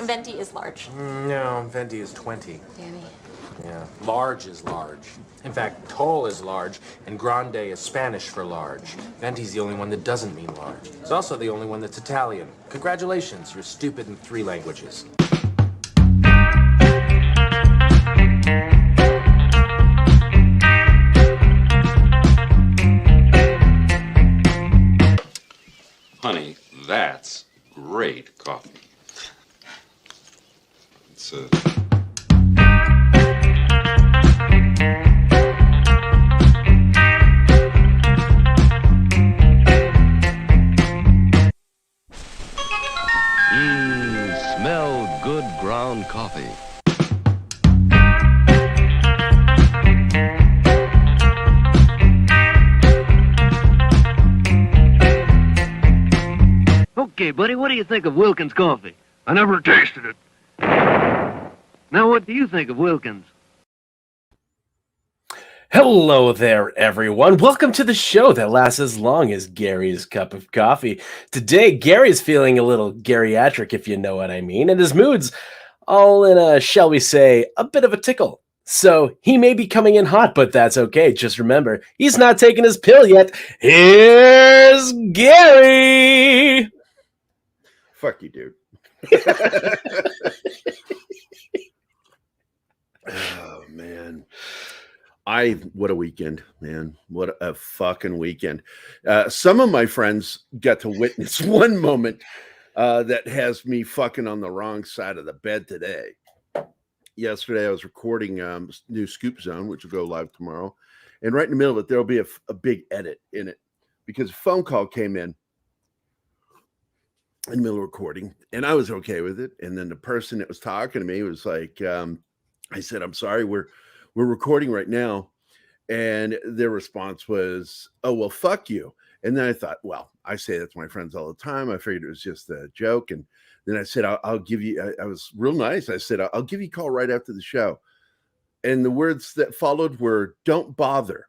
Venti is large. No, Venti is 20. Danny. Yeah, large is large. In fact, tall is large, and grande is Spanish for large. Venti's the only one that doesn't mean large. It's also the only one that's Italian. Congratulations, you're stupid in 3 languages. Honey, that's great coffee. It's Smell good ground coffee. Okay, buddy, what do you think of Wilkins coffee? I never tasted it. Now, what do you think of Wilkins? Hello there, everyone. Welcome to the show that lasts as long as Gary's cup of coffee. Today, Gary's feeling a little geriatric, if you know what I mean, and his mood's all in a, shall we say, a bit of a tickle. So he may be coming in hot, but that's okay. Just remember, he's not taking his pill yet. Here's Gerry! Fuck you, dude. Oh, man. What a weekend, man. What a fucking weekend. Some of my friends got to witness one moment that has me fucking on the wrong side of the bed today. Yesterday, I was recording new Scoop Zone, which will go live tomorrow. And right in the middle of it, there'll be a big edit in it because a phone call came in the middle of recording, and I was okay with it. And then the person that was talking to me was like, I said, I'm sorry, we're recording right now. And their response was, oh, well, fuck you. And then I thought, well, I say that to my friends all the time. I figured it was just a joke. And then I said, I'll give you, I was real nice. I said, I'll give you a call right after the show. And the words that followed were, don't bother.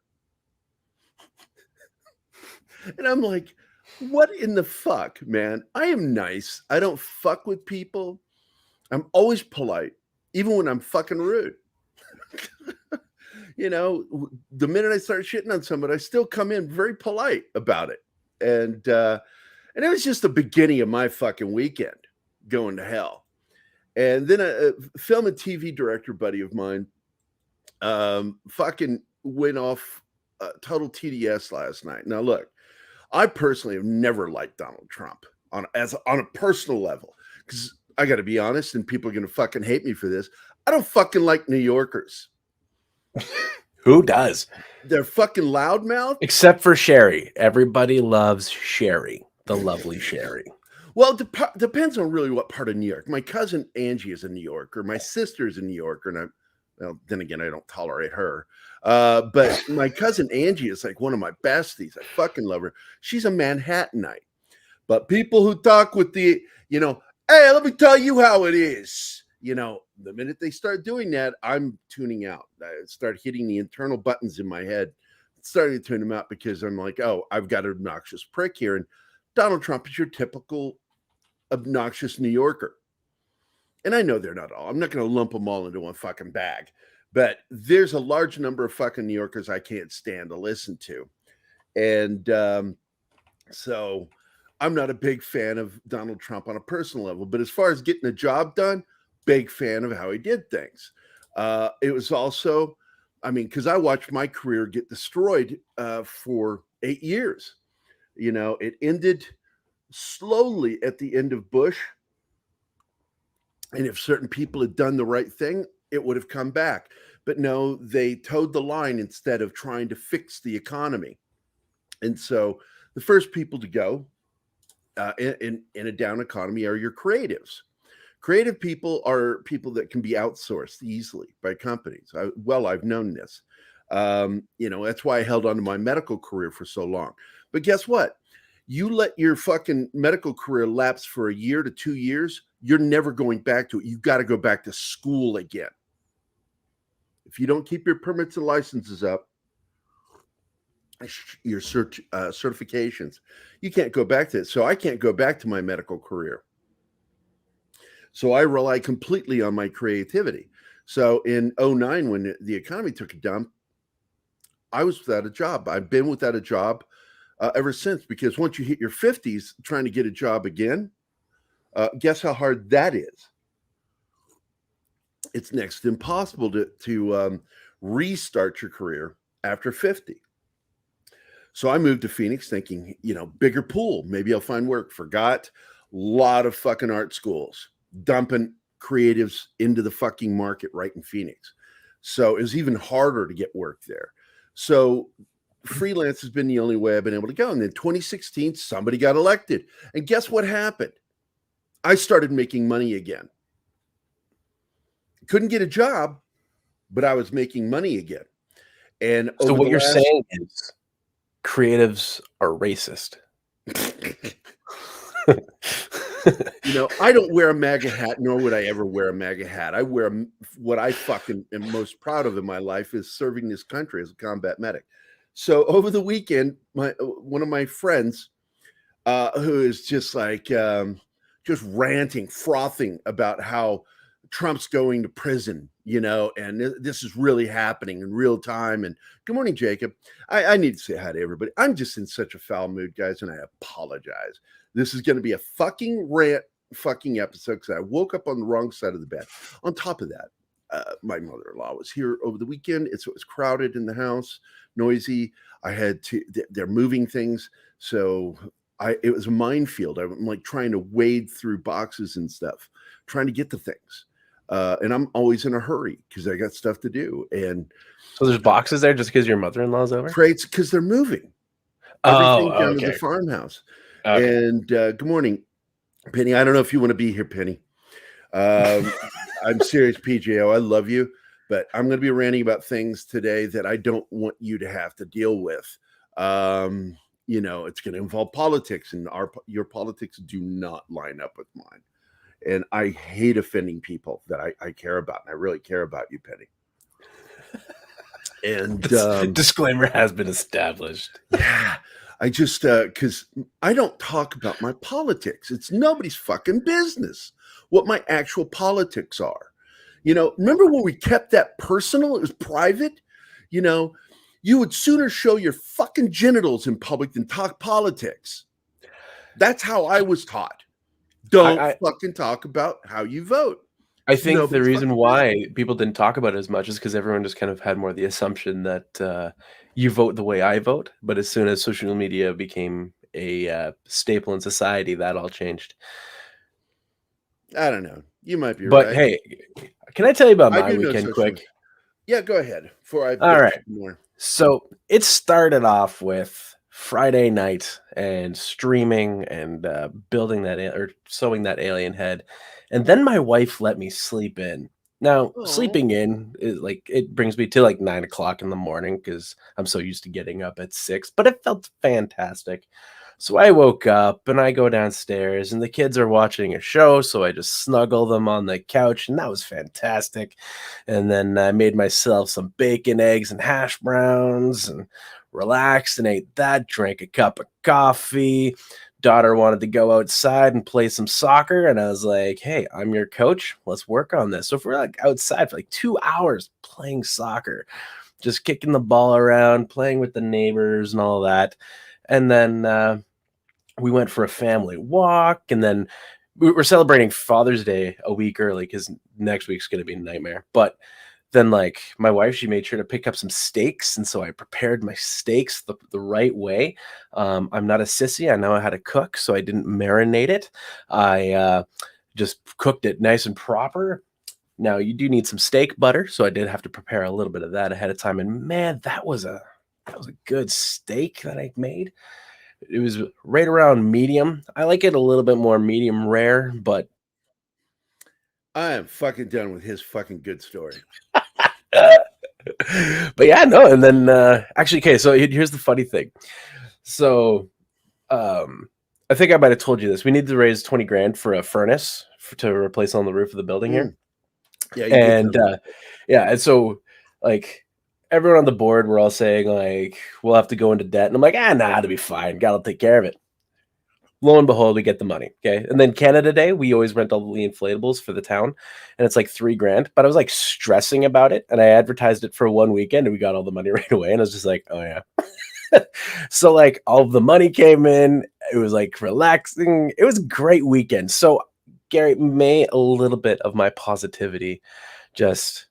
And I'm like, what in the fuck, man? I am nice. I don't fuck with people. I'm always polite, even when I'm fucking rude. You know, the minute I start shitting on somebody, I still come in very polite about it. And it was just the beginning of my fucking weekend going to hell. And then a film and TV director buddy of mine fucking went off total TDS last night. Now, look, I personally have never liked Donald Trump on a personal level, because I got to be honest, and people are going to fucking hate me for this. I don't fucking like New Yorkers. Who does? They're fucking loudmouth. Except for Sherry. Everybody loves Sherry, the lovely Sherry. Well, it depends on really what part of New York. My cousin Angie is a New Yorker. My sister's a New Yorker, and then again, I don't tolerate her. But my cousin Angie is like one of my besties. I fucking love her. She's a Manhattanite. But people who talk with the, hey, let me tell you how it is. The minute they start doing that, I'm tuning out. I start hitting the internal buttons in my head, starting to tune them out, because I'm like, oh, I've got an obnoxious prick here. And Donald Trump is your typical obnoxious New Yorker. And I know they're not all. I'm not going to lump them all into one fucking bag. But there's a large number of fucking New Yorkers I can't stand to listen to. And so I'm not a big fan of Donald Trump on a personal level. But as far as getting the job done, big fan of how he did things. It was also, because I watched my career get destroyed for 8 years. It ended slowly at the end of Bush. And if certain people had done the right thing, it would have come back. But no, they towed the line instead of trying to fix the economy. And so the first people to go in a down economy are your creatives. Creative people are people that can be outsourced easily by companies. I've known this. That's why I held on to my medical career for so long. But guess what? You let your fucking medical career lapse for a year to 2 years, you're never going back to it. You got to go back to school again. If you don't keep your permits and licenses up, your certifications, you can't go back to it. So I can't go back to my medical career. So I rely completely on my creativity. So in '09, when the economy took a dump, I was without a job. I've been without a job ever since, because once you hit your 50s, trying to get a job again, guess how hard that is? It's next to impossible to restart your career after 50. So I moved to Phoenix thinking, bigger pool. Maybe I'll find work. Forgot. A lot of fucking art schools dumping creatives into the fucking market right in Phoenix. So it was even harder to get work there. So freelance has been the only way I've been able to go. And then 2016, somebody got elected. And guess what happened? I started making money again. Couldn't get a job, but I was making money again. And So what you're saying is creatives are racist. I don't wear a MAGA hat, nor would I ever wear a MAGA hat. I wear what I fucking am most proud of in my life is serving this country as a combat medic. So over the weekend, one of my friends, who is just like just ranting, frothing about how Trump's going to prison, and this is really happening in real time. And good morning, Jacob. I need to say hi to everybody. I'm just in such a foul mood, guys, and I apologize. This is going to be a fucking rant fucking episode because I woke up on the wrong side of the bed. On top of that, my mother-in-law was here over the weekend. It was crowded in the house, noisy. They're moving things. So it was a minefield. I'm like trying to wade through boxes and stuff, trying to get to things. And I'm always in a hurry because I got stuff to do. And so there's boxes there just because your mother-in-law's over? Crates because they're moving. Everything down to the farmhouse. Okay. And good morning, Penny. I don't know if you want to be here, Penny. I'm serious, PJO. I love you, but I'm going to be ranting about things today that I don't want you to have to deal with. It's going to involve politics, and your politics do not line up with mine. And I hate offending people that I care about, and I really care about you, Penny. And disclaimer has been established. Yeah. I just, because I don't talk about my politics. It's nobody's fucking business what my actual politics are. Remember when we kept that personal? It was private. You would sooner show your fucking genitals in public than talk politics. That's how I was taught. Don't fucking talk about how you vote. I think the reason why people didn't talk about it as much is because everyone just kind of had more the assumption that you vote the way I vote. But as soon as social media became a staple in society, that all changed. I don't know. You might be right. But hey, can I tell you about my weekend quick? Yeah, go ahead. All right. More. So it started off with Friday night and streaming and building that or sewing that alien head. And then my wife let me sleep in. Now, sleeping in is it brings me to 9 o'clock in the morning because I'm so used to getting up at 6, but it felt fantastic. So I woke up and I go downstairs and the kids are watching a show. So I just snuggle them on the couch and that was fantastic. And then I made myself some bacon, eggs, and hash browns and relaxed and ate that, drank a cup of coffee. Daughter wanted to go outside and play some soccer. And I was like, hey, I'm your coach. Let's work on this. So if we're outside for 2 hours playing soccer, just kicking the ball around, playing with the neighbors and all that. And then we went for a family walk. And then we were celebrating Father's Day a week early because next week's going to be a nightmare. But then my wife, she made sure to pick up some steaks. And so I prepared my steaks the right way. I'm not a sissy. I know how to cook. So I didn't marinate it. I just cooked it nice and proper. Now you do need some steak butter. So I did have to prepare a little bit of that ahead of time. And man, that was a good steak that I made. It was right around medium. I like it a little bit more medium rare, but I am fucking done with his fucking good story. But yeah, no. And then actually, okay, so here's the funny thing. So I think I might have told you this. We need to raise 20 grand for a furnace to replace on the roof of the building here. Yeah. And so everyone on the board, we're all saying we'll have to go into debt. And I'm like, nah, it'll be fine. God will take care of it. lo and behold, we get the money. Okay. And then Canada Day, we always rent all the inflatables for the town. And it's like $3,000. But I was like stressing about it. And I advertised it for one weekend and we got all the money right away. And I was just like, oh yeah. So like all of the money came in. It was like relaxing. It was a great weekend. So Gerry, may a little bit of my positivity just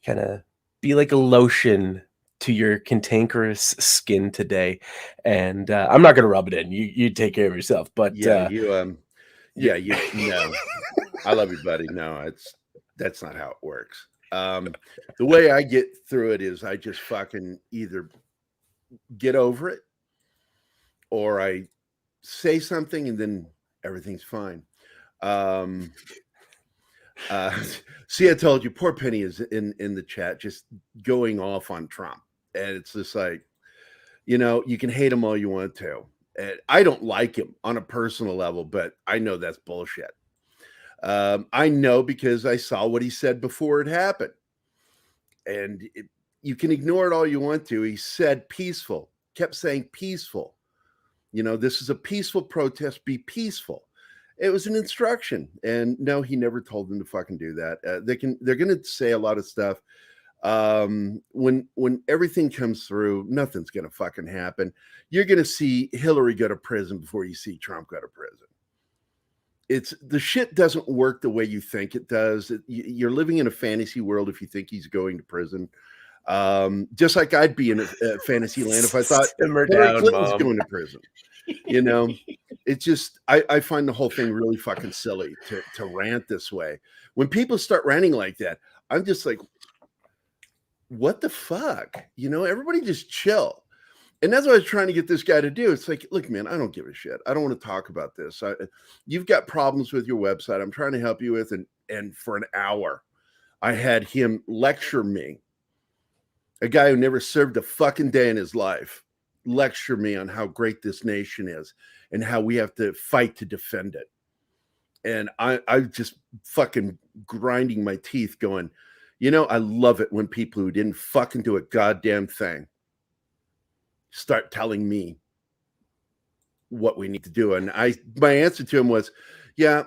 kind of be like a lotion to your cantankerous skin today. And I'm not gonna rub it in. You take care of yourself. But Yeah, no. I love you, buddy. No, that's not how it works. The way I get through it is I just fucking either get over it or I say something and then everything's fine. See, I told you, poor Penny is in the chat just going off on Trump. And it's just like, you can hate him all you want to. And I don't like him on a personal level, but I know that's bullshit. I know because I saw what he said before it happened. And you can ignore it all you want to. He said peaceful, kept saying peaceful. This is a peaceful protest. Be peaceful. It was an instruction. And no, he never told them to fucking do that. They're going to say a lot of stuff. When everything comes through, nothing's going to fucking happen. You're going to see Hillary go to prison before you see Trump go to prison. The shit doesn't work the way you think it does. You're living in a fantasy world if you think he's going to prison. Just like I'd be in a fantasy land if I thought Hillary Clinton's going to prison. It's just I find the whole thing really fucking silly to rant this way. When people start ranting like that, I'm just like, what the fuck? Everybody just chill. And that's what I was trying to get this guy to do. It's like, look, man, I don't give a shit. I don't want to talk about this. You've got problems with your website. I'm trying to help you with, and for an hour, I had him lecture me, a guy who never served a fucking day in his life, lecture me on how great this nation is and how we have to fight to defend it. And I just fucking grinding my teeth going, I love it when people who didn't fucking do a goddamn thing start telling me what we need to do. And my answer to him was, yeah,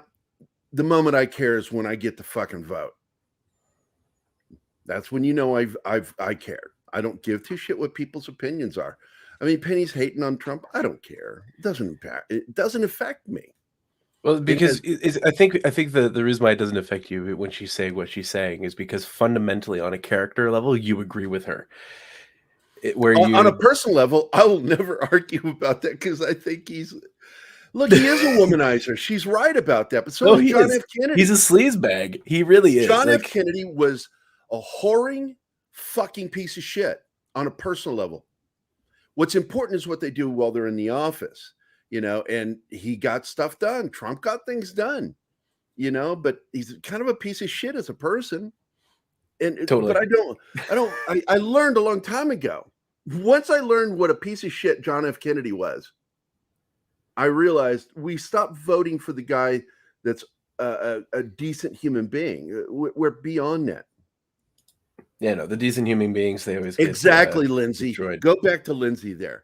the moment I care is when I get to fucking vote. That's when I care. I don't give two shit what people's opinions are. I mean, Penny's hating on Trump. I don't care. It doesn't affect me. Well, because I think the reason why it doesn't affect you when she's saying what she's saying is because fundamentally, on a character level, you agree with her. On a personal level, I will never argue about that because I think he is a womanizer. She's right about that. But so is John F. Kennedy. He's a sleazebag. He really is. John F. Kennedy was a whoring fucking piece of shit on a personal level. What's important is what they do while they're in the office, and he got stuff done. Trump got things done, but he's kind of a piece of shit as a person. And totally. But I learned a long time ago. Once I learned what a piece of shit John F. Kennedy was, I realized we stopped voting for the guy that's a decent human being. We're beyond that. Yeah, no, the decent human beings, they always exactly, Lindsay. Destroyed. Go back to Lindsay there.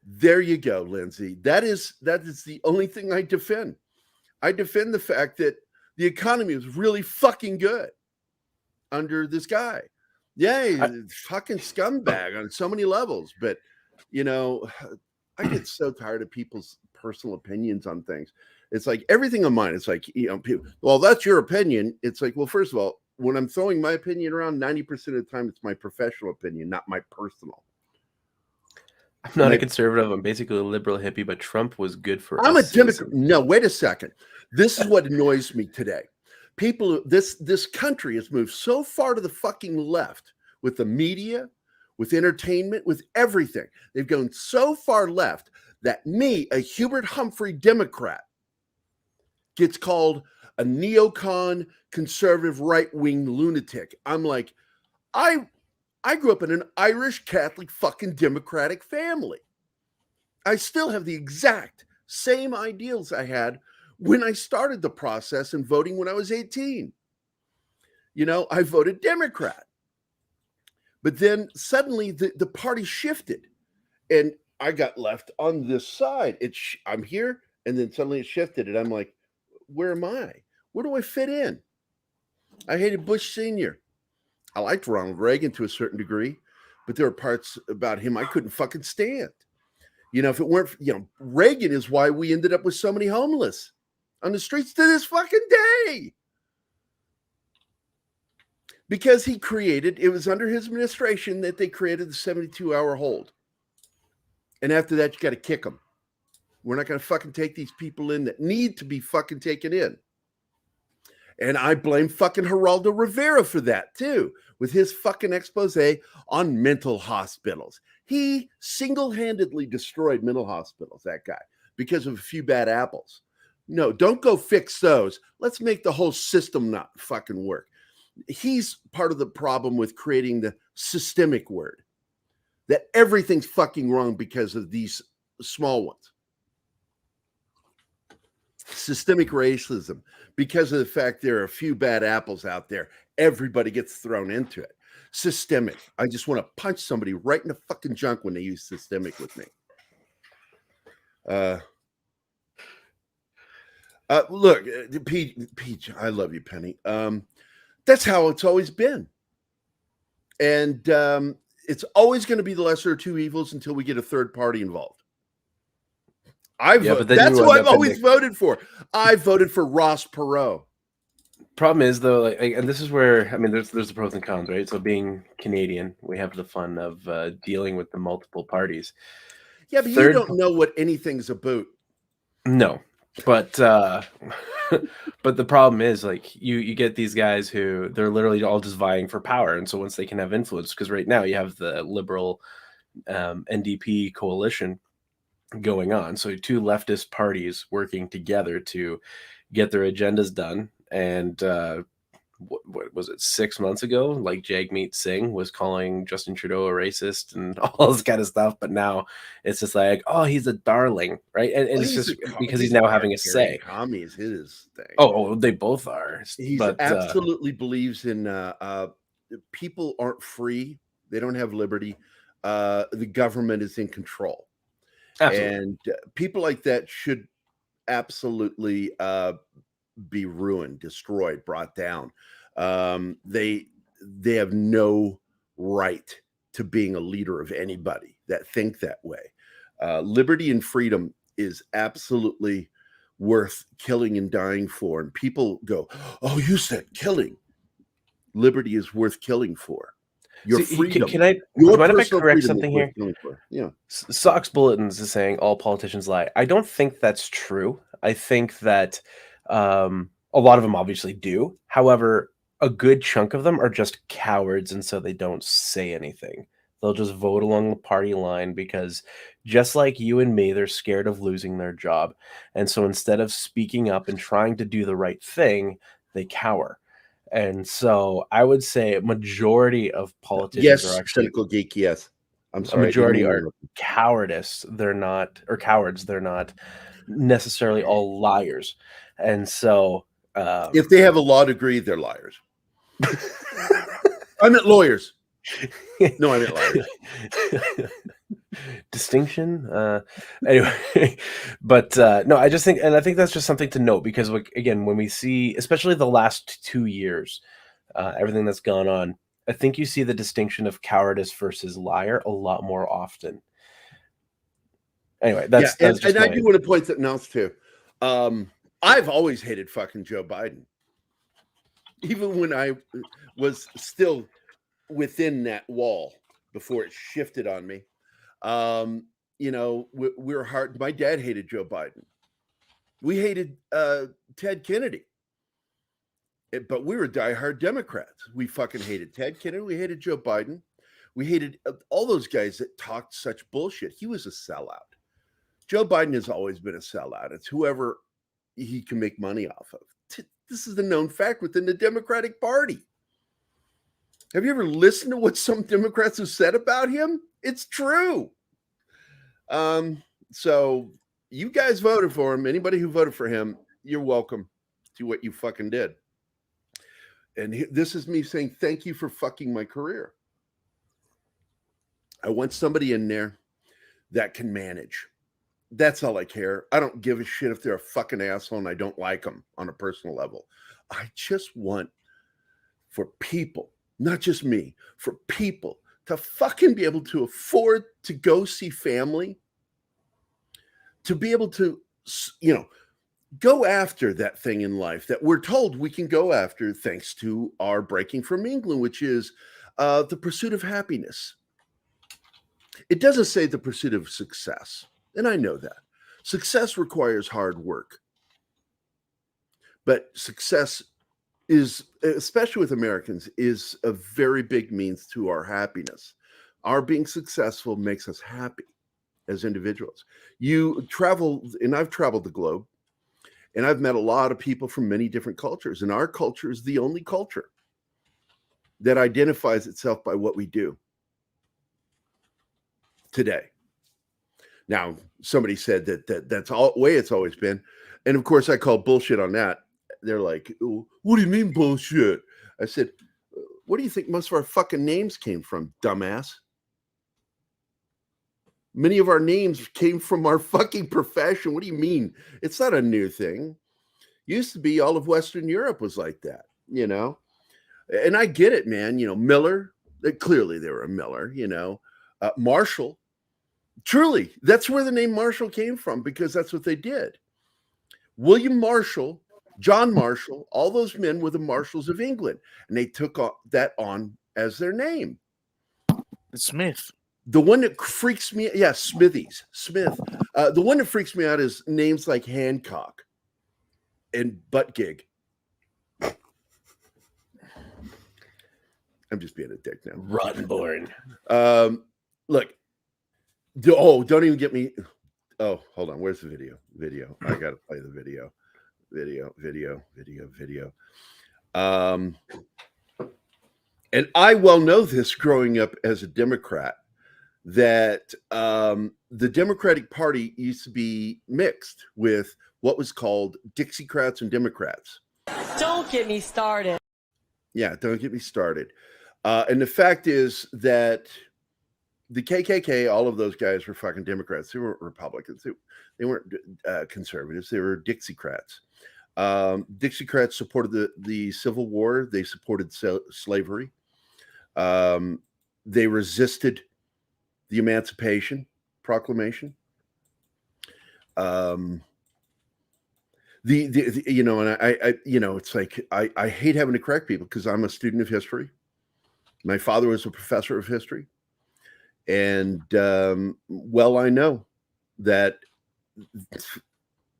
There you go, Lindsay. That is the only thing I defend. I defend the fact that the economy was really fucking good under this guy. Yeah, fucking scumbag on so many levels. But, I get so tired of people's personal opinions on things. It's like everything on mine. It's like, people, well, that's your opinion. It's like, well, first of all, when I'm throwing my opinion around, 90% of the time, it's my professional opinion, not my personal. I'm not a conservative. I'm basically a liberal hippie, but Trump was good for I'm a Democrat. No, wait a second. This is what annoys me today. People, this country has moved so far to the fucking left with the media, with entertainment, with everything. They've gone so far left that me, a Hubert Humphrey Democrat, gets called a neocon, conservative, right-wing lunatic. I'm like, I grew up in an Irish Catholic fucking Democratic family. I still have the exact same ideals I had when I started the process and voting when I was 18. I voted Democrat. But then suddenly the party shifted and I got left on this side. I'm here And then suddenly it shifted, and I'm like, where am I? Where do I fit in? I hated Bush Sr. I liked Ronald Reagan to a certain degree, but there were parts about him I couldn't fucking stand. If it weren't, Reagan is why we ended up with so many homeless on the streets to this fucking day. Because it was under his administration that they created the 72-hour hold. And after that, you got to kick them. We're not going to fucking take these people in that need to be fucking taken in. And I blame fucking Geraldo Rivera for that too, with his fucking expose on mental hospitals. He single-handedly destroyed mental hospitals, that guy, because of a few bad apples. No, don't go fix those. Let's make the whole system not fucking work. He's part of the problem with creating the systemic word, that everything's fucking wrong because of these small ones. Systemic racism, because of the fact there are a few bad apples out there, everybody gets thrown into it. Systemic. I just want to punch somebody right in the fucking junk when they use systemic with me. Look, Peach, I love you, Penny. That's how it's always been. And it's always going to be the lesser of two evils until we get a third party involved. That's who I've always voted for. I voted for Ross Perot. Problem is, though, and this is where, there's the pros and cons, right? So being Canadian, we have the fun of dealing with the multiple parties. Yeah, but you don't know what anything's about. No, but but the problem is, you get these guys who they're literally all just vying for power, and so once they can have influence, because right now you have the Liberal NDP coalition going on, so two leftist parties working together to get their agendas done. And what was it, 6 months ago, Jagmeet Singh was calling Justin Trudeau a racist and all this kind of stuff, but now it's just oh, he's a darling, right? And it's just because he's now having a say. Commie is his thing. Oh, they both are. He absolutely believes in people aren't free, they don't have liberty, the government is in control. Absolutely. And people like that should absolutely be ruined, destroyed, brought down. They have no right to being a leader of anybody that think that way. Liberty and freedom is absolutely worth killing and dying for. And people go, "Oh, you said killing." Liberty is worth killing for. Your freedom. Can I mind if I correct something here? Yeah. Sox Bulletins is saying all politicians lie. I don't think that's true. I think that a lot of them obviously do. However, a good chunk of them are just cowards, and so they don't say anything. They'll just vote along the party line because, just like you and me, they're scared of losing their job. And so instead of speaking up and trying to do the right thing, they cower. And so I would say a majority of politicians are actually cynical geek. Yes, I'm sorry. A majority are cowardice. They're not, or cowards. They're not necessarily all liars. And so, if they have a law degree, they're liars. I meant lawyers. No, I meant liars. Distinction. Anyway, but no, I just think, and I think that's just something to note because, again, when we see, especially the last 2 years, everything that's gone on, I think you see the distinction of cowardice versus liar a lot more often. Anyway, that's and I do want to point something else too. I've always hated fucking Joe Biden, even when I was still within that wall before it shifted on me. We're hard. My dad hated Joe Biden. We hated Ted Kennedy, but we were diehard Democrats. We fucking hated Ted Kennedy. We hated Joe Biden. We hated all those guys that talked such bullshit. He was a sellout. Joe Biden has always been a sellout. It's whoever he can make money off of. This is the known fact within the Democratic Party. Have you ever listened to what some Democrats have said about him? It's true. So you guys voted for him. Anybody who voted for him, you're welcome to what you fucking did. And this is me saying thank you for fucking my career. I want somebody in there that can manage. That's all I care. I don't give a shit if they're a fucking asshole and I don't like them on a personal level. I just want for people, not just me, for people to fucking be able to afford to go see family, to be able to, go after that thing in life that we're told we can go after thanks to our breaking from England, which is the pursuit of happiness. It doesn't say the pursuit of success. And I know that. Success requires hard work. But success is, especially with Americans, is a very big means to our happiness. Our being successful makes us happy as individuals. You travel, and I've traveled the globe, and I've met a lot of people from many different cultures. And our culture is the only culture that identifies itself by what we do today. Now, somebody said that's all way it's always been. And of course, I call bullshit on that. They're like, what do you mean bullshit? I said, what do you think most of our fucking names came from, dumbass? Many of our names came from our fucking profession. What do you mean? It's not a new thing. Used to be all of Western Europe was like that, And I get it, man. Miller, clearly they were a Miller, Marshall. Truly, that's where the name Marshall came from because that's what they did. William Marshall, John Marshall, all those men were the Marshalls of England, and they took that on as their name. Smith. The one that freaks me, Smith. The one that freaks me out is names like Hancock and Butt Gig. I'm just being a dick now. Rottenborn. Look. Don't even get me. Oh, hold on. Where's the video? I got to play the video. Video. And I well know this growing up as a Democrat, that the Democratic Party used to be mixed with what was called Dixiecrats and Democrats. Don't get me started. Yeah, don't get me started. And the fact is that the KKK, all of those guys were fucking Democrats. They weren't Republicans. They weren't conservatives. They were Dixiecrats. Dixiecrats supported the Civil War. They supported slavery. They resisted the Emancipation Proclamation. And it's like I hate having to correct people because I'm a student of history. My father was a professor of history. And, I know that,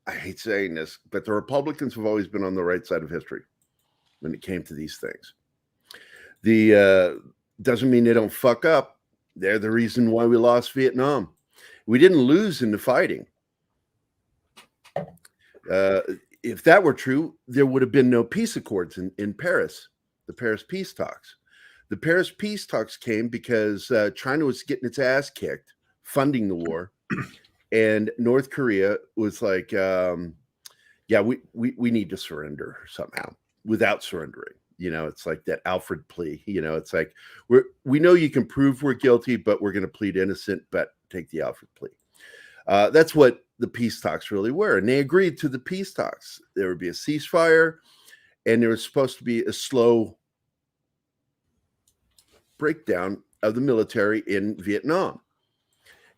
I hate saying this, but the Republicans have always been on the right side of history when it came to these things. Doesn't mean they don't fuck up. They're the reason why we lost Vietnam. We didn't lose in the fighting. If that were true, there would have been no peace accords in Paris, the Paris peace talks. The Paris peace talks came because China was getting its ass kicked, funding the war, and North Korea was like, we need to surrender somehow without surrendering. It's like that Alfred plea. It's like we know you can prove we're guilty, but we're going to plead innocent, but take the Alfred plea. That's what the peace talks really were, and they agreed to the peace talks. There would be a ceasefire, and there was supposed to be a slow breakdown of the military in Vietnam.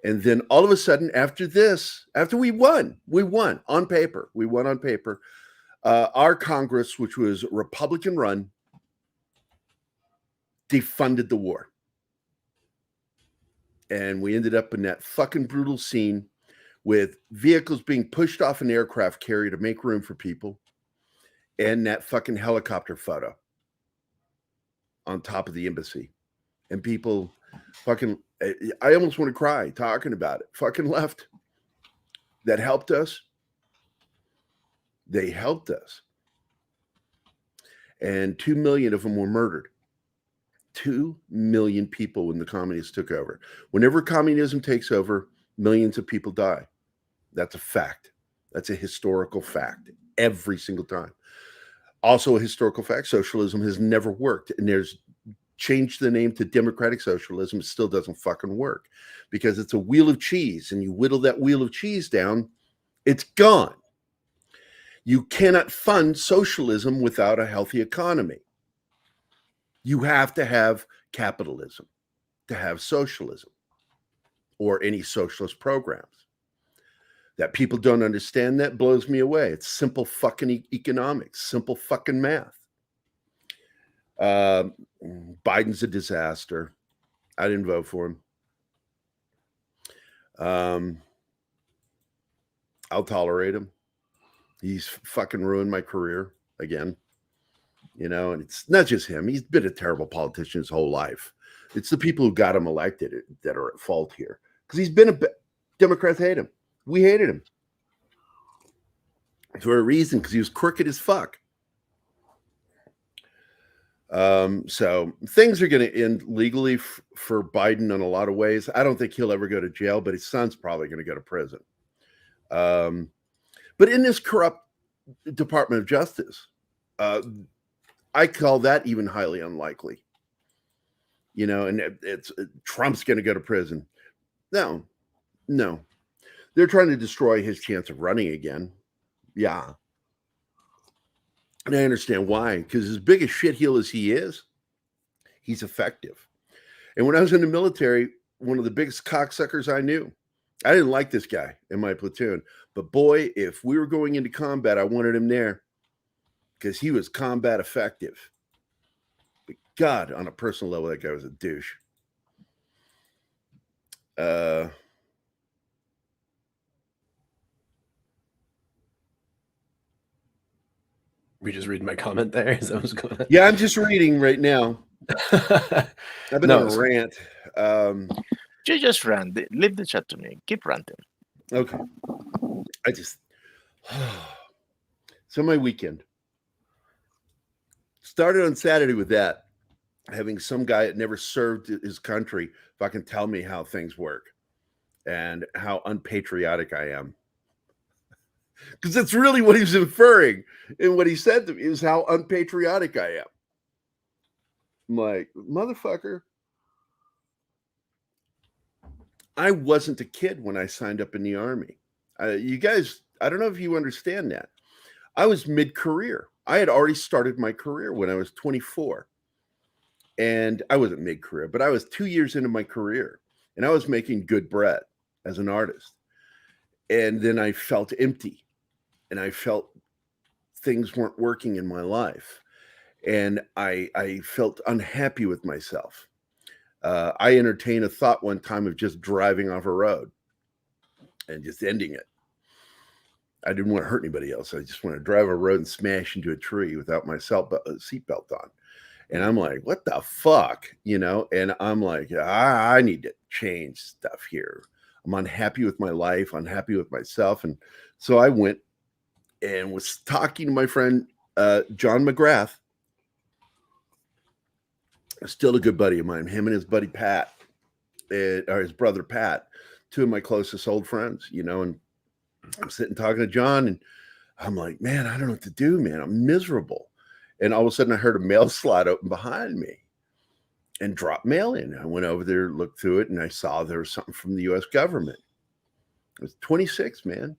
And then all of a sudden, after we won on paper. Our Congress, which was Republican run, defunded the war. And we ended up in that fucking brutal scene with vehicles being pushed off an aircraft carrier to make room for people, and that fucking helicopter photo on top of the embassy. And people fucking, I almost want to cry talking about it. Fucking left. That helped us. They helped us. And 2 million of them were murdered. 2 million people when the communists took over. Whenever communism takes over, millions of people die. That's a fact. That's a historical fact every single time. Also a historical fact, socialism has never worked. And there's change the name to democratic socialism, it still doesn't fucking work because it's a wheel of cheese, and you whittle that wheel of cheese down, it's gone. You cannot fund socialism without a healthy economy. You have to have capitalism to have socialism or any socialist programs. That people don't understand that blows me away. It's simple fucking economics, simple fucking math. Biden's a disaster. I didn't vote for him. I'll tolerate him. He's fucking ruined my career again. And it's not just him. He's been a terrible politician his whole life. It's the people who got him elected that are at fault here. Because he's been Democrats hate him. We hated him. For a reason, because he was crooked as fuck. So things are going to end legally for Biden in a lot of ways. I don't think he'll ever go to jail, but his son's probably going to go to prison. But in this corrupt Department of Justice, I call that even highly unlikely. And it's Trump's going to go to prison. No. They're trying to destroy his chance of running again. Yeah. And I understand why, because as big a shitheel as he is, he's effective. And when I was in the military, one of the biggest cocksuckers I knew, I didn't like this guy in my platoon, but boy, if we were going into combat, I wanted him there because he was combat effective. But God, on a personal level, that guy was a douche. We just reading my comment there. Is that what's going on? Yeah, I'm just reading right now. I've been on a rant. You just rant. Leave the chat to me. Keep ranting. Okay. So my weekend started on Saturday with that, having some guy that never served his country fucking tell me how things work and how unpatriotic I am. Because that's really what he's inferring. And what he said to me is how unpatriotic I am. I'm like, motherfucker, I wasn't a kid when I signed up in the Army. You guys, I don't know if you understand that. I was mid-career. I had already started my career when I was 24. And I wasn't mid-career, but I was 2 years into my career. And I was making good bread as an artist. And then I felt empty. And I felt things weren't working in my life. And I felt unhappy with myself. I entertained a thought one time of just driving off a road and just ending it. I didn't want to hurt anybody else. I just want to drive a road and smash into a tree without my seatbelt on. And I'm like, what the fuck? And I'm like, I need to change stuff here. I'm unhappy with my life, unhappy with myself. And so I went and was talking to my friend, John McGrath, still a good buddy of mine, him and his buddy Pat, or his brother Pat, two of my closest old friends, and I'm sitting talking to John, and I'm like, man, I don't know what to do, man. I'm miserable. And all of a sudden I heard a mail slot open behind me and dropped mail in. I went over there, looked through it, and I saw there was something from the U.S. government. It was 26, man.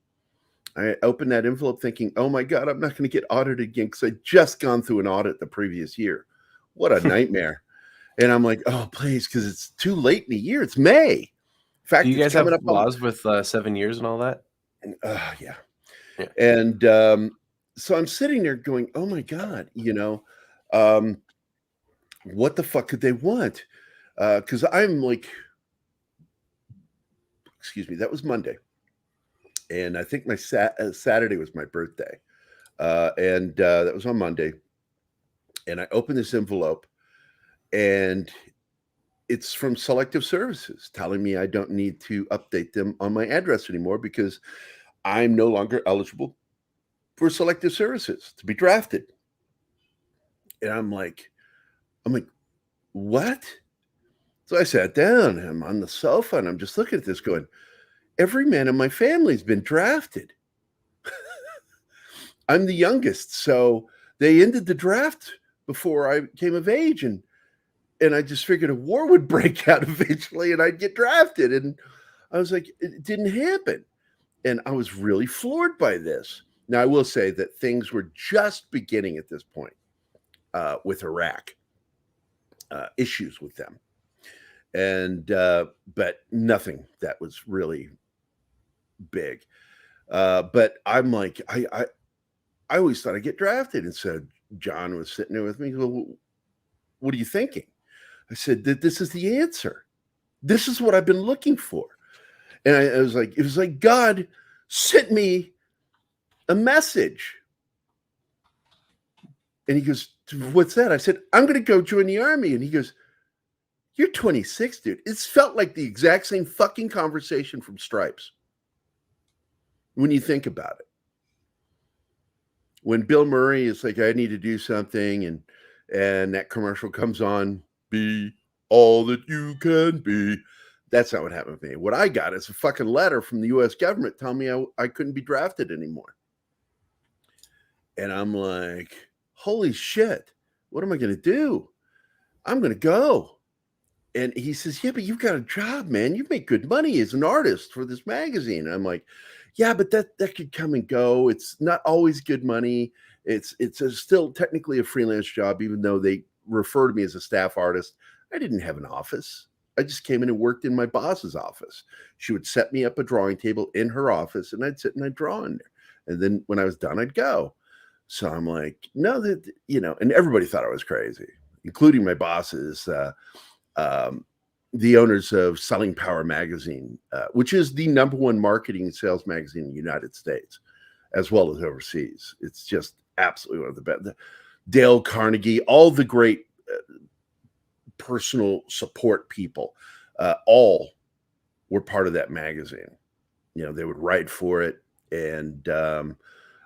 I opened that envelope thinking, oh my God, I'm not going to get audited again because I'd just gone through an audit the previous year. What a nightmare. And I'm like, oh, please, because it's too late in the year. It's May. In fact, do you guys have laws with 7 years and all that? Yeah. And so I'm sitting there going, oh my God, what the fuck could they want? Because I'm like, excuse me, that was Monday. And I think my Saturday was my birthday. And that was on Monday. And I opened this envelope, and it's from Selective Services telling me I don't need to update them on my address anymore because I'm no longer eligible for Selective Services to be drafted. And I'm like, what? So I sat down, I'm on the sofa, and I'm just looking at this going, every man in my family's been drafted. I'm the youngest, so they ended the draft before I came of age, and And I just figured a war would break out eventually and I'd get drafted. And I was like, it didn't happen. And I was really floored by this. Now, I will say that things were just beginning at this point with Iraq, issues with them. And, but nothing that was really big. But I'm like, I always thought I'd get drafted. And so John was sitting there with me. Well, what are you thinking? I said that this is the answer. This is what I've been looking for. And I was like, it was like God sent me a message. And he goes, what's that? I said, I'm going to go join the army. And he goes, you're 26, dude. It's felt like the exact same fucking conversation from Stripes. When you think about it. When Bill Murray is like, I need to do something. And that commercial comes on, be all that you can be. That's not what happened with me. What I got is a fucking letter from the U.S. government telling me I couldn't be drafted anymore. And I'm like, holy shit, what am I going to do? I'm going to go. And he says, yeah, but you've got a job, man. You make good money as an artist for this magazine. And I'm like, yeah, but that could come and go. It's not always good money. It's still technically a freelance job, even though they refer to me as a staff artist. I didn't have an office. I just came in and worked in my boss's office. She would set me up a drawing table in her office, and I'd sit and I'd draw in there. And then when I was done, I'd go. So I'm like, no, that, you know, and everybody thought I was crazy, including my bosses, the owners of Selling Power magazine, which is the #1 marketing and sales magazine in the United States, as well as overseas. It's just absolutely one of the best. Dale Carnegie, all the great personal support people, all were part of that magazine. You know, they would write for it. And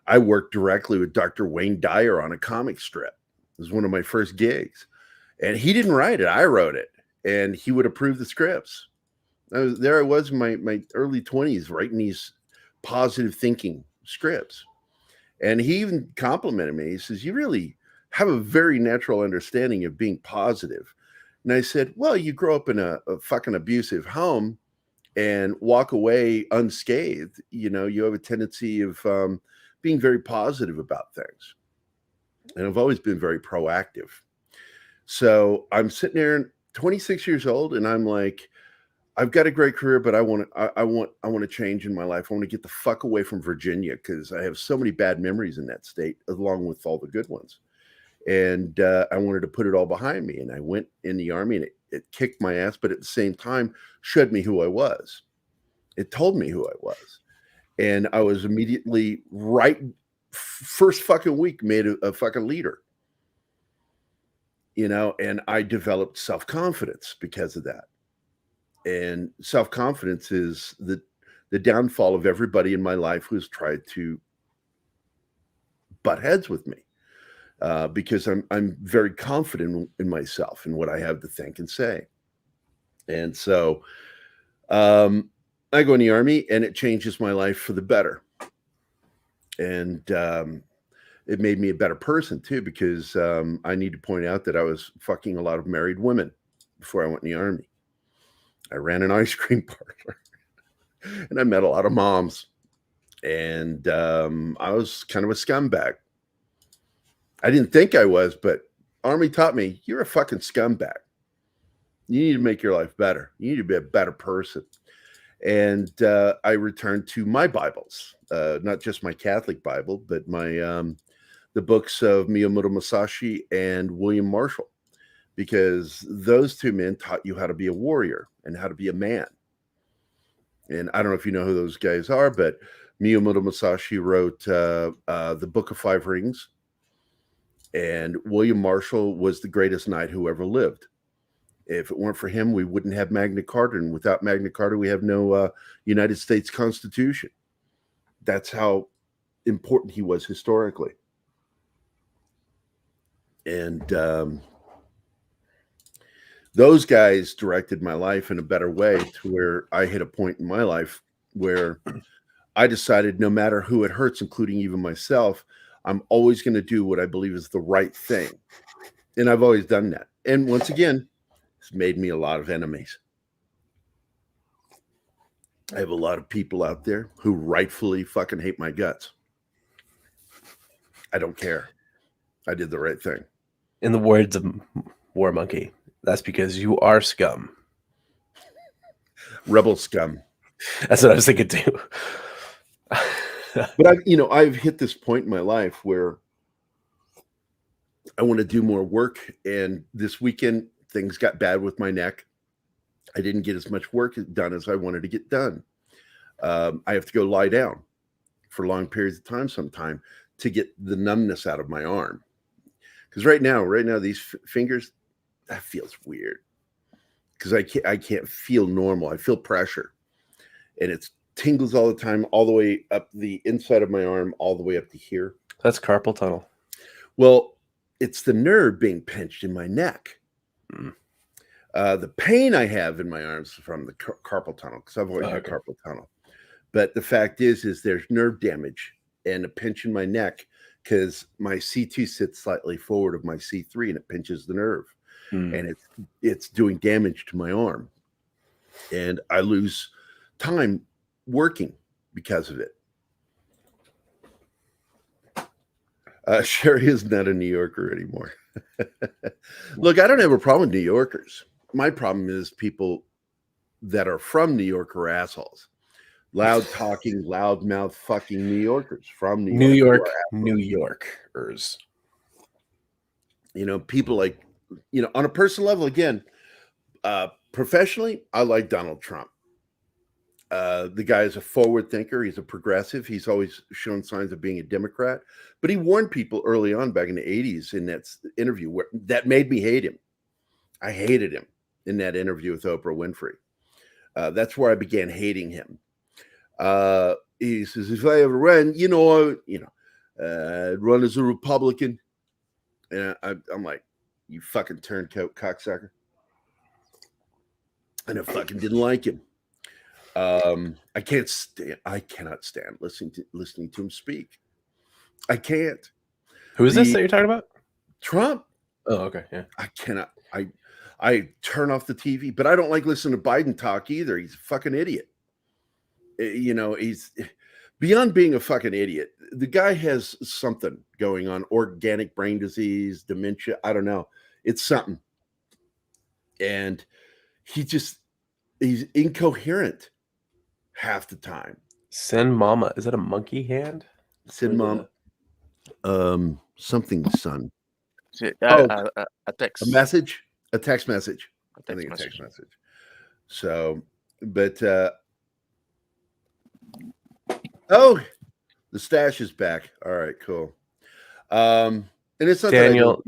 I worked directly with Dr. Wayne Dyer on a comic strip. It was one of my first gigs. And he didn't write it. I wrote it. And he would approve the scripts. I was in my early 20s writing these positive thinking scripts. And he even complimented me. He says, you really have a very natural understanding of being positive. And I said, well, you grow up in a fucking abusive home and walk away unscathed. You know, you have a tendency of being very positive about things. And I've always been very proactive. So I'm sitting there 26 years old, and I'm like, I've got a great career, but I want to change in my life. I want to get the fuck away from Virginia because I have so many bad memories in that state, along with all the good ones. And I wanted to put it all behind me. And I went in the army, and it kicked my ass, but at the same time showed me who I was. It told me who I was. And I was immediately first fucking week made a fucking leader. You know, and I developed self-confidence because of that. And self-confidence is the downfall of everybody in my life who's tried to butt heads with me, because I'm very confident in myself and what I have to think and say. And so I go in the army, and it changes my life for the better. And it made me a better person too, because I need to point out that I was fucking a lot of married women before I went in the army. I ran an ice cream parlor and I met a lot of moms, and I was kind of a scumbag. I didn't think I was, but Army taught me, you're a fucking scumbag. You need to make your life better. You need to be a better person. And I returned to my Bibles, not just my Catholic Bible, but the books of Miyamoto Musashi and William Marshall, because those two men taught you how to be a warrior and how to be a man. And I don't know if you know who those guys are, but Miyamoto Musashi wrote the Book of Five Rings, and William Marshall was the greatest knight who ever lived. If it weren't for him, we wouldn't have Magna Carta, and without Magna Carta, we have no United States Constitution. That's how important he was historically. And those guys directed my life in a better way, to where I hit a point in my life where I decided, no matter who it hurts, including even myself, I'm always going to do what I believe is the right thing. And I've always done that. And once again, It's made me a lot of enemies. I have a lot of people out there who rightfully fucking hate my guts. I don't care. I did the right thing. In the words of War Monkey, that's because you are scum. Rebel scum. That's what I was thinking too. But I've hit this point in my life where I want to do more work. And this weekend, things got bad with my neck. I didn't get as much work done as I wanted to get done. I have to go lie down for long periods of time sometime to get the numbness out of my arm. Because right now, these fingers, that feels weird. Because I can't feel normal. I feel pressure. And it tingles all the time, all the way up the inside of my arm, all the way up to here. That's carpal tunnel. Well, it's the nerve being pinched in my neck. Mm. The pain I have in my arms is from the carpal tunnel, because I've always had carpal tunnel. But the fact is there's nerve damage and a pinch in my neck because my C2 sits slightly forward of my C3 and it pinches the nerve. And it's doing damage to my arm. And I lose time working because of it. Sherry is not a New Yorker anymore. Look, I don't have a problem with New Yorkers. My problem is people that are from New York are assholes. Loud talking, loud mouth fucking New Yorkers from New York. New Yorkers. People like, on a personal level, again, professionally, I like Donald Trump. The guy is a forward thinker. He's a progressive. He's always shown signs of being a Democrat. But he warned people early on back in the 80s in that interview that made me hate him. I hated him in that interview with Oprah Winfrey. That's where I began hating him. He says, if I ever ran, I'd run as a Republican. And I'm like, you fucking turncoat cocksucker. And I fucking didn't like him. I cannot stand listening to him speak. I can't. Who is this that you're talking about? Trump. Oh, okay. Yeah. I cannot. I turn off the TV, but I don't like listening to Biden talk either. He's a fucking idiot. He's beyond being a fucking idiot. The guy has something going on, organic brain disease, dementia. I don't know. It's something. And he's incoherent half the time. Send mama. Is that a monkey hand? Send mom. Something, son. A text. A message? A text message. A I think a text text message. So, but the stash is back. All right, cool. And it's not Daniel,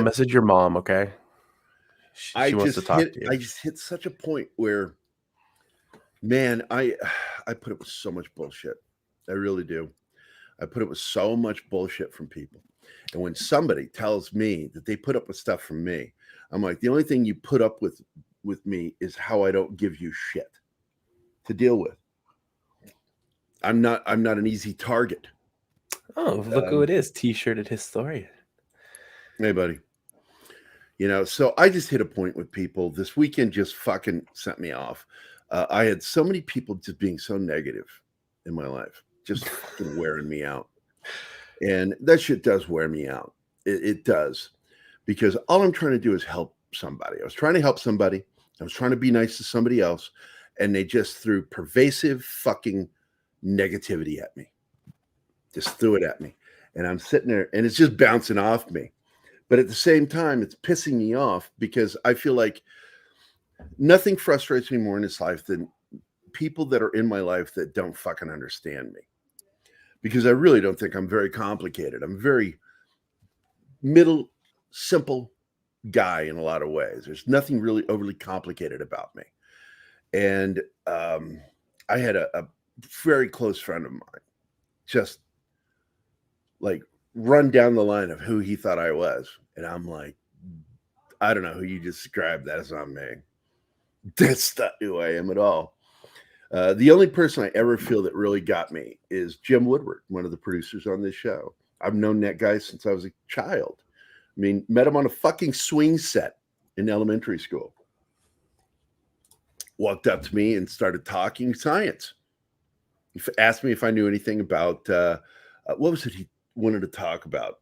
message your mom, okay? She wants to talk to you. I just hit such a point where, man, I put up with so much bullshit. I really do. I put up with so much bullshit from people. And when somebody tells me that they put up with stuff from me, I'm like, the only thing you put up with me is how I don't give you shit to deal with. I'm not an easy target. Oh, look who it is. T-shirted historian. Hey, buddy. So I just hit a point with people. This weekend just fucking sent me off. I had so many people just being so negative in my life, just fucking wearing me out. And that shit does wear me out. It does. Because all I'm trying to do is help somebody. I was trying to help somebody. I was trying to be nice to somebody else. And they just threw pervasive fucking negativity at me. Just threw it at me. And I'm sitting there and it's just bouncing off me. But at the same time, it's pissing me off because I feel like nothing frustrates me more in this life than people that are in my life that don't fucking understand me. Because I really don't think I'm very complicated. I'm very middle, simple guy in a lot of ways. There's nothing really overly complicated about me. And I had a very close friend of mine just like run down the line of who he thought I was. And I'm like, I don't know who you described. That is not me. That's not who I am at all. The only person I ever feel that really got me is Jim Woodward, one of the producers on this show. I've known that guy since I was a child. I mean, met him on a fucking swing set in elementary school. walked up to me and started talking science. He asked me if I knew anything about what was it he wanted to talk about.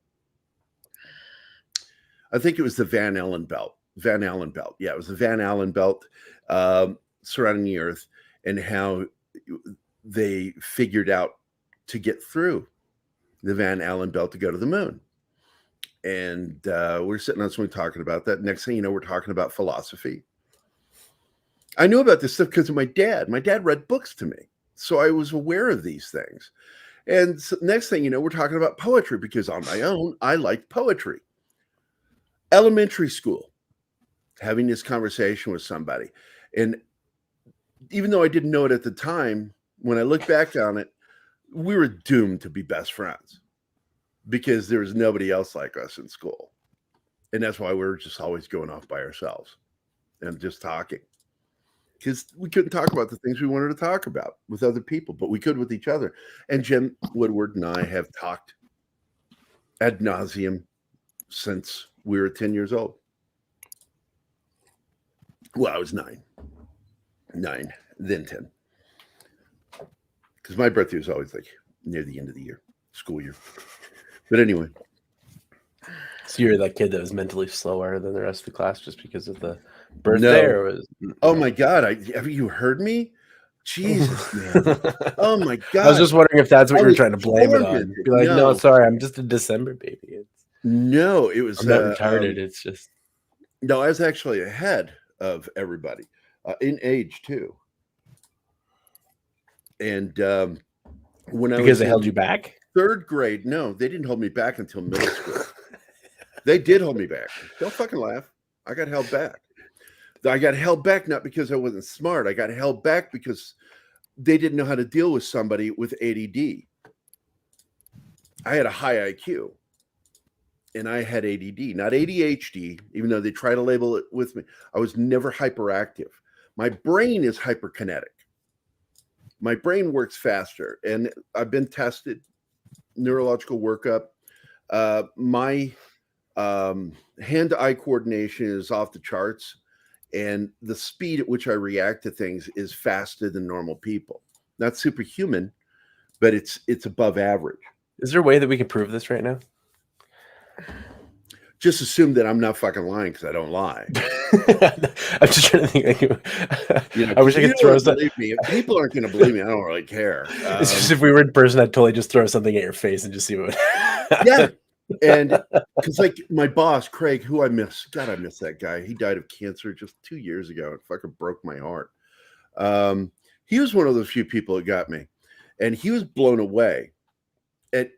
I think it was the Van Allen belt. Van Allen belt. Yeah, it was the Van Allen belt surrounding the Earth, and how they figured out to get through the Van Allen belt to go to the moon. And we're sitting on something talking about that. Next thing you know, we're talking about philosophy. I knew about this stuff because of my dad. My dad read books to me, so I was aware of these things. And so next thing you know, we're talking about poetry, because on my own, I liked poetry. Elementary school, having this conversation with somebody. And even though I didn't know it at the time, when I look back on it, we were doomed to be best friends because there was nobody else like us in school. And that's why we were just always going off by ourselves and just talking, because we couldn't talk about the things we wanted to talk about with other people, but we could with each other. And Jim Woodward and I have talked ad nauseum since we were 10 years old. Well, I was 9, then 10. Because my birthday was always like near the end of the year, school year. But anyway. So you're that kid that was mentally slower than the rest of the class just because of the birthday? No. Or was... Oh my God. Have you heard me? Jesus, man. Oh my God. I was just wondering if that's what you were trying to blame it on. Be like, no, sorry, I'm just a December baby. No, it was I'm not retarded. It's just no, I was actually ahead of everybody in age too. And when I because they held you back? 3rd grade, no, they didn't hold me back until middle school. They did hold me back. Don't fucking laugh. I got held back. I got held back not because I wasn't smart. I got held back because they didn't know how to deal with somebody with ADD. I had a high IQ. And I had ADD, not ADHD, even though they try to label it with me. I was never hyperactive. My brain is hyperkinetic. My brain works faster. And I've been tested, neurological workup. My hand-to-eye coordination is off the charts. And the speed at which I react to things is faster than normal people. Not superhuman, but it's above average. Is there a way that we can prove this right now? Just assume that I'm not fucking lying because I don't lie. I'm just trying to think. I wish I could throw something. If people aren't going to believe me, I don't really care. It's just if we were in person, I'd totally just throw something at your face and just see what. Yeah, and because like my boss, Craig, who I miss. God, I miss that guy. He died of cancer just 2 years ago. It fucking broke my heart. He was one of those few people that got me, and he was blown away at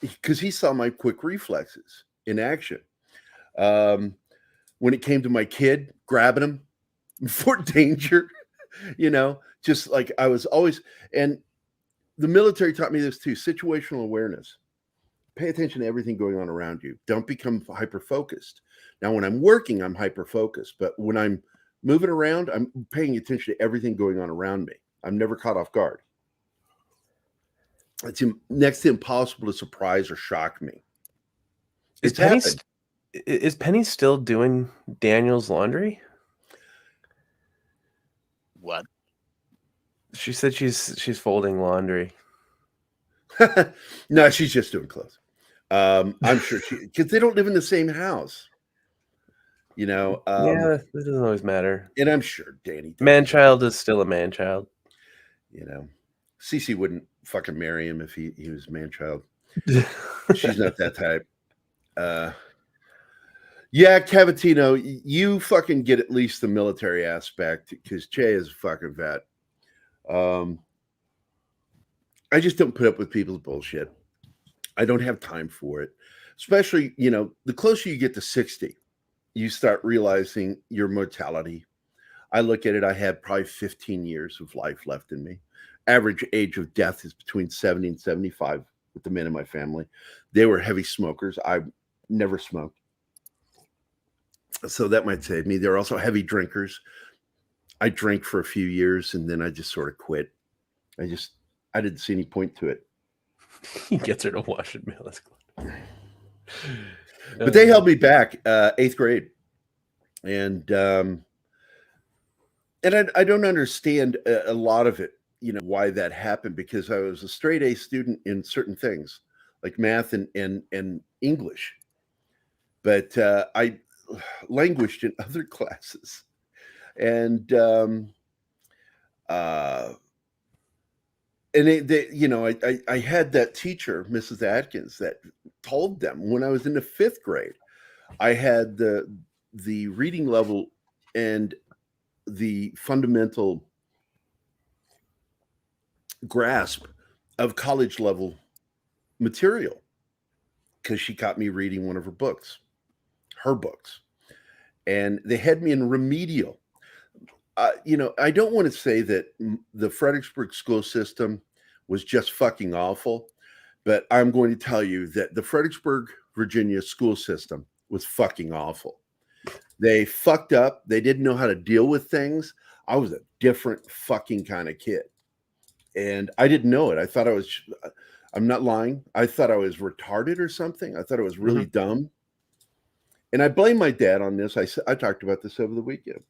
because he saw my quick reflexes in action. When it came to my kid, grabbing him for danger, just like I was always, and the military taught me this too, situational awareness. Pay attention to everything going on around you. Don't become hyper-focused. Now, when I'm working, I'm hyper-focused, but when I'm moving around, I'm paying attention to everything going on around me. I'm never caught off guard. It's next to impossible to surprise or shock me. Is Penny still doing Daniel's laundry? What? She said she's folding laundry. No, she's just doing clothes. I'm sure because they don't live in the same house. Yeah, that doesn't always matter. And I'm sure Danny, man-child is still a man-child. Cece wouldn't fucking marry him if he was man-child. She's not that type. Yeah, Cavatino, you fucking get at least the military aspect because Che is a fucking vet. I just don't put up with people's bullshit. I don't have time for it. Especially, the closer you get to 60, you start realizing your mortality. I look at it, I have probably 15 years of life left in me. Average age of death is between 70 and 75 with the men in my family. They were heavy smokers. I never smoked. So that might save me. They're also heavy drinkers. I drank for a few years and then I just sort of quit. I didn't see any point to it. He gets her to wash and mail his clothes. But they held me back 8th grade. And And I don't understand a lot of it, why that happened, because I was a straight A student in certain things like math and English, but I languished in other classes. And uh, I had that teacher, Mrs. Atkins, that told them when I was in the fifth grade, I had the reading level and the fundamental grasp of college level material, because she caught me reading one of her books, and they had me in remedial. I don't want to say that the Fredericksburg school system was just fucking awful, but I'm going to tell you that the Fredericksburg, Virginia school system was fucking awful. They fucked up. They didn't know how to deal with things. I was a different fucking kind of kid. And I didn't know it. I'm not lying. I thought I was retarded or something. I thought I was really dumb. And I blame my dad on this. I talked about this over the weekend.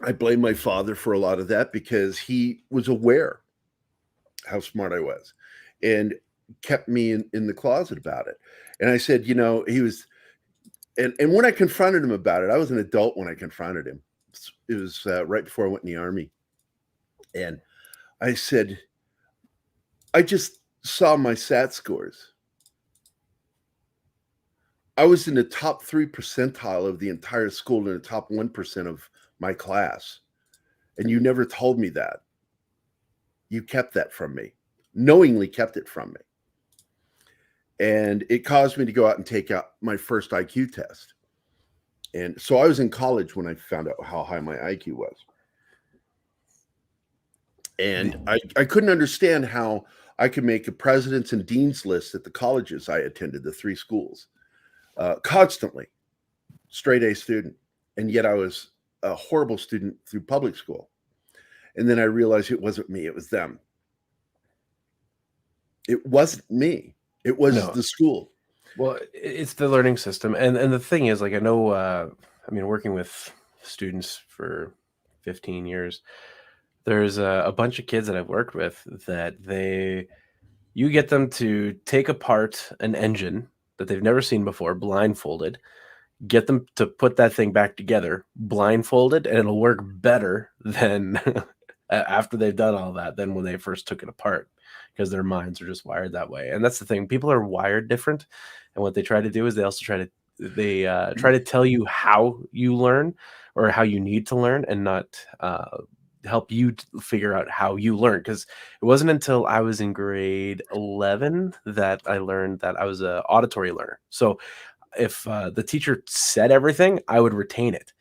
I blame my father for a lot of that because he was aware how smart I was and kept me in the closet about it. And I said, he was, and when I confronted him about it, I was an adult when I confronted him. It was right before I went in the Army. And I said, I just saw my SAT scores. I was in the top 3 percentile of the entire school and the top 1% of my class. And you never told me that. You kept that from me, knowingly kept it from me. And it caused me to go out and take out my first IQ test. And so I was in college when I found out how high my IQ was. And I couldn't understand how I could make a president's and dean's list at the colleges I attended, the 3 schools, constantly, straight A student. And yet I was a horrible student through public school. And then I realized it wasn't me, it was them. It wasn't me. It was the school. Well, it's the learning system. And the thing is, like, I know, working with students for 15 years, there's a bunch of kids that I've worked with that you get them to take apart an engine that they've never seen before, blindfolded, get them to put that thing back together, blindfolded, and it'll work better than after they've done all that than when they first took it apart, because their minds are just wired that way. And that's the thing. People are wired different. And what they try to do is they also try to tell you how you learn or how you need to learn, and not help you figure out how you learn. Because it wasn't until I was in grade 11 that I learned that I was an auditory learner. So if the teacher said everything, I would retain it.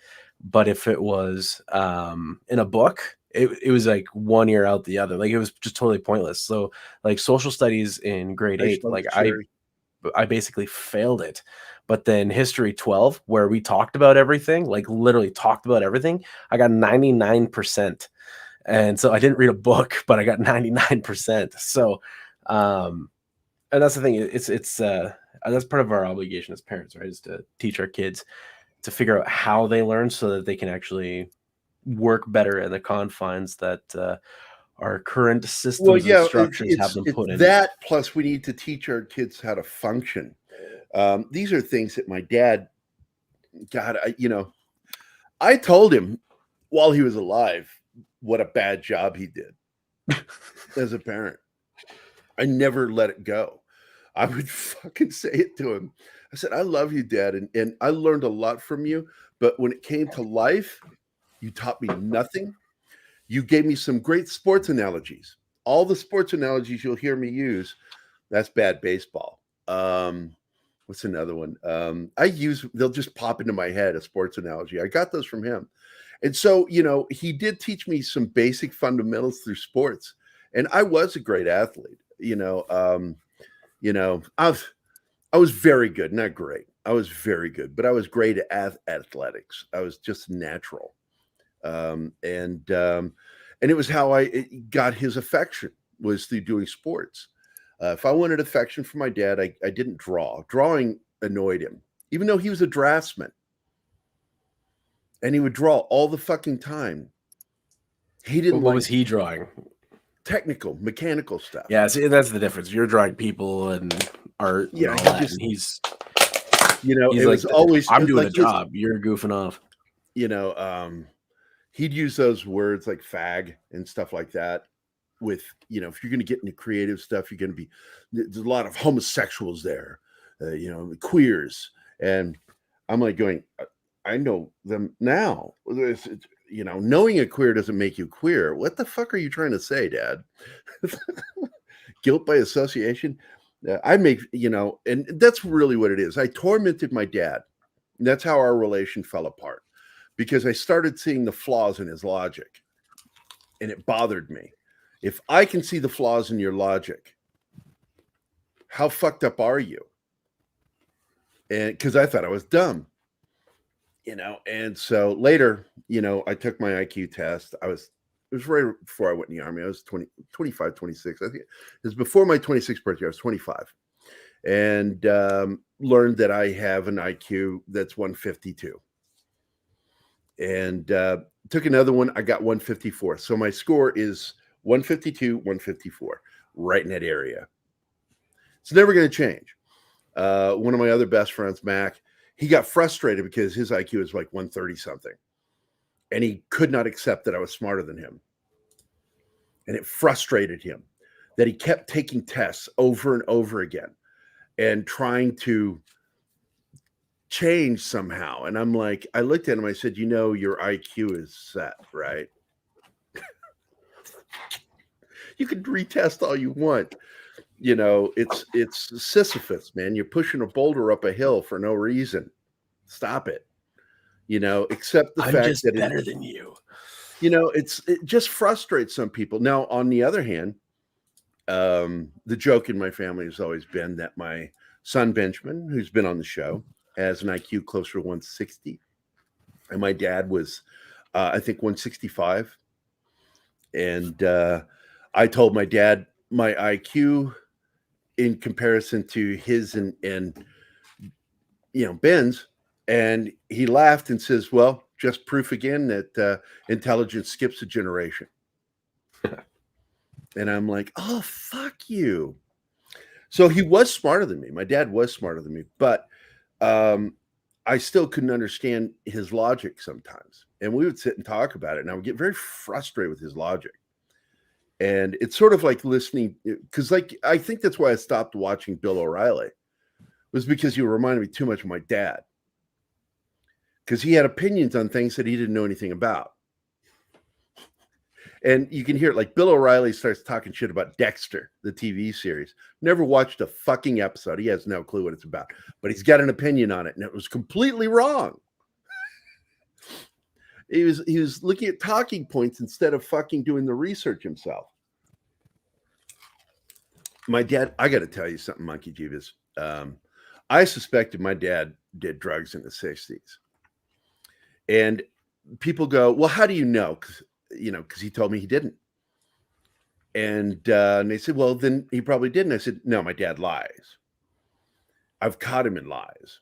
But if it was in a book, it was like one ear out the other. Like, it was just totally pointless. So like social studies in grade 8, like I basically failed it. But then history 12, where we talked about everything, like literally talked about everything, I got 99%. And so I didn't read a book, but I got 99%. So, and that's the thing. It's that's part of our obligation as parents, right? Is to teach our kids to figure out how they learn so that they can actually work better in the confines that our current systems and structures have them put in. That plus we need to teach our kids how to function. These are things that my dad, God, I told him while he was alive what a bad job he did as a parent. I never let it go. I would fucking say it to him. I said, I love you, Dad, and I learned a lot from you, but when it came to life, you taught me nothing. You gave me some great sports analogies. All the sports analogies you'll hear me use, that's bad baseball. What's another one? They'll just pop into my head, a sports analogy. I got those from him. And so, he did teach me some basic fundamentals through sports. And I was a great athlete. I was very good, not great. I was very good, but I was great at athletics. I was just natural. And it was how I got his affection, was through doing sports. If I wanted affection from my dad, I didn't draw. Drawing annoyed him, even though he was a draftsman. and he would draw all the fucking time. He didn't What like was he drawing? technical, mechanical stuff. Yeah, see, that's the difference. You're drawing people and art and Yeah, all he that, just, and he's it like, was always I'm doing like a job. You're goofing off. he'd use those words like fag and stuff like that. With if you're going to get into creative stuff, you're going to be there's a lot of homosexuals there, queers, and I'm like going, I know them now. Knowing a queer doesn't make you queer. What the fuck are you trying to say, Dad? Guilt by association. I make and that's really what it is. I tormented my dad. And that's how our relation fell apart, because I started seeing the flaws in his logic, and it bothered me. If I can see the flaws in your logic, how fucked up are you? And because I thought I was dumb, and so later, I took my IQ test. It was right before I went in the Army. I was 25, 26. I think it was before my 26th birthday. I was 25, and learned that I have an IQ that's 152. And took another one. I got 154. So my score is 152, 154, right in that area. It's never going to change. One of my other best friends, Mac, he got frustrated because his IQ is like 130 something. And he could not accept that I was smarter than him. And it frustrated him that he kept taking tests over and over again and trying to change somehow. And I'm like, I looked at him, I said, your IQ is set, right? You can retest all you want. It's Sisyphus, man. You're pushing a boulder up a hill for no reason. Stop it. Accept the I'm fact just that better than you. It just frustrates some people. Now, on the other hand, the joke in my family has always been that my son Benjamin, who's been on the show, has an IQ closer to 160, and my dad was, I think, 165. And I told my dad my IQ in comparison to his and Ben's, and he laughed and says, "Well, just proof again that intelligence skips a generation." And I'm like, "Oh, fuck you." So he was smarter than me. My dad was smarter than me, but I still couldn't understand his logic sometimes. And we would sit and talk about it, and I would get very frustrated with his logic. And it's sort of like listening, because I think that's why I stopped watching Bill O'Reilly, was because he reminded me too much of my dad. Because he had opinions on things that he didn't know anything about. And you can hear it, like Bill O'Reilly starts talking shit about Dexter, the TV series. Never watched a fucking episode. He has no clue what it's about. But he's got an opinion on it, and it was completely wrong. He was looking at talking points instead of fucking doing the research himself. My dad, I got to tell you something, Monkey Jeeves. I suspected my dad did drugs in the 60s. And people go, well, how do you know? Because he told me he didn't. And they said, well, then he probably didn't. I said, no, my dad lies. I've caught him in lies.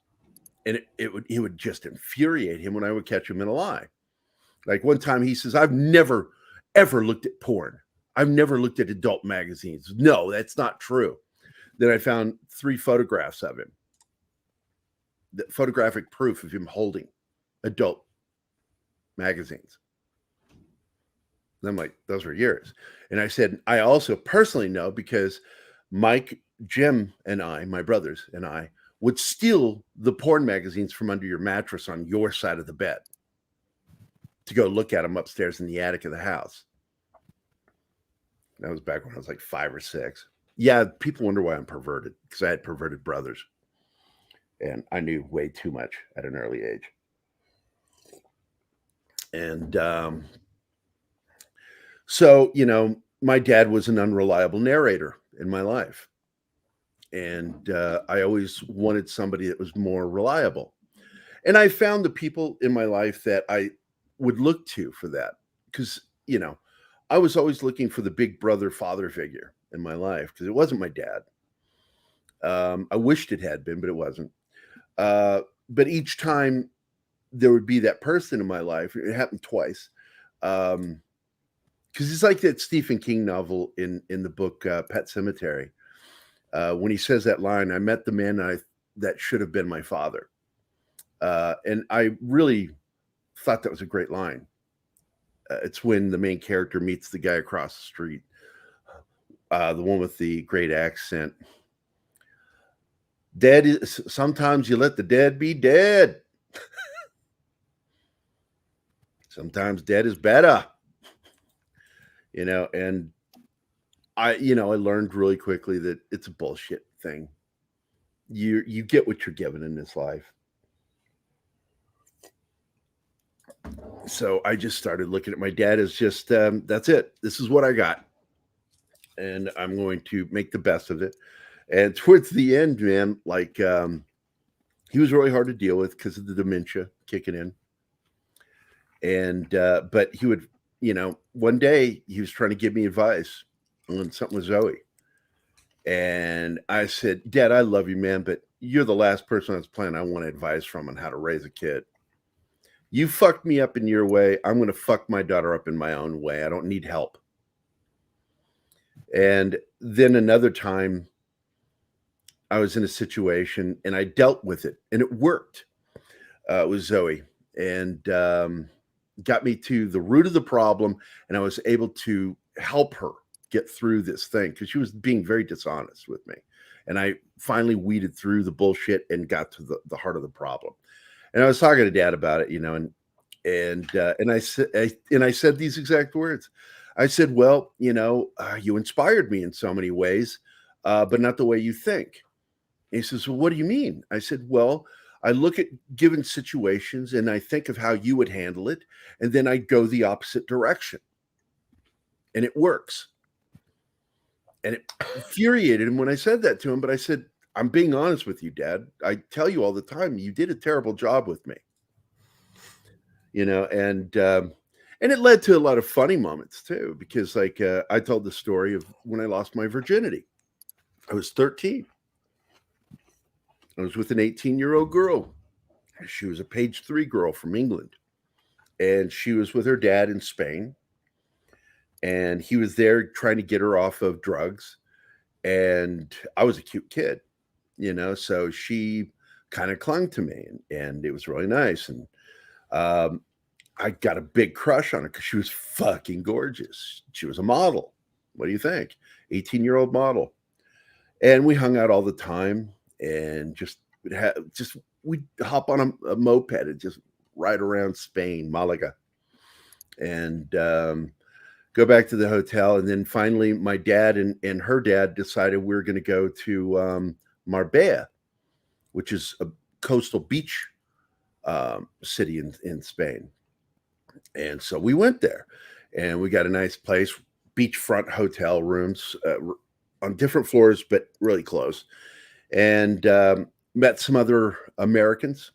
And it would just infuriate him when I would catch him in a lie. Like one time he says, I've never, ever looked at porn. I've never looked at adult magazines. No, that's not true. Then I found 3 photographs of him. The photographic proof of him holding adult magazines. And I'm like, those were yours. And I said, I also personally know because Mike, Jim, and I, my brothers and I, would steal the porn magazines from under your mattress on your side of the bed to go look at them upstairs in the attic of the house. That was back when I was like 5 or 6. Yeah, people wonder why I'm perverted, because I had perverted brothers. And I knew way too much at an early age. And so, my dad was an unreliable narrator in my life. And I always wanted somebody that was more reliable. And I found the people in my life that I would look to for that. Because, I was always looking for the big brother father figure in my life, because it wasn't my dad. I wished it had been, but it wasn't. But each time there would be that person in my life. It happened twice. Because it's like that Stephen King novel in the book Pet Sematary. When he says that line, I met the man that should have been my father. And I really thought that was a great line. It's when the main character meets the guy across the street, the one with the great accent. Dead is sometimes you let the dead be dead. Sometimes dead is better. And I learned really quickly that it's a bullshit thing. You get what you're given in this life. So I just started looking at my dad as just that's it. This is what I got, and I'm going to make the best of it. And towards the end, man, like he was really hard to deal with because of the dementia kicking in. And but he would, one day he was trying to give me advice on something with Zoe. And I said, Dad, I love you, man, but you're the last person on this planet I want advice from on how to raise a kid. You fucked me up in your way. I'm going to fuck my daughter up in my own way. I don't need help. And then another time I was in a situation and I dealt with it and it worked with Zoe and got me to the root of the problem. And I was able to help her get through this thing because she was being very dishonest with me. And I finally weeded through the bullshit and got to the heart of the problem. And I was talking to Dad about it, and I said these exact words. I said, well, you inspired me in so many ways, but not the way you think. And he says, well, what do you mean? I said, well, I look at given situations and I think of how you would handle it, and then I go the opposite direction. And it works. And it infuriated him when I said that to him, but I said, I'm being honest with you, Dad. I tell you all the time, you did a terrible job with me. And it led to a lot of funny moments too, because I told the story of when I lost my virginity. I was 13. I was with an 18-year-old girl. She was a page 3 girl from England. And she was with her dad in Spain. And he was there trying to get her off of drugs. And I was a cute kid, so she kind of clung to me and it was really nice. And I got a big crush on her because she was fucking gorgeous. She was a model. What do you think? 18-year-old model. And we hung out all the time and we'd hop on a moped and just ride around Spain, Malaga, and go back to the hotel. And then finally my dad and her dad decided we were going to go to Marbella, which is a coastal beach city in Spain. And so we went there and we got a nice place, beachfront hotel rooms on different floors, but really close. And met some other Americans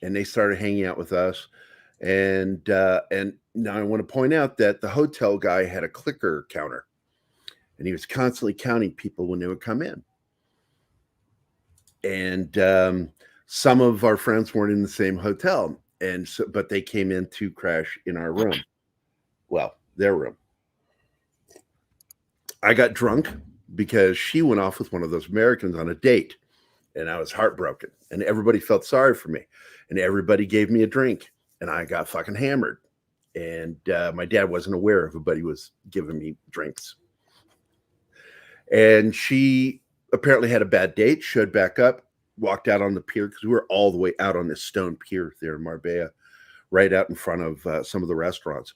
and they started hanging out with us. And now I want to point out that the hotel guy had a clicker counter and he was constantly counting people when they would come in. And some of our friends weren't in the same hotel, but they came in to crash in our room. Well, their room. I got drunk because she went off with one of those Americans on a date, and I was heartbroken. And everybody felt sorry for me, and everybody gave me a drink, and I got fucking hammered. And my dad wasn't aware everybody was giving me drinks. And she apparently had a bad date, showed back up, walked out on the pier because we were all the way out on this stone pier there in Marbella, right out in front of some of the restaurants.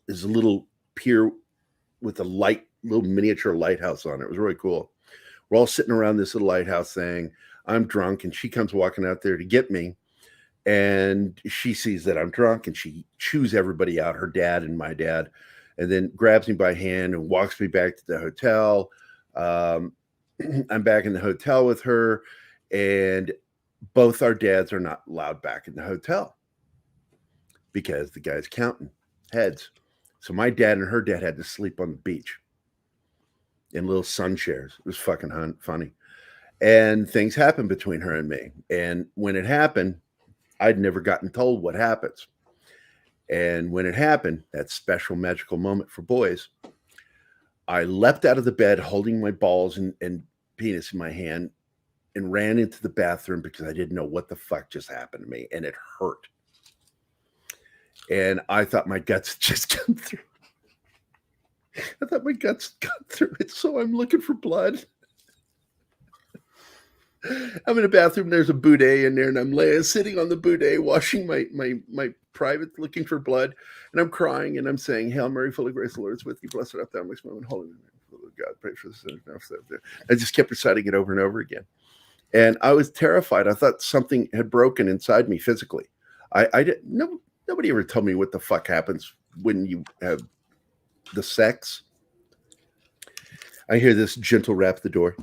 There's a little pier with a little miniature lighthouse on it. It was really cool. We're all sitting around this little lighthouse saying, I'm drunk. And she comes walking out there to get me. And she sees that I'm drunk and she chews everybody out, her dad and my dad, and then grabs me by hand and walks me back to the hotel. I'm back in the hotel with her, and both our dads are not allowed back in the hotel because the guy's counting heads. So my dad and her dad had to sleep on the beach in little sun chairs. It was fucking funny. And things happened between her and me. And when it happened, I'd never gotten told what happens. And when it happened, that special magical moment for boys, I leapt out of the bed holding my balls and penis in my hand and ran into the bathroom because I didn't know what the fuck just happened to me, and it hurt. And I thought my guts had just come through. I thought my guts got through it, so I'm looking for blood. I'm in a bathroom. There's a bidet in there, and I'm sitting on the bidet, washing my private, looking for blood, and I'm crying, and I'm saying, "Hail Mary, full of grace, the Lord is with you. Blessed art thou amongst women, holy God, pray for the sinners now." I just kept reciting it over and over again, and I was terrified. I thought something had broken inside me physically. I didn't. Nobody ever told me what the fuck happens when you have the sex. I hear this gentle rap at the door.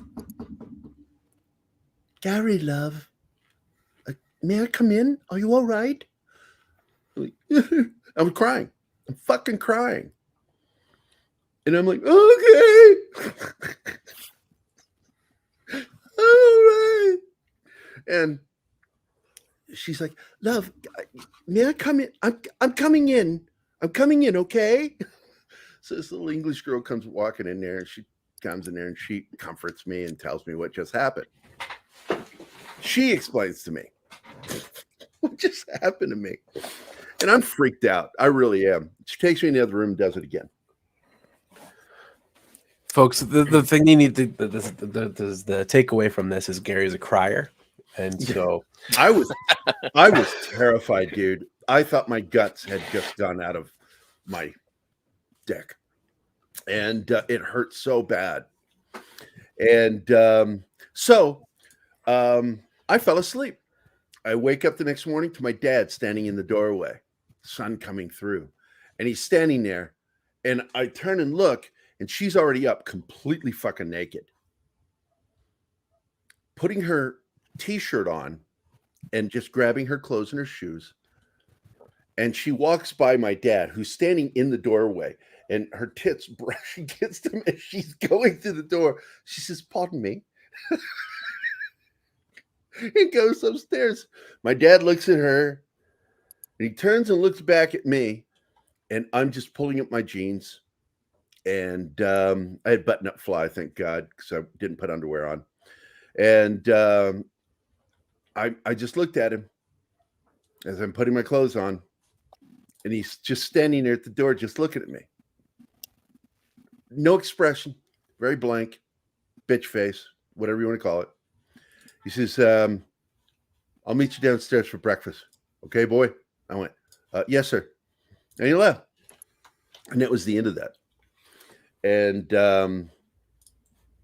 Gary, love, may I come in? Are you all right? I'm crying. I'm fucking crying. And I'm like, okay. All right. And she's like, love, may I come in? I'm coming in. I'm coming in, okay? So this little English girl comes walking in there, and she comes in there and she comforts me and tells me what just happened. She explains to me what just happened to me. And I'm freaked out. I really am. She takes me in the other room and does it again. Folks, the thing you need to the takeaway from this is Gary's a crier. And so I was terrified, dude. I thought my guts had just gone out of my dick. And it hurt so bad. And I fell asleep. I wake up the next morning to my dad standing in the doorway, sun coming through. And he's standing there. And I turn and look, and she's already up, completely fucking naked, putting her t-shirt on and just grabbing her clothes and her shoes. And she walks by my dad, who's standing in the doorway, and her tits brush against him as she's going through the door. She says, "Pardon me." He goes upstairs. My dad looks at her, and he turns and looks back at me, and I'm just pulling up my jeans. And I had button-up fly, thank God, because I didn't put underwear on. And I just looked at him as I'm putting my clothes on, and he's just standing there at the door, just looking at me. No expression, very blank, bitch face, whatever you want to call it. He says, "I'll meet you downstairs for breakfast. Okay, boy?" I went, "Yes, sir." And he left. And that was the end of that. And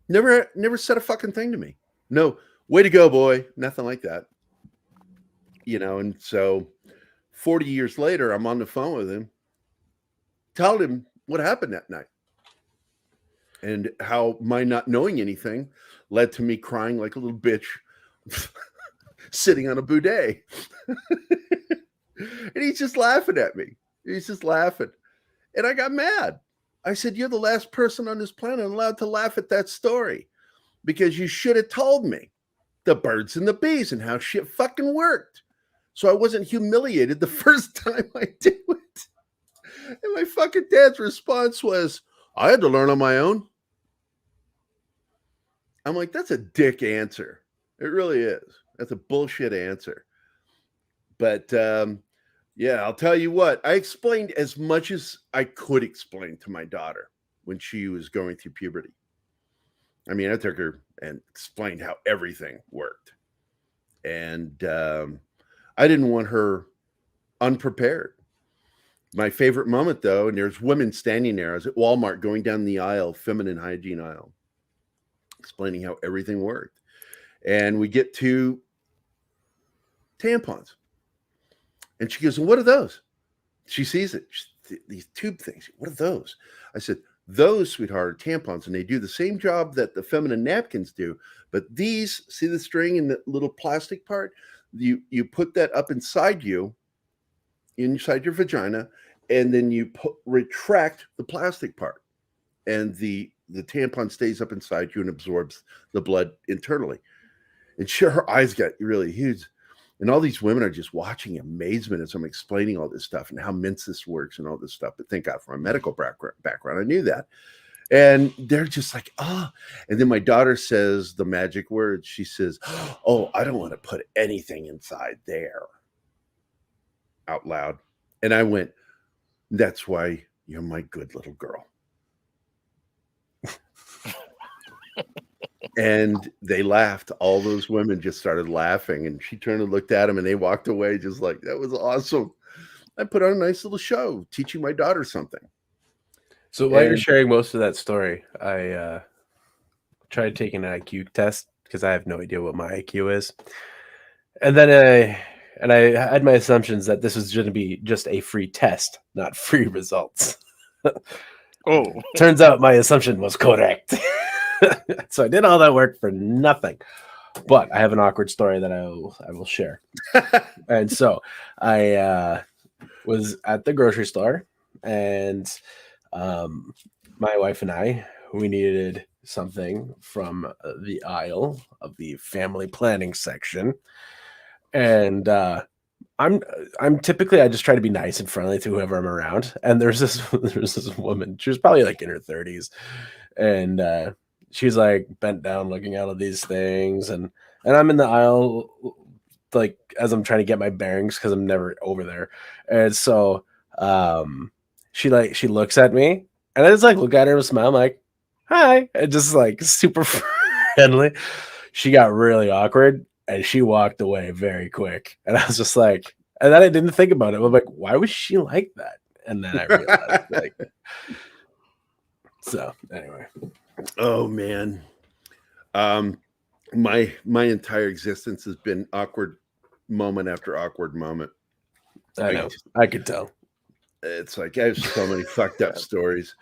never said a fucking thing to me. No, way to go, boy. Nothing like that. You know, and so 40 years later, I'm on the phone with him, telling him what happened that night. And how my not knowing anything led to me crying like a little bitch sitting on a bidet. And he's just laughing at me. He's just laughing. And I got mad. I said, "You're the last person on this planet allowed to laugh at that story, because you should have told me the birds and the bees and how shit fucking worked, so I wasn't humiliated the first time I did it." And my fucking dad's response was, "I had to learn on my own." I'm like, that's a dick answer. It really is. That's a bullshit answer. But yeah, I'll tell you what. I explained as much as I could explain to my daughter when she was going through puberty. I mean, I took her and explained how everything worked. And I didn't want her unprepared. My favorite moment, though, and there's women standing there. I was at Walmart going down the aisle, feminine hygiene aisle, explaining how everything worked. And we get to tampons. And she goes, "What are those?" She sees it. These tube things. "What are those?" I said, "Those, sweetheart, are tampons, and they do the same job that the feminine napkins do. But these, see the string and the little plastic part? You put that up inside your vagina, and then you retract the plastic part. And the tampon stays up inside you and absorbs the blood internally." And sure, her eyes got really huge. And all these women are just watching in amazement as I'm explaining all this stuff and how Menses works and all this stuff. But thank God for my medical background, I knew that. And they're just like, oh. And then my daughter says the magic word. She says, oh, I don't want to put anything inside there, out loud. And I went, that's why you're my good little girl. And they laughed. All those women just started laughing. And she turned and looked at them and they walked away just like, that was awesome. I put on a nice little show teaching my daughter something. So while you're sharing most of that story, I tried taking an IQ test because I have no idea what my IQ is. And then I had my assumptions that this was going to be just a free test, not free results. Oh, Turns out my assumption was correct. So I did all that work for nothing. But I have an awkward story that I will share. And so I was at the grocery store, and my wife and I, we needed something from the aisle of the family planning section. And I'm typically, I just try to be nice and friendly to whoever I'm around. And there's this woman, she was probably like in her 30s, and she's like bent down looking out of these things, and I'm in the aisle like as I'm trying to get my bearings because I'm never over there. And so she looks at me, and I just like look at her and smile. I'm like, hi, and just like super friendly. She got really awkward and she walked away very quick. And I was just like, and then I didn't think about it. I'm like, why was she like that? And then I realized like, so anyway. Oh man. My entire existence has been awkward moment after awkward moment. I know. I could tell. It's like I have so many fucked up stories.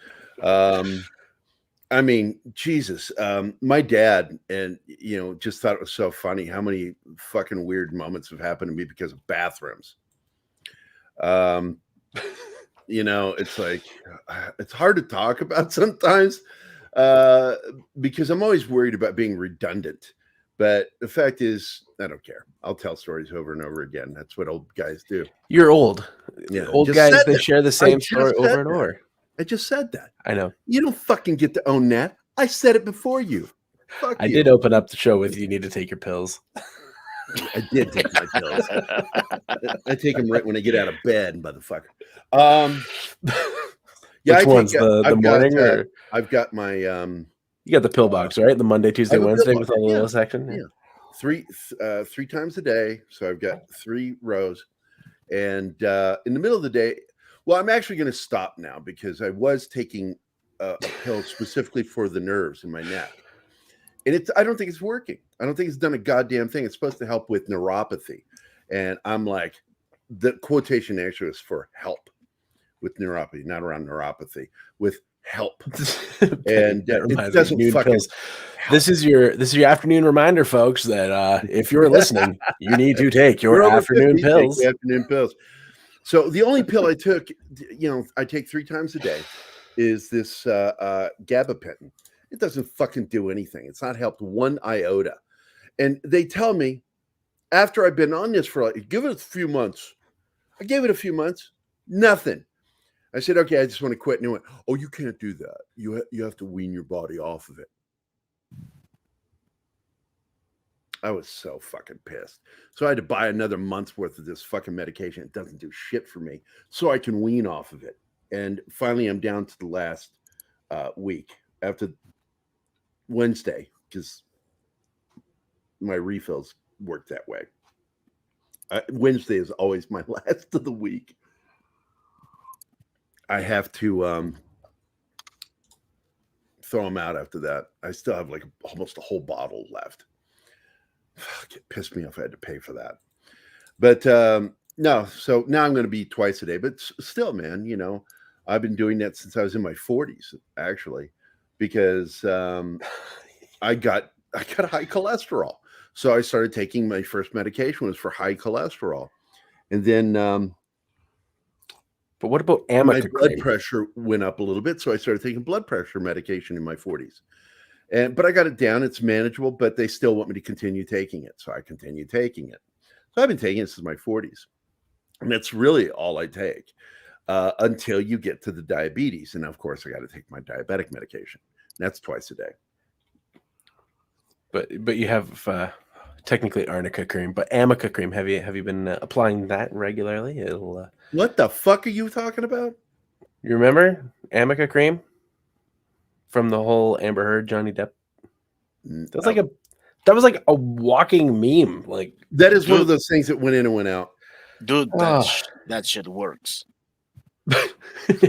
I mean, Jesus, my dad, and just thought it was so funny how many fucking weird moments have happened to me because of bathrooms. It's like it's hard to talk about sometimes because I'm always worried about being redundant. But the fact is, I don't care. I'll tell stories over and over again. That's what old guys do. You're old. Yeah, old guys, they share the same story over and over. I just said that. I know. You don't fucking get to own that. I said it before you. Fuck I you. did open up the show with you need to take your pills. I did take my pills. I take them right when I get out of bed, motherfucker. Yeah, Which one's the morning? Or I've got my you got the pill box, right? The Monday, Tuesday, Wednesday with all the little section. Yeah. Three times a day. So I've got 3 rows. And in the middle of the day, well, I'm actually going to stop now because I was taking a pill specifically for the nerves in my neck. And I don't think it's working. I don't think it's done a goddamn thing. It's supposed to help with neuropathy. And I'm like, the quotation actually is for help with neuropathy, not around neuropathy, with help. And it doesn't fucking pills. This is your afternoon reminder, folks, that if you're listening, you need to take your afternoon pills. Afternoon pills. So the only pill I took, I take 3 times a day, is this gabapentin. It doesn't fucking do anything. It's not helped one iota. And they tell me after I've been on this for give it a few months. I gave it a few months, nothing. I said, okay, I just want to quit. And they went, oh, you can't do that. You have to wean your body off of it. I was so fucking pissed. So I had to buy another month's worth of this fucking medication. It doesn't do shit for me. So I can wean off of it. And finally, I'm down to the last week after Wednesday because my refills work that way. Wednesday is always my last of the week. I have to throw them out after that. I still have like almost a whole bottle left. Fuck, it pissed me off. I had to pay for that. But no, so now I'm going to be twice a day. But still, man, I've been doing that since I was in my 40s, actually, because I got high cholesterol. So I started taking my first medication was for high cholesterol. And then but what about my blood pressure went up a little bit. So I started taking blood pressure medication in my 40s. But I got it down. It's manageable, but they still want me to continue taking it. So I continue taking it. So I've been taking it since my 40s. And that's really all I take until you get to the diabetes. And of course, I got to take my diabetic medication. That's twice a day. But you have technically arnica cream, but amica cream. Have you been applying that regularly? It'll. What the fuck are you talking about? You remember amica cream from the whole Amber Heard Johnny Depp? That was like a walking meme. Like that is one of those things that went in and went out. Dude, that shit works. Oh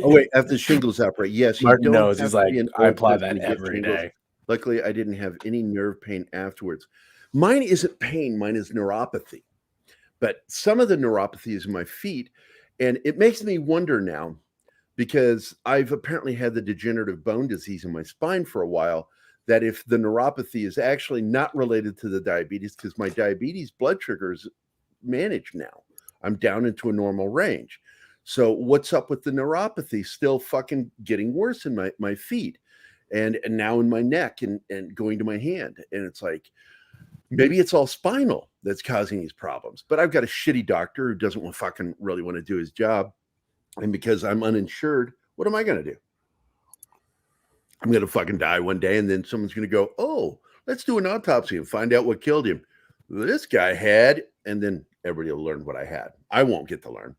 wait, after the shingles outbreak, yes, Martin knows. He's like, I apply that every day. Luckily, I didn't have any nerve pain afterwards. Mine isn't pain; mine is neuropathy. But some of the neuropathy is in my feet, and it makes me wonder now, because I've apparently had the degenerative bone disease in my spine for a while, that if the neuropathy is actually not related to the diabetes, because my diabetes blood sugar is managed now. I'm down into a normal range. So what's up with the neuropathy? Still fucking getting worse in my feet and now in my neck and going to my hand. And it's like, maybe it's all spinal that's causing these problems. But I've got a shitty doctor who doesn't fucking really want to do his job. And because I'm uninsured, what am I going to do? I'm going to fucking die one day. And then someone's going to go, oh, let's do an autopsy and find out what killed him. This guy had, and then everybody will learn what I had. I won't get to learn.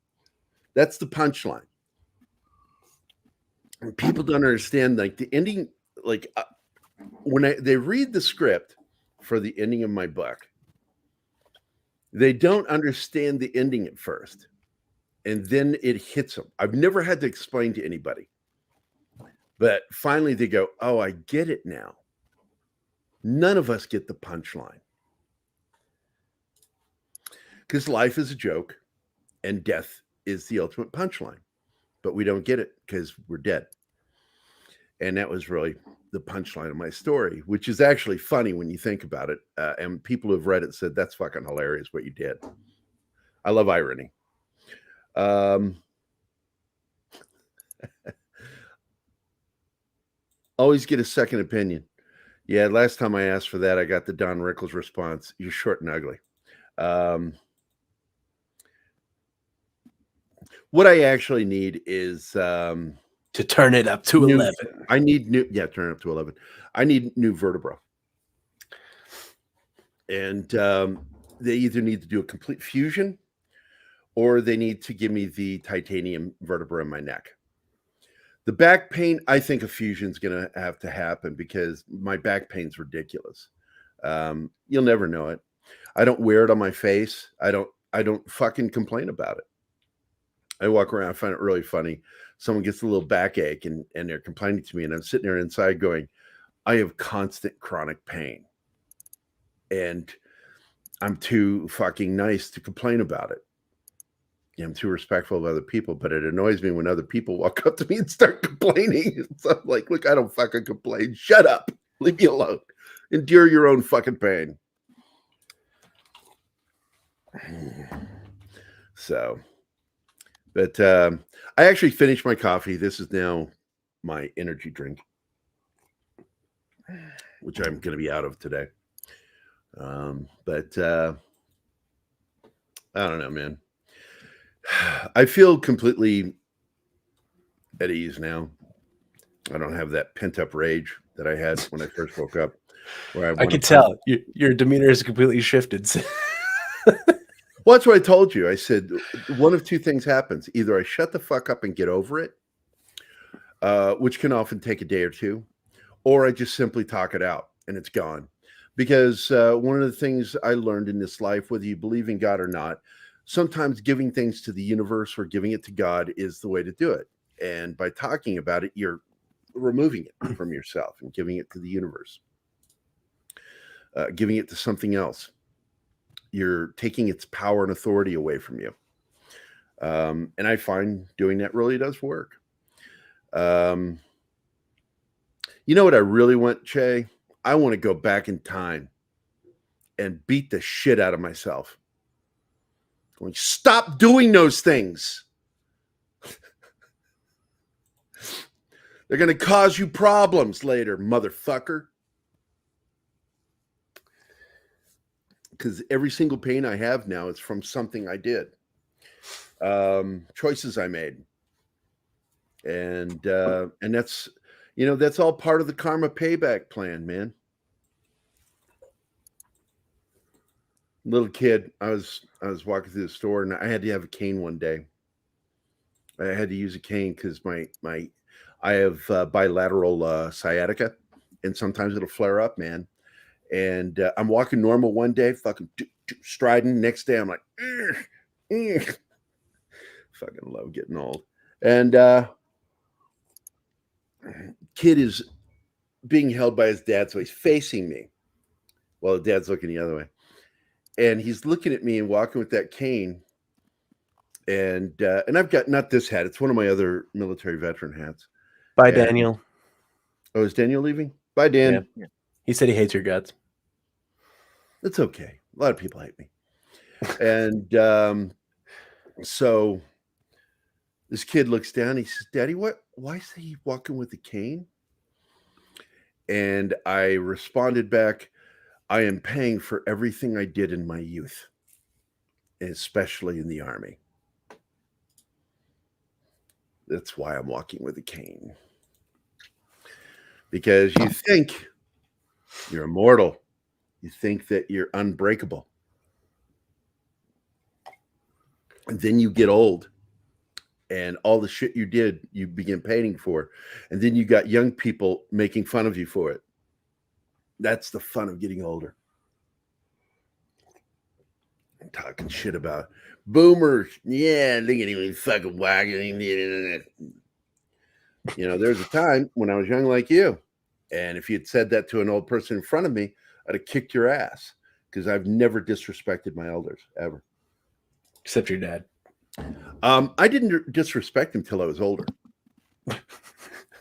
That's the punchline. And people don't understand, like the ending, like when they read the script for the ending of my book, they don't understand the ending at first. And then it hits them. I've never had to explain to anybody. But finally they go, oh, I get it now. None of us get the punchline. Because life is a joke and death is the ultimate punchline. But we don't get it because we're dead. And that was really the punchline of my story, which is actually funny when you think about it. And people who have read it said, that's fucking hilarious what you did. I love irony. Always get a second opinion. Yeah, last time I asked for that, I got the Don Rickles response. You're short and ugly. What I actually need is to turn it up to 11. I need new, turn it up to 11. I need new vertebra. And they either need to do a complete fusion or they need to give me the titanium vertebra in my neck. The back pain, I think a fusion is going to have to happen because my back pain's ridiculous. You'll never know it. I don't wear it on my face. I don't fucking complain about it. I walk around, I find it really funny. Someone gets a little backache and they're complaining to me, and I'm sitting there inside going, I have constant chronic pain. And I'm too fucking nice to complain about it. I'm too respectful of other people, but it annoys me when other people walk up to me and start complaining. So I'm like, look, I don't fucking complain. Shut up. Leave me alone. Endure your own fucking pain. So, but I actually finished my coffee. This is now my energy drink, which I'm going to be out of today. But I don't know, man. I feel completely at ease now. I don't have that pent up rage that I had when I first woke up. Where I could tell your demeanor has completely shifted. Well, that's what I told you. I said, one of two things happens. Either I shut the fuck up and get over it, which can often take a day or two, or I just simply talk it out and it's gone. Because one of the things I learned in this life, whether you believe in God or not, sometimes giving things to the universe or giving it to God is the way to do it. And by talking about it, you're removing it from yourself and giving it to the universe, giving it to something else. You're taking its power and authority away from you. And I find doing that really does work. You know what I really want, Che? I want to go back in time and beat the shit out of myself. Going, stop doing those things. They're going to cause you problems later, motherfucker. because every single pain I have now is from something I did, choices I made, and that's, that's all part of the karma payback plan, man. Little kid, I was walking through the store and I had to have a cane one day. I had to use a cane because I have bilateral sciatica, and sometimes it'll flare up, man. And I'm walking normal one day, fucking striding. Next day, I'm like, fucking love getting old. And kid is being held by his dad, so he's facing me while the dad's looking the other way. And he's looking at me and walking with that cane. And I've got not this hat. It's one of my other military veteran hats. Bye, And- Daniel. Oh, is Daniel leaving? Bye, Dan. Yeah. He said he hates your guts. It's okay. A lot of people hate me. And so this kid looks down. He says, Daddy, why is he walking with a cane? And I responded back, I am paying for everything I did in my youth, especially in the Army. That's why I'm walking with a cane. Because you think you're immortal. You think that you're unbreakable. And then you get old. And all the shit you did, you begin paying for. And then you got young people making fun of you for it. That's the fun of getting older. I'm talking shit about boomers. Yeah, look at him fucking wagging. There's a time when I was young like you. And if you had said that to an old person in front of me, I'd have kicked your ass. Because I've never disrespected my elders, ever. Except your dad. I didn't disrespect him till I was older.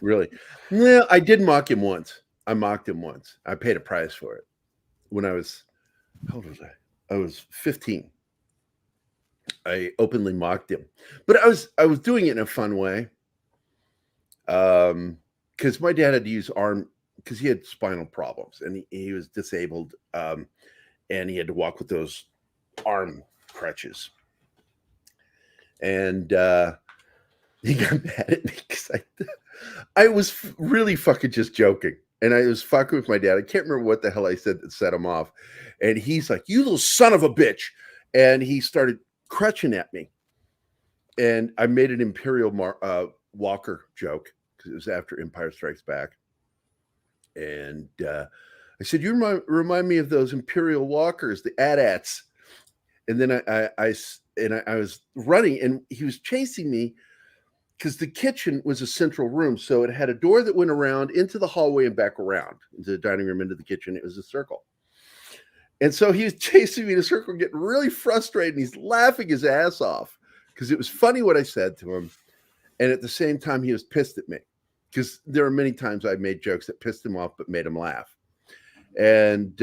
Really. No, I did mock him once. I mocked him once. I paid a price for it. When I was, how old was I? I was 15. I openly mocked him. But I was doing it in a fun way. Because my dad had to use arm, because he had spinal problems and he was disabled. And he had to walk with those arm crutches. And he got mad at me because I was really fucking just joking. And I was fucking with my dad. I can't remember what the hell I said that set him off. And he's like, you little son of a bitch. And he started crutching at me. And I made an Imperial Walker joke because it was after Empire Strikes Back. And I said, you remind me of those Imperial Walkers, the AT-ATs. And then I was running and he was chasing me because the kitchen was a central room. So it had a door that went around into the hallway and back around into the dining room, into the kitchen. It was a circle. And so he was chasing me in a circle, getting really frustrated. And he's laughing his ass off because it was funny what I said to him. And at the same time, he was pissed at me because there are many times I made jokes that pissed him off, but made him laugh. And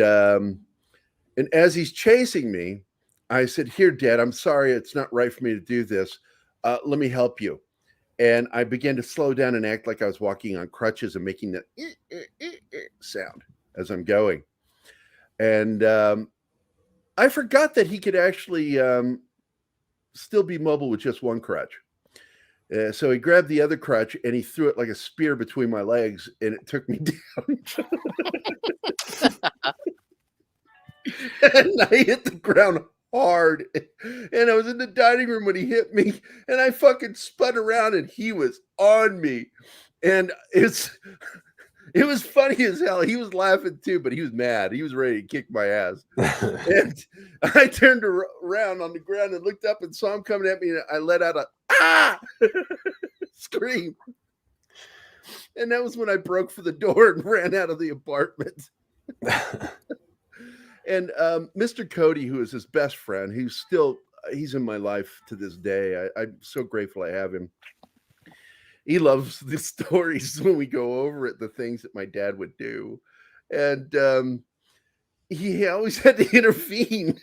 as he's chasing me, I said, here, Dad, I'm sorry. It's not right for me to do this. Let me help you. And I began to slow down and act like I was walking on crutches and making that sound as I'm going. And I forgot that he could actually still be mobile with just one crutch. So he grabbed the other crutch and he threw it like a spear between my legs and it took me down. And I hit the ground hard. And I was in the dining room when he hit me and I fucking spun around and he was on me. And it was funny as hell. He was laughing too, but he was mad. He was ready to kick my ass. And I turned around on the ground and looked up and saw him coming at me. And I let out a scream. And that was when I broke for the door and ran out of the apartment. And Mr. Cody, who is his best friend, he's in my life to this day. I'm so grateful I have him. He loves the stories when we go over it, the things that my dad would do. And he always had to intervene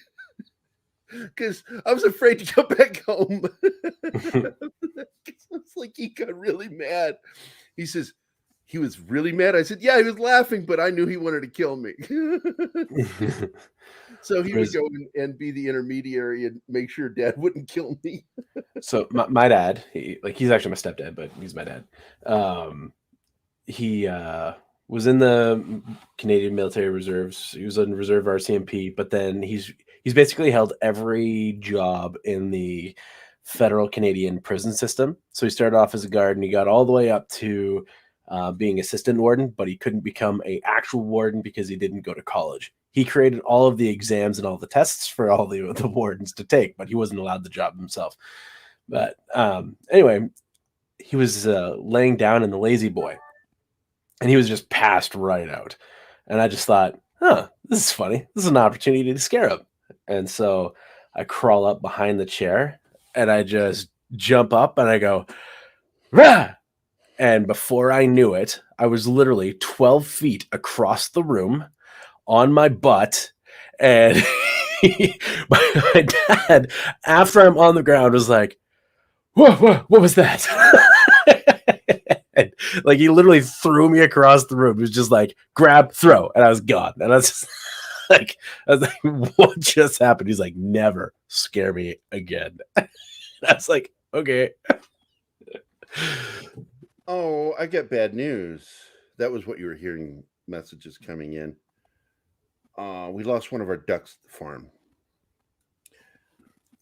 because I was afraid to go back home. It's like he got really mad. He says, he was really mad. I said, yeah, he was laughing, but I knew he wanted to kill me. So he would go and be the intermediary and make sure Dad wouldn't kill me. So my dad, he's actually my stepdad, but he's my dad. He was in the Canadian Military Reserves. He was in Reserve RCMP, but then he's basically held every job in the federal Canadian prison system. So he started off as a guard, and he got all the way up to being assistant warden, but he couldn't become a actual warden because he didn't go to college. He created all of the exams and all the tests for all the wardens to take, but he wasn't allowed the job himself. But anyway, he was laying down in the lazy boy, and he was just passed right out. And I just thought, this is funny. This is an opportunity to scare him. And so I crawl up behind the chair, and I just jump up, and I go, rah! And before I knew it, I was literally 12 feet across the room on my butt. And my dad, after I'm on the ground, was like, whoa, what was that? And, like, he literally threw me across the room. It was just like, grab, throw, and I was gone. And I was just like, what just happened? He's like, never scare me again. I was like, okay. Oh, I get bad news. That was what you were hearing, messages coming in. We lost one of our ducks at the farm.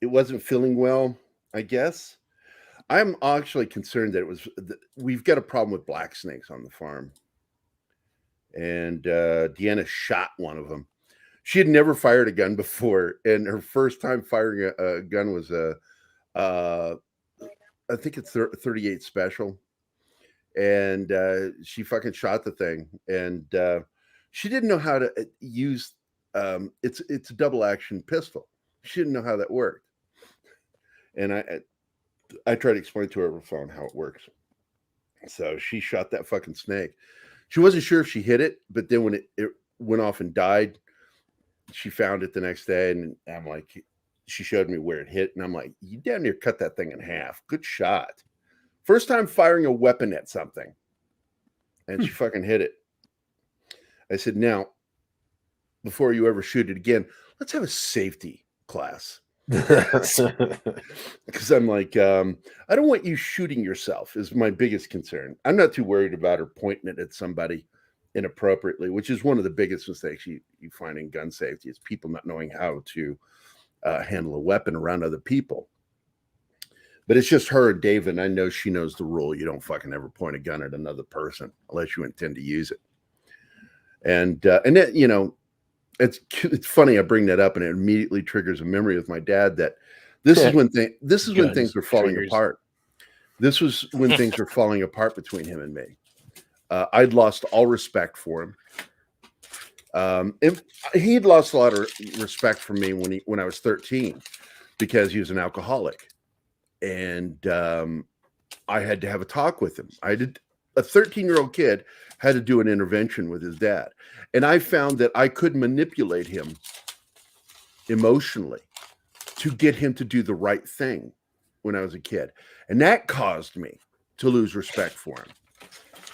It wasn't feeling well, I guess. I'm actually concerned that we've got a problem with black snakes on the farm. And Deanna shot one of them. She had never fired a gun before, and her first time firing a gun was I think it's 38 special. And she fucking shot the thing, and she didn't know how to use it's a double action pistol. She didn't know how that worked, and I tried to explain to her over the phone how it works. So she shot that fucking snake. She wasn't sure if she hit it, but then when it went off and died, she found it the next day, and I'm like, she showed me where it hit, and I'm like, you damn near cut that thing in half. Good shot. First time firing a weapon at something, and she fucking hit it. I said, now, before you ever shoot it again, let's have a safety class. Because I'm like, I don't want you shooting yourself is my biggest concern. I'm not too worried about her pointing it at somebody inappropriately, which is one of the biggest mistakes you find in gun safety is people not knowing how to handle a weapon around other people. But it's just her and David, and I know she knows the rule. You don't fucking ever point a gun at another person unless you intend to use it. And that, you know, it's funny I bring that up, and it immediately triggers a memory of my dad that this is when things were falling apart. This was when things were falling apart between him and me. I'd lost all respect for him. He'd lost a lot of respect for me when I was 13 because he was an alcoholic. And I had to have a talk with him. A 13-year-old kid had to do an intervention with his dad. And I found that I could manipulate him emotionally to get him to do the right thing when I was a kid. And that caused me to lose respect for him.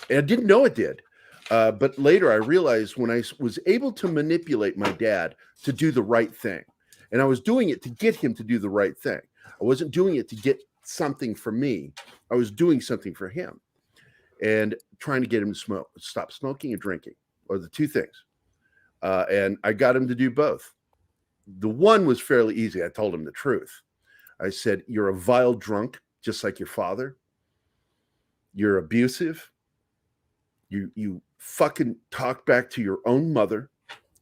And I didn't know it did. But later I realized when I was able to manipulate my dad to do the right thing, and I was doing it to get him to do the right thing. I wasn't doing it to get something for me. I was doing something for him and trying to get him to stop smoking and drinking, or the two things. And I got him to do both. The one was fairly easy. I told him the truth. I said, you're a vile drunk, just like your father. You're abusive. You fucking talk back to your own mother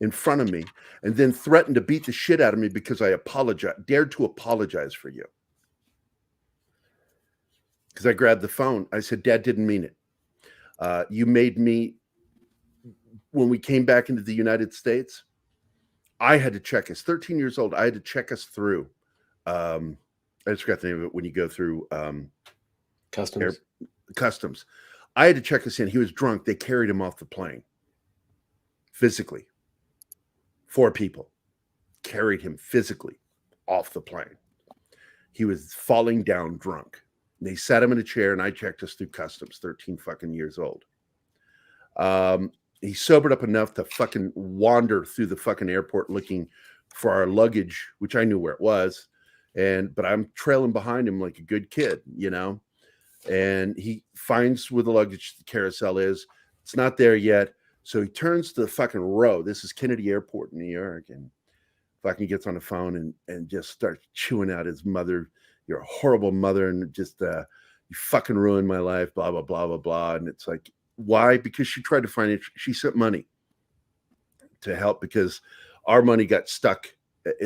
in front of me and then threatened to beat the shit out of me because I dared to apologize for you. Because I grabbed the phone. I said, Dad didn't mean it. You made me, when we came back into the United States, I had to check us. 13 years old, I had to check us through. I just forgot the name of it when you go through customs. I had to check us in. He was drunk. They carried him off the plane. Physically. 4 people carried him physically off the plane. He was falling down drunk. They sat him in a chair, and I checked us through customs, 13 fucking years old. He sobered up enough to fucking wander through the fucking airport looking for our luggage, which I knew where it was. But I'm trailing behind him like a good kid, you know, and he finds where the luggage carousel is. It's not there yet. So he turns to the fucking row. This is Kennedy Airport in New York. And fucking gets on the phone and just starts chewing out his mother. You're a horrible mother. And just, you fucking ruined my life, blah, blah, blah, blah, blah. And it's like, why? Because she tried to find it. She sent money to help because our money got stuck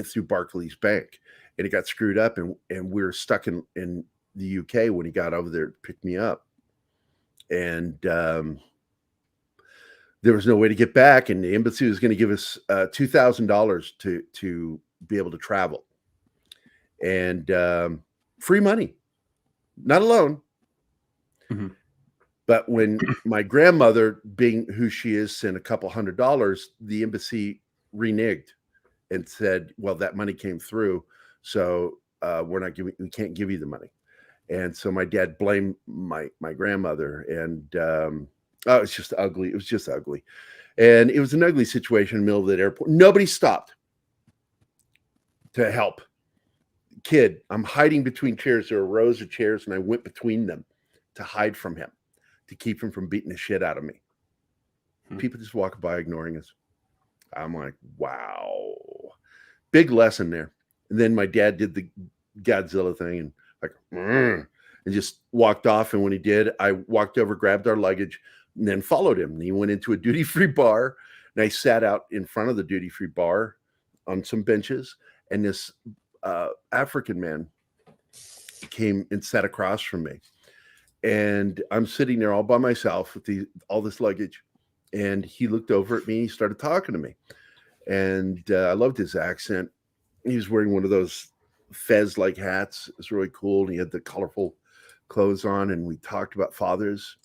through Barclays Bank. And it got screwed up, and we were stuck in the UK when he got over there to pick me up. And there was no way to get back, and the embassy was going to give us $2,000 to be able to travel. And free money, not a loan. Mm-hmm. But when my grandmother, being who she is, sent a couple $100, the embassy reneged and said, well, that money came through. So we can't give you the money. And so my dad blamed my grandmother, and it's just ugly. It was just ugly. And it was an ugly situation in the middle of that airport. Nobody stopped to help. Kid, I'm hiding between chairs. There are rows of chairs, and I went between them to hide from him, to keep him from beating the shit out of me. People just walk by ignoring us. I'm like, wow. Big lesson there. And then my dad did the Godzilla thing and and just walked off. And when he did, I walked over, grabbed our luggage, and then followed him. And he went into a duty-free bar, and I sat out in front of the duty-free bar on some benches. And this African man came and sat across from me. And I'm sitting there all by myself with all this luggage. And he looked over at me and he started talking to me. And I loved his accent. He was wearing one of those fez-like hats. It was really cool. And he had the colorful clothes on. And we talked about fathers.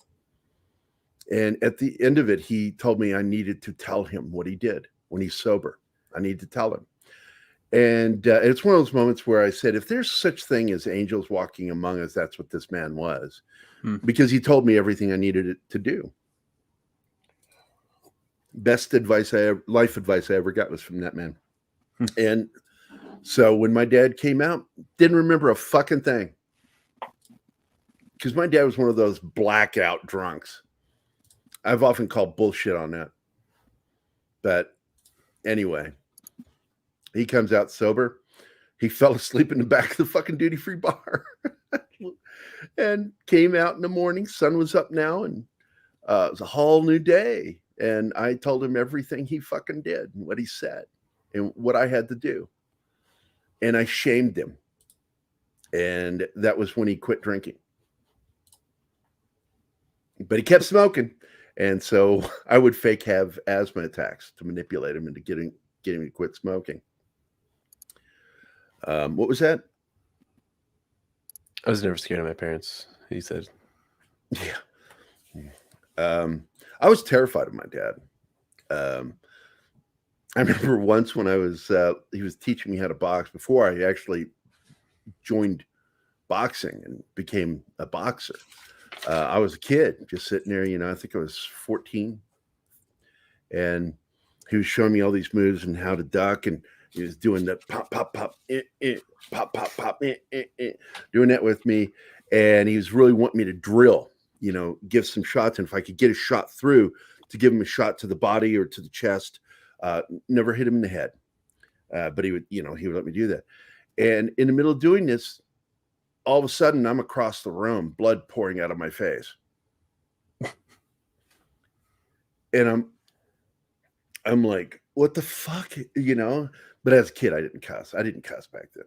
And at the end of it, he told me I needed to tell him what he did when he's sober. I need to tell him. And it's one of those moments where I said, if there's such thing as angels walking among us, that's what this man was. Because he told me everything I needed it to do. Best advice life advice I ever got was from that man. And so when my dad came out, didn't remember a fucking thing. Because my dad was one of those blackout drunks. I've often called bullshit on that. But anyway, he comes out sober. He fell asleep in the back of the fucking duty-free bar and came out in the morning. Sun was up now, and it was a whole new day. And I told him everything he fucking did and what he said and what I had to do. And I shamed him. And that was when he quit drinking. But he kept smoking. And so I would fake have asthma attacks to manipulate him into getting him to quit smoking. What was that? I was never scared of my parents, he said. Yeah. I was terrified of my dad. I remember once when he was teaching me how to box before I actually joined boxing and became a boxer. I was a kid just sitting there, I think I was 14, and he was showing me all these moves and how to duck, and he was doing the pop, pop, pop, pop, pop, pop, doing that with me. And he was really wanting me to drill, give some shots. And if I could get a shot through, to give him a shot to the body or to the chest, never hit him in the head. But he would let me do that. And in the middle of doing this, all of a sudden I'm across the room, blood pouring out of my face. And I'm like, what the fuck, But as a kid, I didn't cuss. I didn't cuss back then.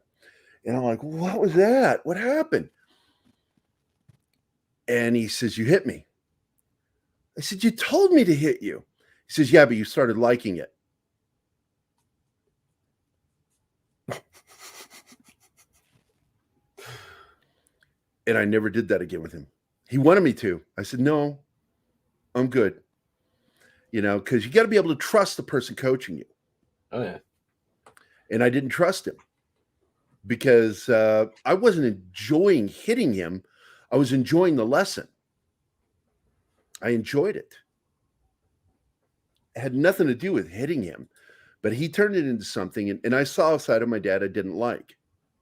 And I'm like, what was that? What happened? And he says, you hit me. I said, you told me to hit you. He says, yeah, but you started liking it. And I never did that again with him. He wanted me to. I said, no, I'm good. Because you got to be able to trust the person coaching you. Oh, yeah. And I didn't trust him because I wasn't enjoying hitting him. I was enjoying the lesson. I enjoyed it. It had nothing to do with hitting him, But he turned it into something, and I saw a side of my dad I didn't like,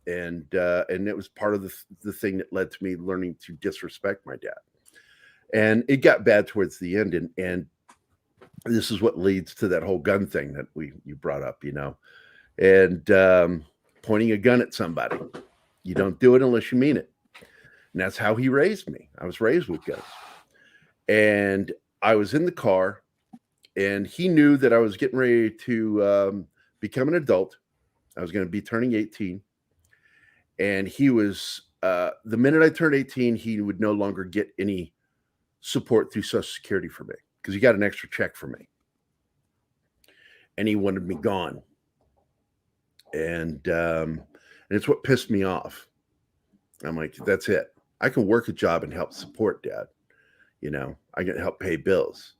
and it was part of the thing that led to me learning to disrespect my dad. And it got bad towards the end, and this is what leads to that whole gun thing that you brought up, and pointing a gun at somebody. You don't do it unless you mean it. And that's how he raised me. I was raised with guns. And I was in the car, and he knew that I was getting ready to become an adult. I was going to be turning 18. And he was, the minute I turned 18, he would no longer get any support through Social Security for me because he got an extra check for me. And he wanted me gone. And it's what pissed me off. I'm like, that's it. I can work a job and help support Dad. I can help pay bills.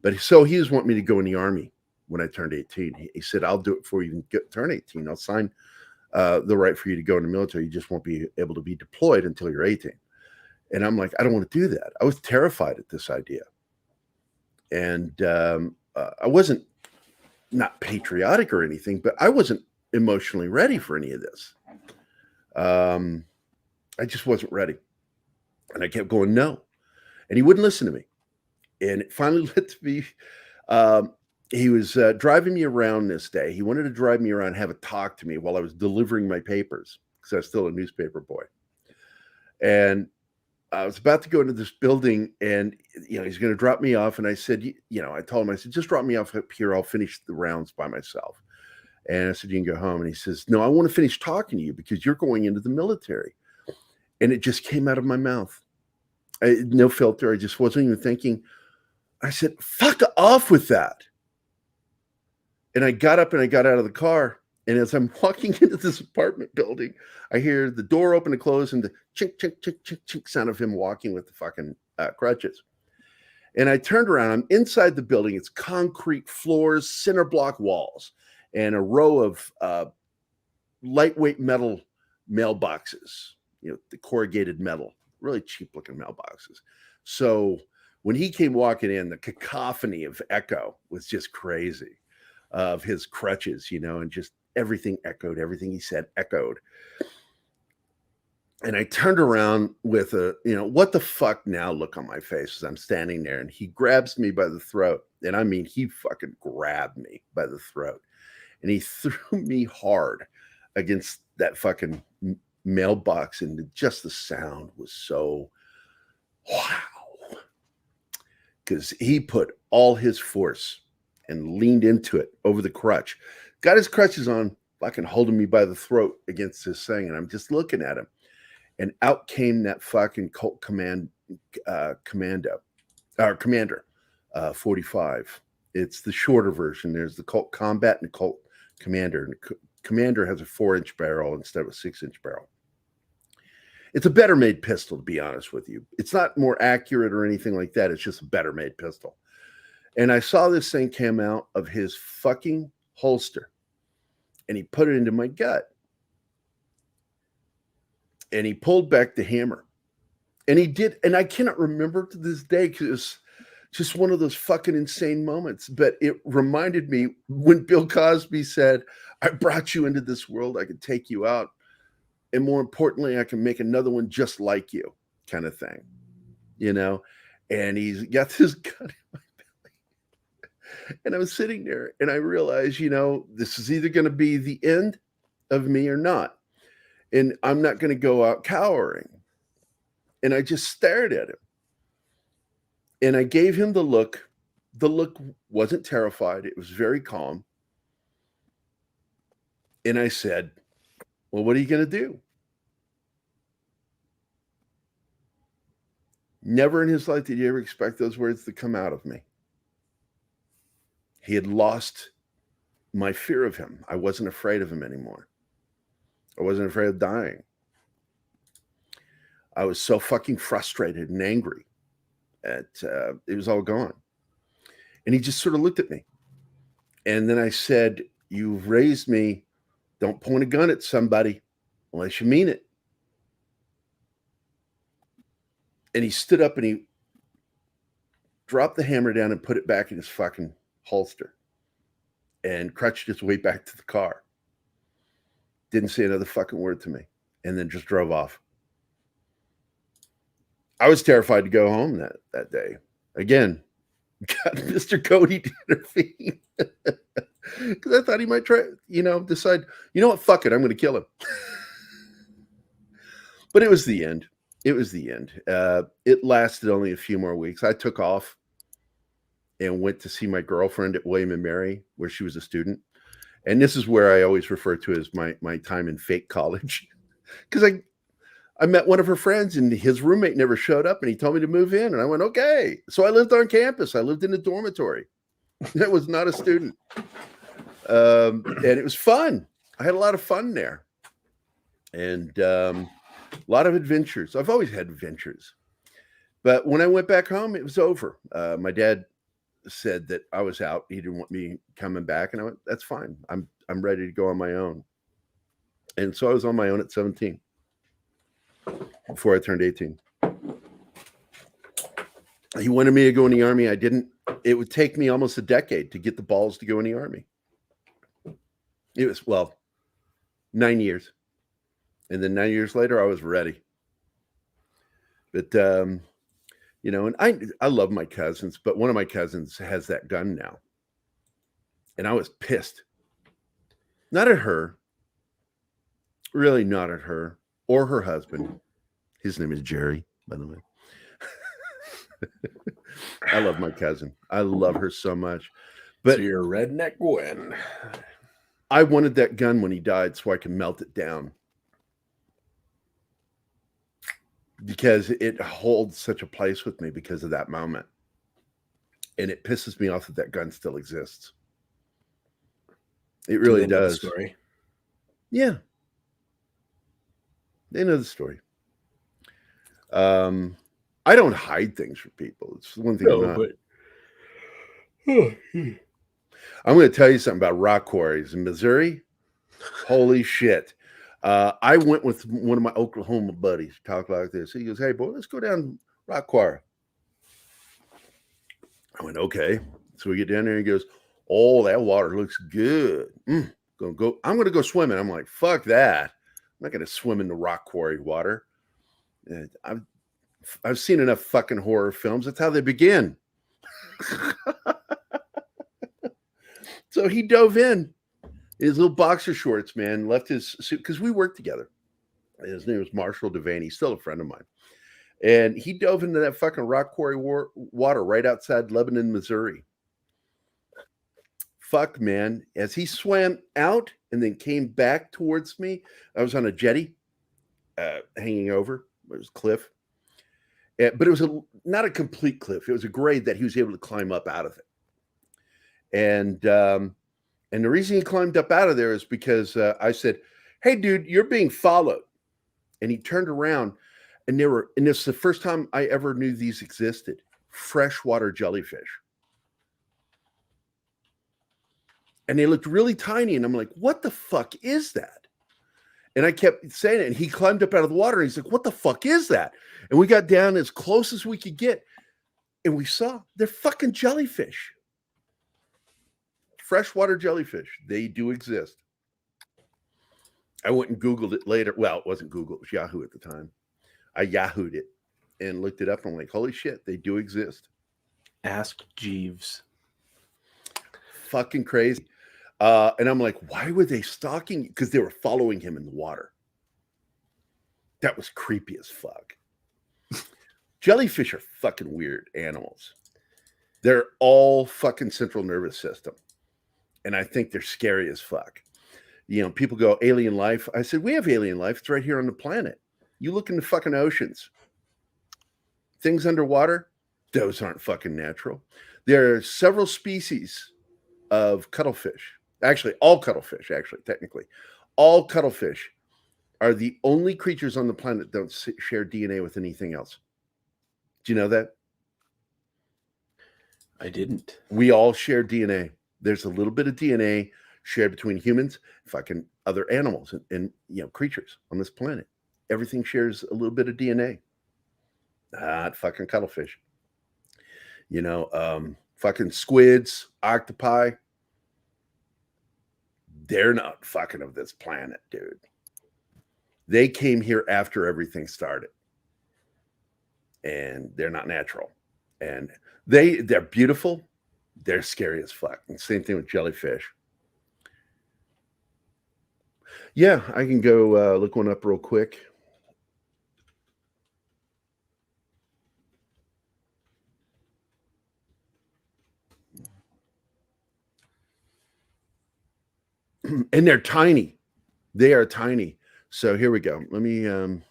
But so he was wanting me to go in the Army when I turned 18. He said, I'll do it before you can turn 18. I'll sign the right for you to go in the military. You just won't be able to be deployed until you're 18. And I'm like, I don't want to do that. I was terrified at this idea. And I wasn't not patriotic or anything, but I wasn't emotionally ready for any of this. I just wasn't ready. And I kept going, no. And he wouldn't listen to me. And it finally led to me. He was driving me around this day. He wanted to drive me around and have a talk to me while I was delivering my papers because I was still a newspaper boy. And I was about to go into this building and, he's going to drop me off. And I said, I told him, I said, just drop me off up here. I'll finish the rounds by myself. And I said, you can go home. And he says, no, I want to finish talking to you because you're going into the military. And it just came out of my mouth. No filter. I just wasn't even thinking. I said, fuck off with that. And I got up and I got out of the car. And as I'm walking into this apartment building, I hear the door open and close and the chink, chink, chink, chink, chink sound of him walking with the fucking crutches. And I turned around. I'm inside the building. It's concrete floors, cinder block walls, and a row of lightweight metal mailboxes, the corrugated metal, really cheap looking mailboxes. So when he came walking in, the cacophony of echo was just crazy of his crutches, and just everything echoed, everything he said echoed. And I turned around with a, what the fuck now look on my face as I'm standing there. And he grabs me by the throat. And I mean, he fucking grabbed me by the throat. And he threw me hard against that fucking mailbox. And just the sound was so, wow. Because he put all his force and leaned into it over the crutch. Got his crutches on, fucking holding me by the throat against this thing. And I'm just looking at him. And out came that fucking Colt Commander 45. It's the shorter version. There's the Colt Combat and the Colt Commander. And the Commander has a 4-inch barrel instead of a 6-inch barrel. It's a better made pistol, to be honest with you. It's not more accurate or anything like that. It's just a better made pistol. And I saw this thing come out of his fucking holster. And he put it into my gut. And he pulled back the hammer. And he did. And I cannot remember to this day because it's just one of those fucking insane moments. But it reminded me when Bill Cosby said, I brought you into this world. I could take you out. And more importantly, I can make another one just like you, kind of thing. And he's got this gun in my belly. And I was sitting there and I realized, this is either going to be the end of me or not. And I'm not going to go out cowering. And I just stared at him. And I gave him the look. The look wasn't terrified. It was very calm. And I said, well, what are you going to do? Never in his life did he ever expect those words to come out of me. He had lost my fear of him. I wasn't afraid of him anymore. I wasn't afraid of dying. I was so fucking frustrated and angry at it was all gone. And he just sort of looked at me. And then I said, you've raised me. Don't point a gun at somebody unless you mean it. And he stood up and he dropped the hammer down and put it back in his fucking holster. and crutched his way back to the car. Didn't say another fucking word to me, and then just drove off. I was terrified to go home that day. Again, got Mr. Cody to intervene because I thought he might try, decide, what, fuck it, I'm going to kill him. But it was the end. It was the end. It lasted only a few more weeks. I took off and went to see my girlfriend at William and Mary, where she was a student. And this is where I always refer to as my time in fake college. Because I met one of her friends and his roommate never showed up and he told me to move in. And I went, okay. So I lived on campus. I lived in a dormitory. I was not a student. And it was fun. I had a lot of fun there. And a lot of adventures. I've always had adventures. But when I went back home, it was over. My dad said that I was out. He didn't want me coming back. And I went, that's fine. I'm ready to go on my own. And so I was on my own at 17 before I turned 18. He wanted me to go in the Army. I didn't. It would take me almost a decade to get the balls to go in the Army. It was, 9 years. And then 9 years later, I was ready. But, and I love my cousins, but one of my cousins has that gun now. And I was pissed. Not at her. Really not at her or her husband. His name is Gerry, by the way. I love my cousin. I love her so much. But so you're a redneck Gwen. I wanted that gun when he died so I could melt it down. Because it holds such a place with me because of that moment. And it pisses me off that gun still exists. It really does. The story? Yeah. They know the story. I don't hide things from people. It's one thing I'm not. I'm going to tell you something about rock quarries in Missouri. Holy shit. I went with one of my Oklahoma buddies to talk like this. He goes, hey, boy, let's go down rock quarry. I went, okay. So we get down there and he goes, oh, that water looks good. I'm going to go swimming. I'm like, fuck that. I'm not going to swim in the rock quarry water. And I've seen enough fucking horror films. That's how they begin. So he dove in his little boxer shorts, man, left his suit because we worked together. His name was Marshall Devaney. He's still a friend of mine. And he dove into that fucking rock quarry water right outside Lebanon, Missouri. Fuck, man. As he swam out and then came back towards me, I was on a jetty hanging over. It was a cliff. But it was not a complete cliff. It was a grade that he was able to climb up out of it. And the reason he climbed up out of there is because I said, hey, dude, you're being followed. And he turned around and this is the first time I ever knew these existed. Freshwater jellyfish. And they looked really tiny. And I'm like, what the fuck is that? And I kept saying it. And he climbed up out of the water. And he's like, what the fuck is that? And we got down as close as we could get. And we saw they're fucking jellyfish. Freshwater jellyfish. They do exist. I went and Googled it later. Well, it wasn't Google. It was Yahoo at the time. I Yahooed it and looked it up. And I'm like, holy shit, they do exist. Ask Jeeves. Fucking crazy. And I'm like, why were they stalking? Because they were following him in the water. That was creepy as fuck. Jellyfish are fucking weird animals. They're all fucking central nervous system. And I think they're scary as fuck. People go, alien life. I said, we have alien life. It's right here on the planet. You look in the fucking oceans. Things underwater, those aren't fucking natural. There are several species of cuttlefish. Actually, all cuttlefish, technically. All cuttlefish are the only creatures on the planet that don't share DNA with anything else. Do you know that? I didn't. We all share DNA. There's a little bit of DNA shared between humans, fucking other animals, and creatures on this planet. Everything shares a little bit of DNA. Not fucking cuttlefish. Fucking squids, octopi. they're not fucking of this planet, dude. They came here after everything started. And they're not natural. And they're beautiful. They're scary as fuck. And same thing with jellyfish. Yeah, I can go look one up real quick. And they're tiny. They are tiny. So here we go. Let me hold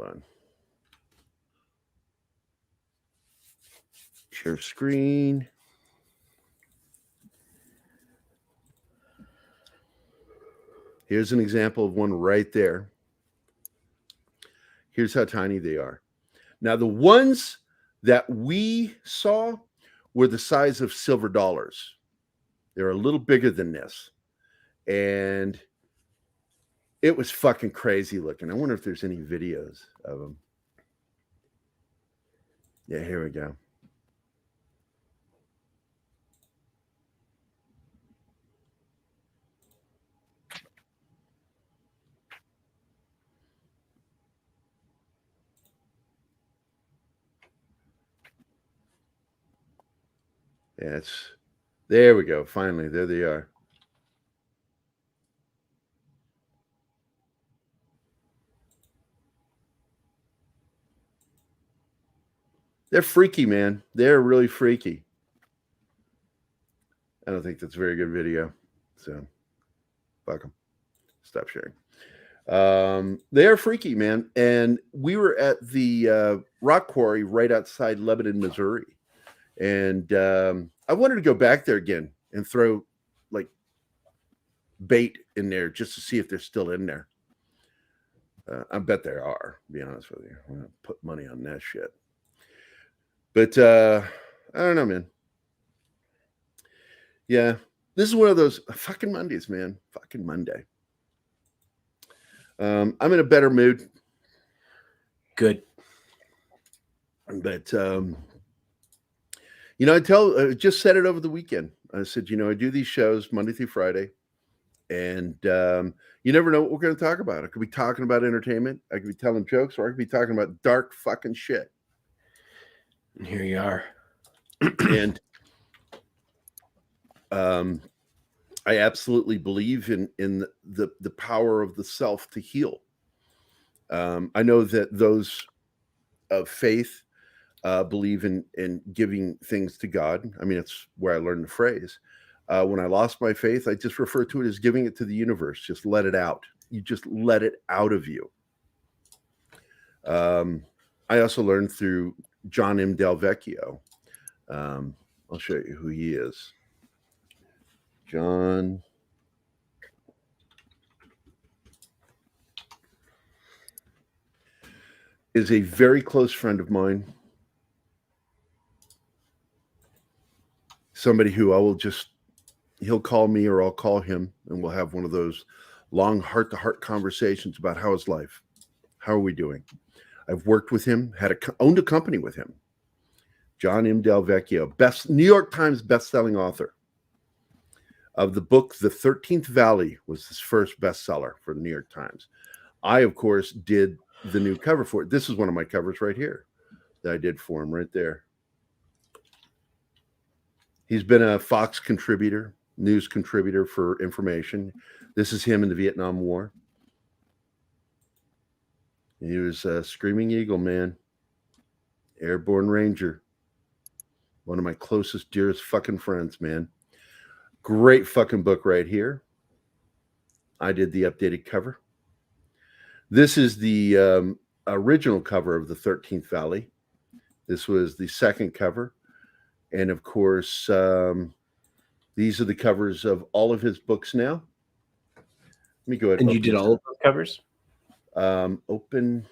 on. Share screen. Here's an example of one right there. Here's how tiny they are. Now, the ones that we saw were the size of silver dollars. They're a little bigger than this. And it was fucking crazy looking. I wonder if there's any videos of them. Yeah, here we go. Yeah, there we go. Finally, there they are. They're freaky, man. They're really freaky. I don't think that's a very good video. So, fuck them. Stop sharing. They are freaky, man. And we were at the rock quarry right outside Lebanon, Missouri. And I wanted to go back there again and throw like bait in there just to see if they're still in there. I bet there are, to be honest with you. I'm going to put money on that shit. But I don't know, man. Yeah, this is one of those fucking Mondays, man. Fucking Monday. I'm in a better mood. Good. But, I just said it over the weekend. I said, I do these shows Monday through Friday. And you never know what we're going to talk about. I could be talking about entertainment. I could be telling jokes, or I could be talking about dark fucking shit. And here you are. And I absolutely believe in the power of the self to heal. I know that those of faith believe in giving things to God. I mean, it's where I learned the phrase. When I lost my faith, I just refer to it as giving it to the universe. Just let it out. You just let it out of you. I also learned through John M. Del Vecchio. I'll show you who he is. John is a very close friend of mine. Somebody who he'll call me or I'll call him, and we'll have one of those long heart-to-heart conversations about how is life? How are we doing? I've worked with him, owned a company with him. John M. Del Vecchio, New York Times bestselling author of the book The 13th Valley, was his first bestseller for the New York Times. I, of course, did the new cover for it. This is one of my covers right here that I did for him right there. He's been a Fox contributor, news contributor for information. This is him in the Vietnam War. He was a Screaming Eagle, man. Airborne Ranger. One of my closest, dearest fucking friends, man. Great fucking book right here. I did the updated cover. This is the original cover of the 13th Valley. This was the second cover. And of course, these are the covers of all of his books now. Let me go ahead. And you did all of those covers? Open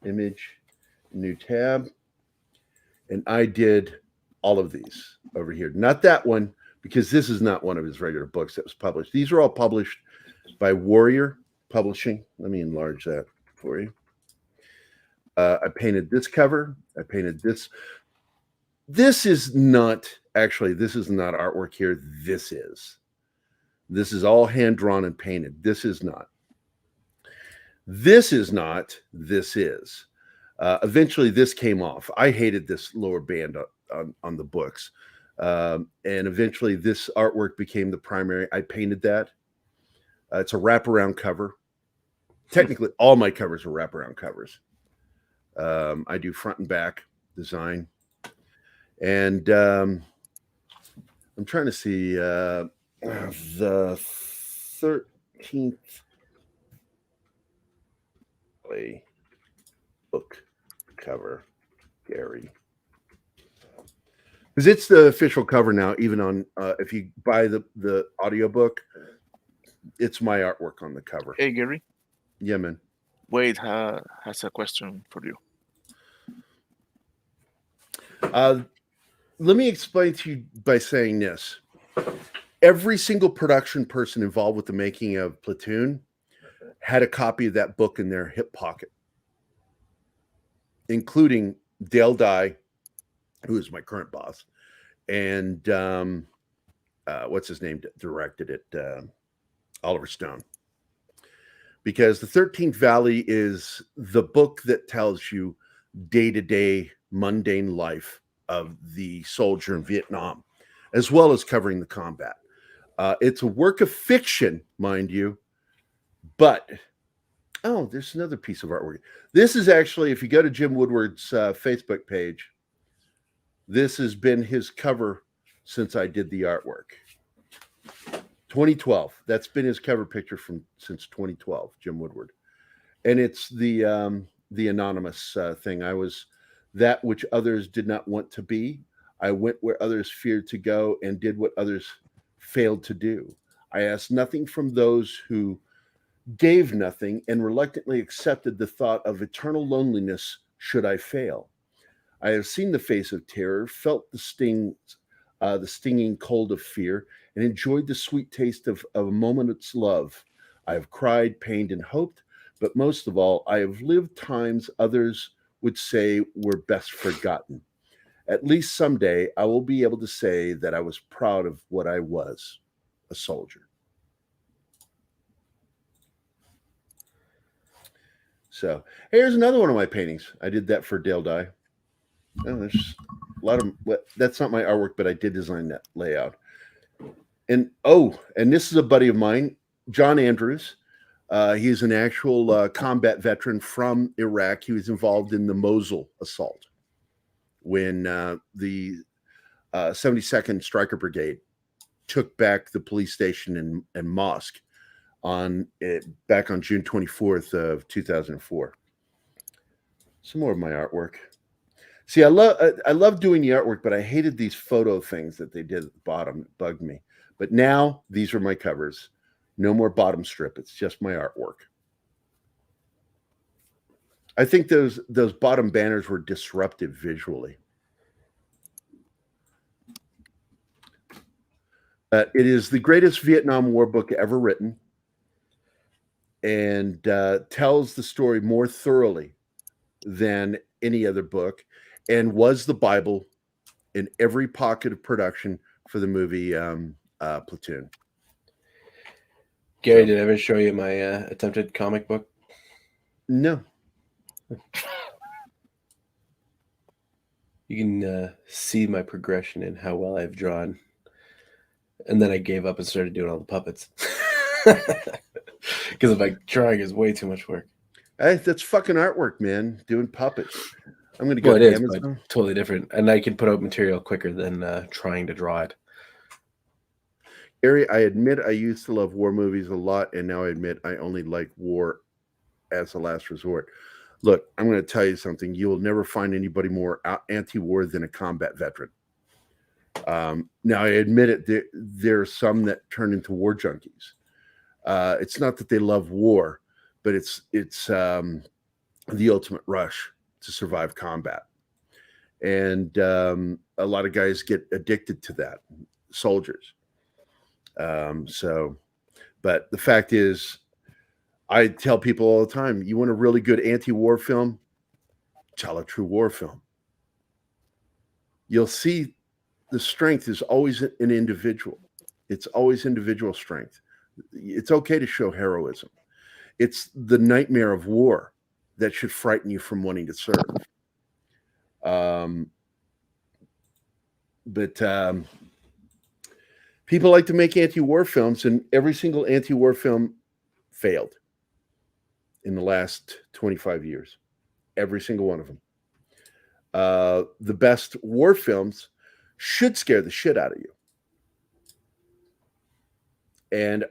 image, new tab. And I did all of these over here. Not that one, because this is not one of his regular books that was published. These are all published by Warrior Publishing. Let me enlarge that for you. I painted this cover. I painted this. This is not artwork here. This is all hand drawn and painted. This is not. This is not. This is. Eventually, this came off. I hated this lower band on the books. And eventually, this artwork became the primary. I painted that. It's a wraparound cover. Technically, all my covers are wraparound covers. I do front and back design. And I'm trying to see the 13th book cover, Gerry. Because it's the official cover now, even on if you buy the audiobook, it's my artwork on the cover. Hey, Gerry. Yeah, man. Wade has a question for you. Let me explain to you by saying this. Every single production person involved with the making of Platoon had a copy of that book in their hip pocket, including Dale Dye, who is my current boss, and what's his name directed it, Oliver Stone. Because the 13th Valley is the book that tells you day-to-day mundane life of the soldier in Vietnam, as well as covering the combat. It's a work of fiction, mind you, but there's another piece of artwork. This is actually, if you go to Jim Woodward's Facebook page, this has been his cover since I did the artwork. 2012. That's been his cover picture since 2012, Jim Woodward. And it's the anonymous thing. I was that which others did not want to be. I went where others feared to go and did what others failed to do. I asked nothing from those who gave nothing and reluctantly accepted the thought of eternal loneliness should I fail. I have seen the face of terror, felt the stinging cold of fear, and enjoyed the sweet taste of a moment's love. I have cried, pained, and hoped, but most of all, I have lived times others would say were best forgotten. At least someday I will be able to say that I was proud of what I was, a soldier. So here's another one of my paintings. I did that for Dale Dye. There's a lot of, that's not my artwork, but I did design that layout. And this is a buddy of mine, John Andrews. He's an actual combat veteran from Iraq. He was involved in the Mosul assault when the 72nd Stryker Brigade took back the police station and mosque back on June 24th of 2004. Some more of my artwork. See, I love doing the artwork, but I hated these photo things that they did at the bottom. It bugged me. But now these are my covers. No more bottom strip. It's just my artwork. I think those bottom banners were disruptive visually. It is the greatest Vietnam War book ever written, and tells the story more thoroughly than any other book, and was the Bible in every pocket of production for the movie Platoon. Gerry, did I ever show you my attempted comic book? No. You can see my progression in how well I've drawn. And then I gave up and started doing all the puppets. Because if I drawing is way too much work. Hey, that's fucking artwork, man. Doing puppets. I'm going to go Well, to it is, Amazon. but totally different. And I can put out material quicker than trying to draw it. Gerry, I admit I used to love war movies a lot, and now I admit I only like war as a last resort. Look, I'm going to tell you something. You will never find anybody more anti-war than a combat veteran. Now, I admit it. There are some that turn into war junkies. It's not that they love war, but it's the ultimate rush to survive combat. And a lot of guys get addicted to that, soldiers. But the fact is, I tell people all the time, you want a really good anti-war film? Tell a true war film. you'll see the strength is always an individual. It's always individual strength. It's okay to show heroism. It's the nightmare of war that should frighten you from wanting to serve. But people like to make anti-war films, and every single anti-war film failed in the last 25 years. Every single one of them. The best war films should scare the shit out of you. And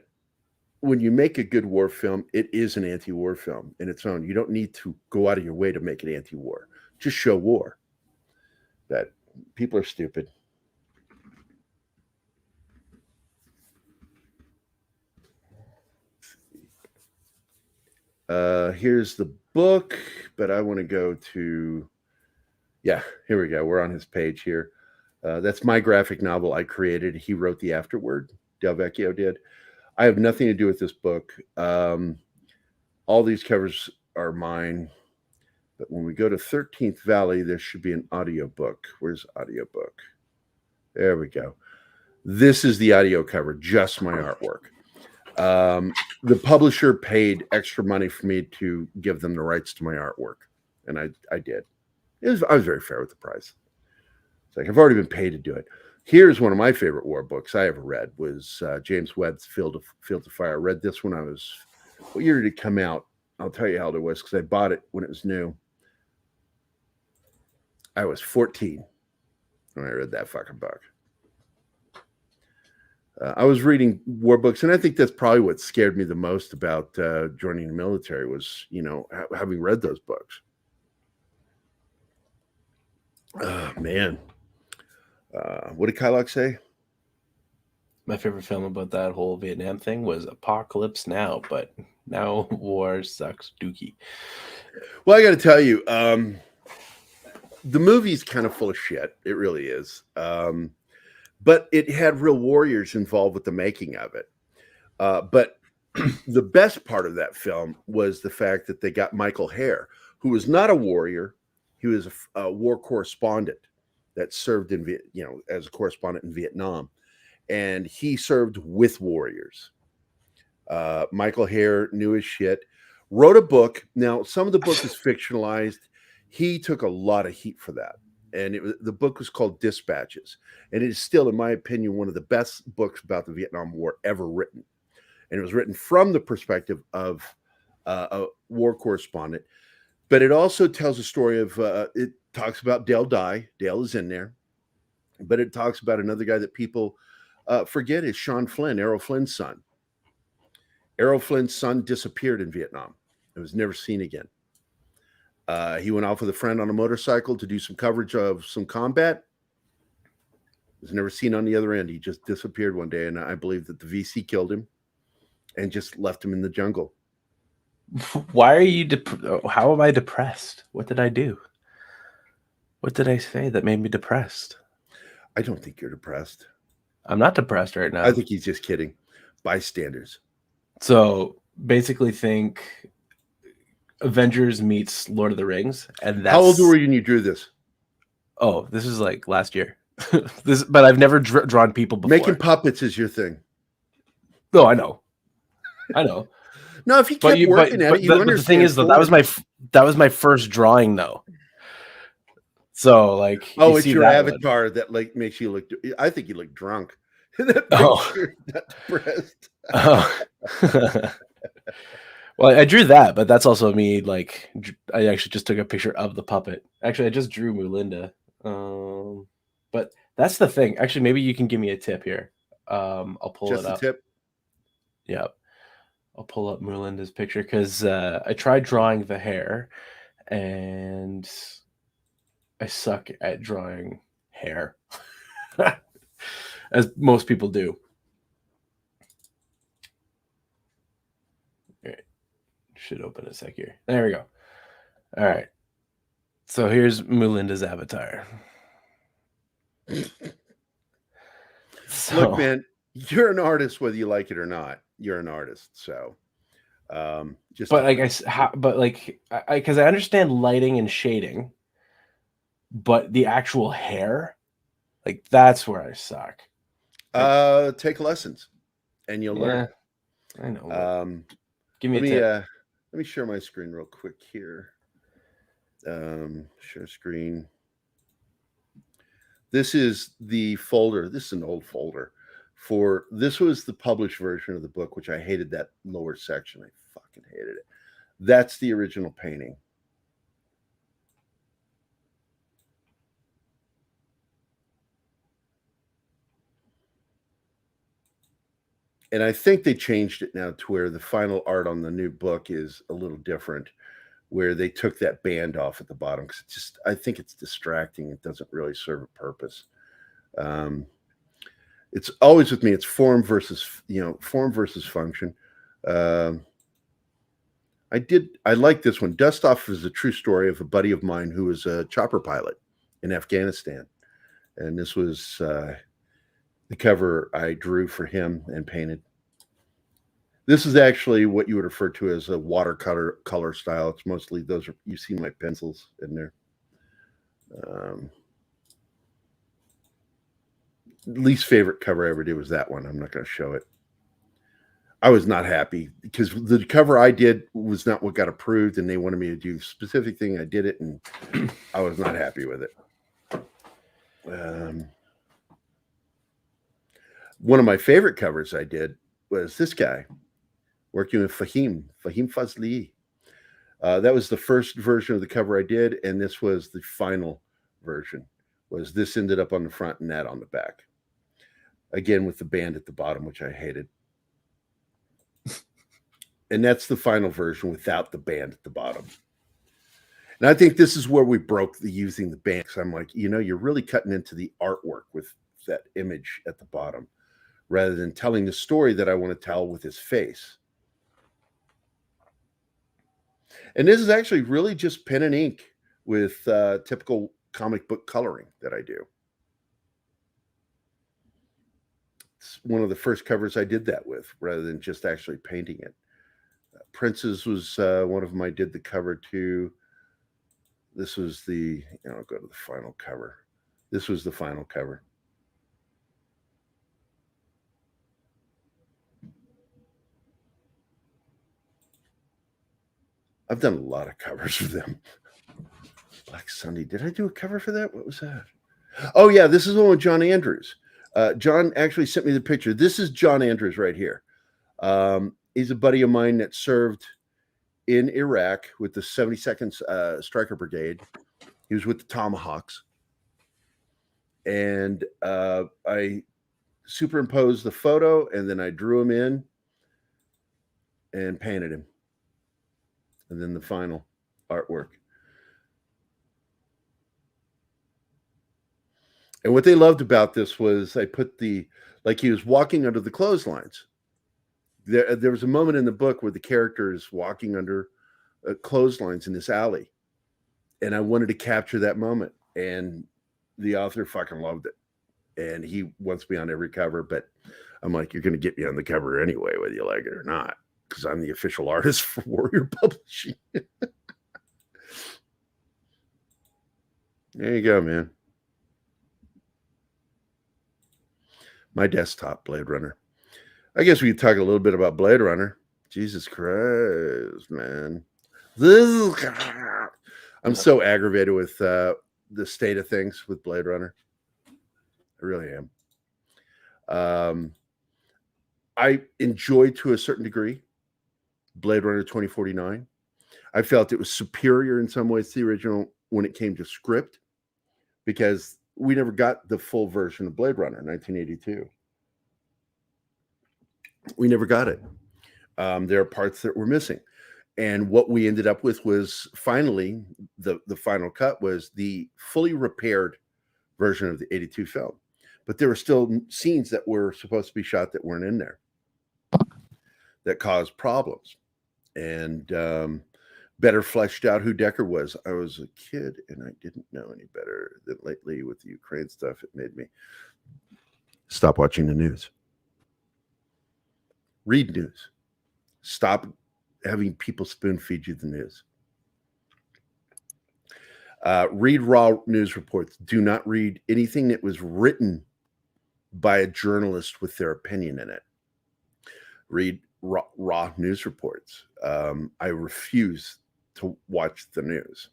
when you make a good war film, it is an anti-war film in its own. You don't need to go out of your way to make it anti-war. Just show war. That people are stupid. Here's the book, but I want to go to, yeah, here we go. We're on his page here. That's my graphic novel I created. He wrote the afterword. Del Vecchio did. I have nothing to do with this book. All these covers are mine. But when we go to 13th Valley, there should be an audiobook. Where's audiobook? There we go. This is the audio cover, just my artwork. The publisher paid extra money for me to give them the rights to my artwork, and I did. I was very fair with the price. It's like, I've already been paid to do it. Here's one of my favorite war books I ever read was James Webb's Field of Fire. I read this when I was, what year did it come out? I'll tell you how old it was because I bought it when it was new. I was 14 when I read that fucking book. I was reading war books, and I think that's probably what scared me the most about joining the military was, having read those books. Oh, man. What did Kylock say? My favorite film about that whole Vietnam thing was Apocalypse Now, but now war sucks dookie. Well, I got to tell you, the movie's kind of full of shit. It really is. But it had real warriors involved with the making of it. But the best part of that film was the fact that they got Michael Hare, who was not a warrior. He was a war correspondent that served in, as a correspondent in Vietnam. And he served with warriors. Michael Hare knew his shit, wrote a book. Now, some of the book is fictionalized. He took a lot of heat for that. And the book was called Dispatches. And it is still, in my opinion, one of the best books about the Vietnam War ever written. And it was written from the perspective of a war correspondent. But it also tells a story of, it talks about Dale Dye. Dale is in there. But it talks about another guy that people forget is Sean Flynn, Errol Flynn's son. Errol Flynn's son disappeared in Vietnam. It was never seen again. He went off with a friend on a motorcycle to do some coverage of some combat. Was never seen on the other end. He just disappeared one day, and I believe that the VC killed him and just left him in the jungle. Why are you how am I depressed? What did I do? What did I say that made me depressed? I don't think you're depressed. I'm not depressed right now. I think he's just kidding. Bystanders. So basically think Avengers meets Lord of the Rings, and that's... How old were you when you drew this? Oh, this is like last year. But I've never drawn people before. Making puppets is your thing. No, I know. No, if you kept working at it, you understand. The thing is, though, that was my first drawing, though. So, like, it's your avatar that like makes you look. I think you look drunk. That picture, not depressed. Well, I drew that, but that's also me. Like, I actually just took a picture of the puppet. Actually, I just drew Mulinda. But that's the thing. Actually, maybe you can give me a tip here. I'll pull it up. Tip. Yeah, I'll pull up Mulinda's picture because I tried drawing the hair, and I suck at drawing hair, as most people do. Should open a sec here. There we go. All right. So here's Mulinda's avatar. Look, man, you're an artist whether you like it or not. You're an artist, so just. But because I understand lighting and shading, but the actual hair, Like that's where I suck. Take lessons, and you'll learn. I know. Give me Let a me tip. let me share my screen real quick here. Share screen. This is the folder. This is an old folder. This was the published version of the book, which I hated that lower section. I fucking hated it. That's the original painting. And I think they changed it now to where the final art on the new book is a little different, where they took that band off at the bottom, because I think it's distracting. It doesn't really serve a purpose. It's always with me. It's form versus function. I like this one. Dust Off is a true story of a buddy of mine who was a chopper pilot in Afghanistan. And this was the cover I drew for him and painted. This is actually what you would refer to as a watercolor style. It's mostly you see my pencils in there. Least favorite cover I ever did was that one. I'm not going to show it. I was not happy because the cover I did was not what got approved, and they wanted me to do a specific thing. I did it, and I was not happy with it. One of my favorite covers I did was this guy working with Fahim Fazli. That was the first version of the cover I did, and this was the final version. This ended up on the front and that on the back. Again, with the band at the bottom, which I hated. And that's the final version without the band at the bottom. And I think this is where we broke using the band. Because I'm like, you're really cutting into the artwork with that image at the bottom, rather than telling the story that I want to tell with his face. And this is actually really just pen and ink with typical comic book coloring that I do. It's one of the first covers I did that with, rather than just actually painting it. Prince's was one of them I did the cover to. This was I'll go to the final cover. This was the final cover. I've done a lot of covers for them. Black Sunday. Did I do a cover for that? What was that? Oh, yeah. This is the one with John Andrews. John actually sent me the picture. This is John Andrews right here. He's a buddy of mine that served in Iraq with the 72nd Stryker Brigade. He was with the Tomahawks. And I superimposed the photo, and then I drew him in and painted him. And then the final artwork. And what they loved about this was I put he was walking under the clotheslines. There was a moment in the book where the character is walking under clotheslines in this alley. And I wanted to capture that moment. And the author fucking loved it. And he wants me on every cover. But I'm like, you're going to get me on the cover anyway, whether you like it or not. Because I'm the official artist for Warrior Publishing. There you go, man. My desktop, Blade Runner. I guess we could talk a little bit about Blade Runner. Jesus Christ, man. I'm so aggravated with the state of things with Blade Runner. I really am. I enjoyed, to a certain degree, Blade Runner 2049. I felt it was superior in some ways to the original when it came to script, because we never got the full version of Blade Runner in 1982. We never got it. There are parts that were missing. And what we ended up with was finally, the final cut was the fully repaired version of the 82 film. But there were still scenes that were supposed to be shot that weren't in there, that caused problems. And better fleshed out who Deckard was. I was a kid and I didn't know any better than lately with the Ukraine stuff. It made me stop watching the news. Read news. Stop having people spoon feed you the news. Read raw news reports. Do not read anything that was written by a journalist with their opinion in it. Read raw news reports. I refuse to watch the news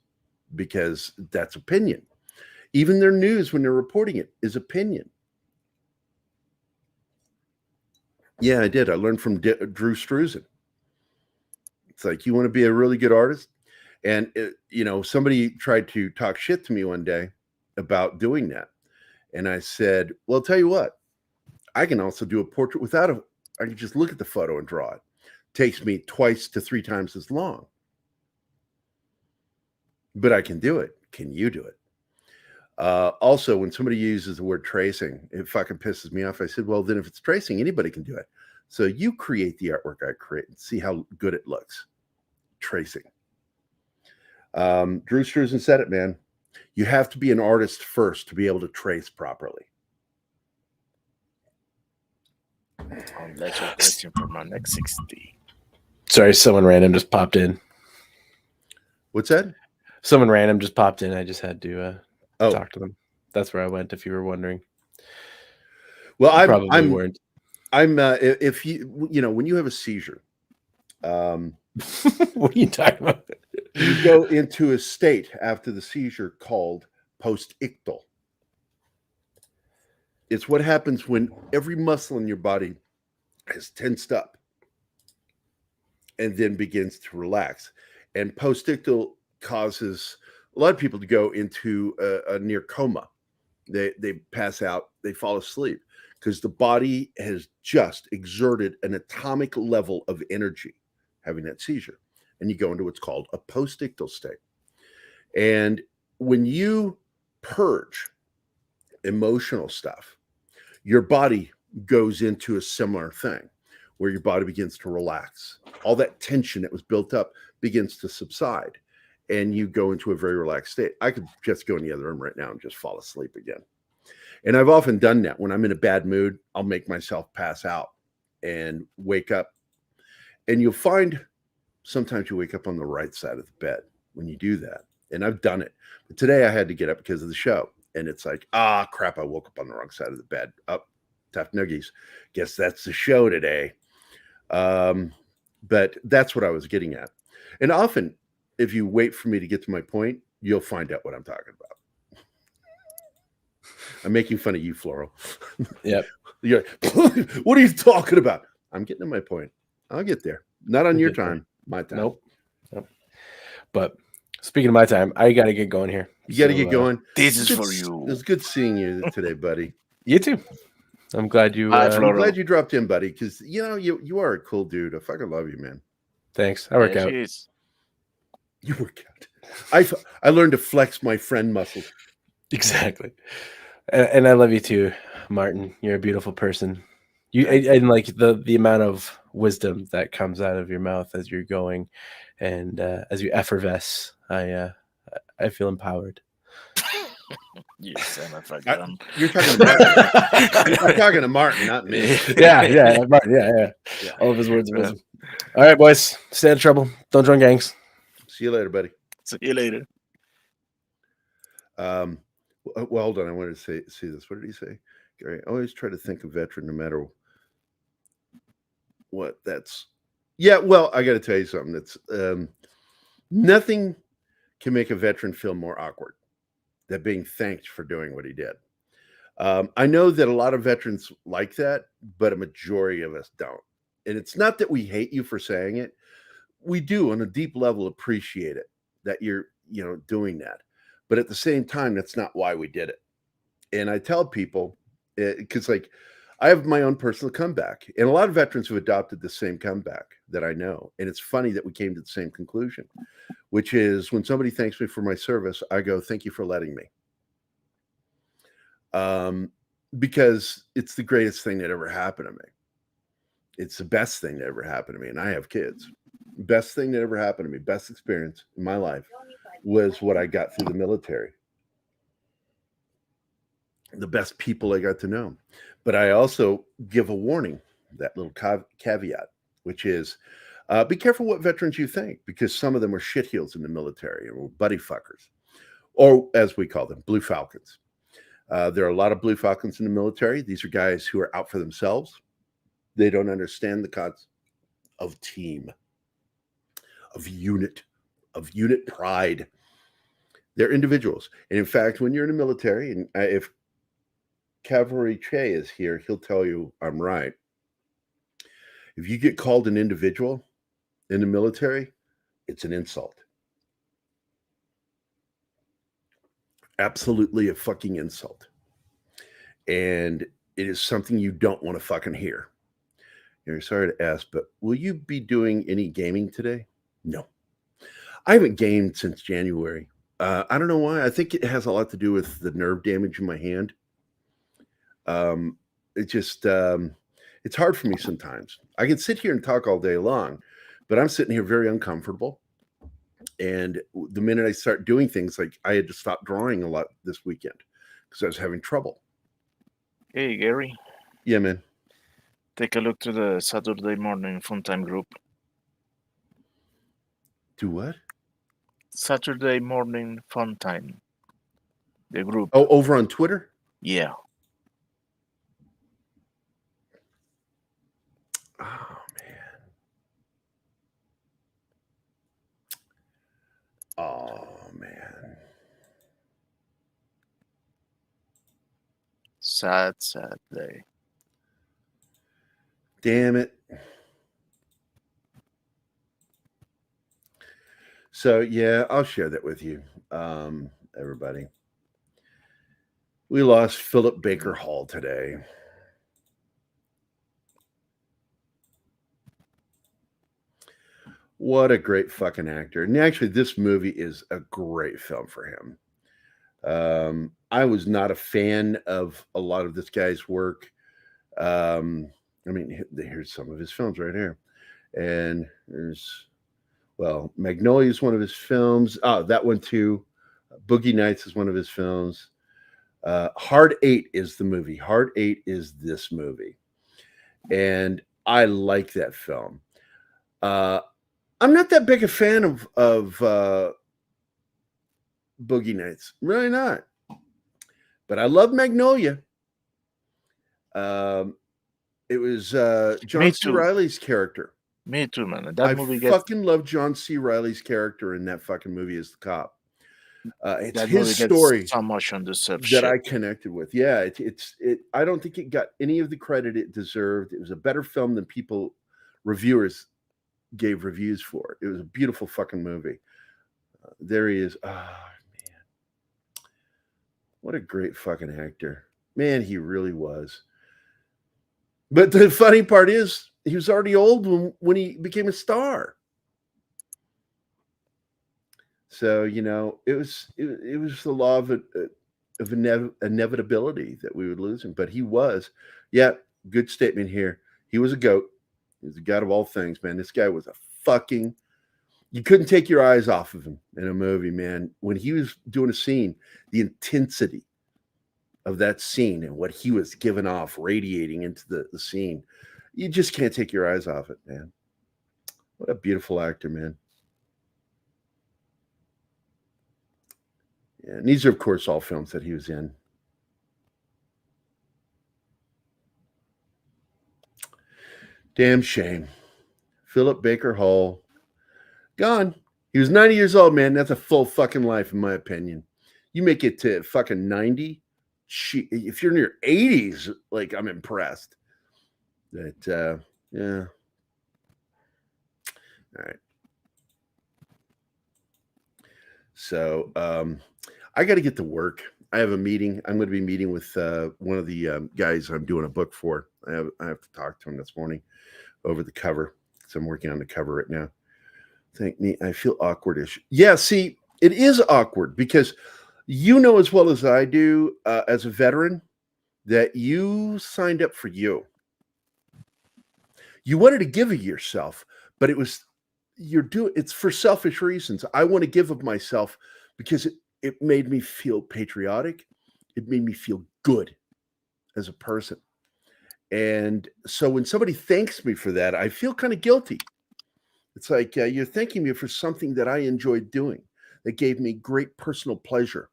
because that's opinion. Even their news, when they're reporting it, is opinion. Yeah, I did. I learned from Drew Struzan. It's like, you want to be a really good artist? And, somebody tried to talk shit to me one day about doing that. And I said, well, I'll tell you what, I can also do a portrait I can just look at the photo and draw it. Takes me 2 to 3 times as long. But I can do it. Can you do it? Also, when somebody uses the word tracing, it fucking pisses me off. I said, well, then if it's tracing, anybody can do it. So you create the artwork I create and see how good it looks. Tracing. Drew Struzan said it, man. You have to be an artist first to be able to trace properly. I'll let you question for my next 60. Sorry, someone random just popped in. What's that? Someone random just popped in. I just had to Oh. talk to them. That's where I went, if you were wondering. Well, You probably weren't. If when you have a seizure, what are you talking about? You go into a state after the seizure called post-ictal. It's what happens when every muscle in your body has tensed up and then begins to relax. And post-ictal causes a lot of people to go into a near coma. They pass out, they fall asleep because the body has just exerted an atomic level of energy having that seizure. And you go into what's called a post-ictal state. And when you purge emotional stuff, your body goes into a similar thing where your body begins to relax. All that tension that was built up begins to subside, and you go into a very relaxed state. I could just go in the other room right now and just fall asleep again. And I've often done that. When I'm in a bad mood, I'll make myself pass out and wake up. And you'll find sometimes you wake up on the right side of the bed when you do that. And I've done it. But today I had to get up because of the show. And it's like, crap, I woke up on the wrong side of the bed. Tough noogies. Guess that's the show today. But that's what I was getting at. And often, if you wait for me to get to my point, you'll find out what I'm talking about. I'm making fun of you, Floral. Yep. You're like, what are you talking about? I'm getting to my point. I'll get there. Not on your time. My time. Nope. But speaking of my time, I got to get going here. You got to get going. This is for you. It was good seeing you today, buddy. You too. I'm glad you. I'm glad you dropped in, buddy, because you are a cool dude. I fucking love you, man. Thanks. I work out. You work out. I learned to flex my friend muscles. Exactly. And I love you too, Martin. You're a beautiful person. And like the amount of wisdom that comes out of your mouth as you're going, and as you effervesce, I feel empowered. You son of a gun. You're talking to Martin. You're talking to Martin, not me. Yeah, Martin. Yeah. All of his words of wisdom. All right, boys. Stay out of trouble. Don't join gangs. See you later, buddy. See you later. Well, hold on. I wanted to see this. What did he say? Gary, always try to think of veteran no matter what. Yeah, well, I got to tell you something. That's nothing can make a veteran feel more awkward than being thanked for doing what he did. I know that a lot of veterans like that, but a majority of us don't. And it's not that we hate you for saying it. We do, on a deep level, appreciate it that you're, doing that. But at the same time, that's not why we did it. And I tell people, because I have my own personal comeback, and a lot of veterans have adopted the same comeback that I know. And it's funny that we came to the same conclusion, which is when somebody thanks me for my service, I go, thank you for letting me. Because it's the greatest thing that ever happened to me. It's the best thing that ever happened to me. And I have kids. Best thing that ever happened to me, best experience in my life was what I got through the military. The best people I got to know. But I also give a warning, that little caveat, which is be careful what veterans you think, because some of them were shitheels in the military and were buddy fuckers. or as we call them, Blue Falcons. There are a lot of Blue Falcons in the military. These are guys who are out for themselves. They don't understand the concept of team, of unit pride. They're individuals. And in fact, when you're in the military, and if Cavalry Che is here, he'll tell you I'm right. If you get called an individual in the military, it's an insult. Absolutely a fucking insult. And it is something you don't want to fucking hear. You're sorry to ask, but will you be doing any gaming today? No. I haven't gamed since January. I don't know why. I think it has a lot to do with the nerve damage in my hand. It just, it's hard for me sometimes. I can sit here and talk all day long, but I'm sitting here very uncomfortable. And the minute I start doing things, like I had to stop drawing a lot this weekend because I was having trouble. Hey, Gary, Yeah, man. take a look to the Saturday morning fun time group. Do what? Saturday morning fun time. The group. Oh, over on Twitter? Yeah. Oh, man. Oh, man. Sad day. Damn it. So, yeah, I'll share that with you, everybody. We lost Philip Baker Hall today. What a great fucking actor. And actually, this movie is a great film for him. I was not a fan of a lot of this guy's work. I mean, here's some of his films right here. And there's, well, Magnolia is one of his films. Oh, that one too. Boogie Nights is one of his films. Hard 8 is the movie. Hard 8 is this movie. And I like that film. I'm not that big a fan of Boogie Nights. Really not. But I love Magnolia. It was John C. Reilly's character. Me too, man. I fucking love John C. Reilly's character in that fucking movie as the cop. It's his story so much on the that I connected with. Yeah, I don't think it got any of the credit it deserved. It was a better film than reviewers gave reviews for it. It was a beautiful fucking movie. There he is. Oh, man. What a great fucking actor. Man, he really was. But the funny part is, he was already old when he became a star. So, you know, it was the law of inevitability that we would lose him. But he was. Yeah, good statement here. He was a goat. He was the god of all things, man. This guy was a fucking... You couldn't take your eyes off of him in a movie, man. When he was doing a scene, the intensity of that scene and what he was giving off, radiating into the scene, you just can't take your eyes off it, man. What a beautiful actor, man. Yeah, and these are, of course, all films that he was in. Damn shame. Philip Baker Hall, gone. He was 90 years old, man. That's a full fucking life, in my opinion. You make it to fucking 90. If you're in your 80s, like, I'm impressed. That, yeah. All right. So, I got to get to work. I have a meeting. I'm going to be meeting with one of the guys I'm doing a book for. I have to talk to him this morning over the cover. So I'm working on the cover right now. Thank me. I feel awkwardish. Yeah, see, it is awkward because you know as well as I do as a veteran that you signed up for you. You wanted to give of yourself, but it's for selfish reasons. I want to give of myself because it made me feel patriotic. It made me feel good as a person. And so when somebody thanks me for that, I feel kind of guilty. It's like you're thanking me for something that I enjoyed doing, that gave me great personal pleasure.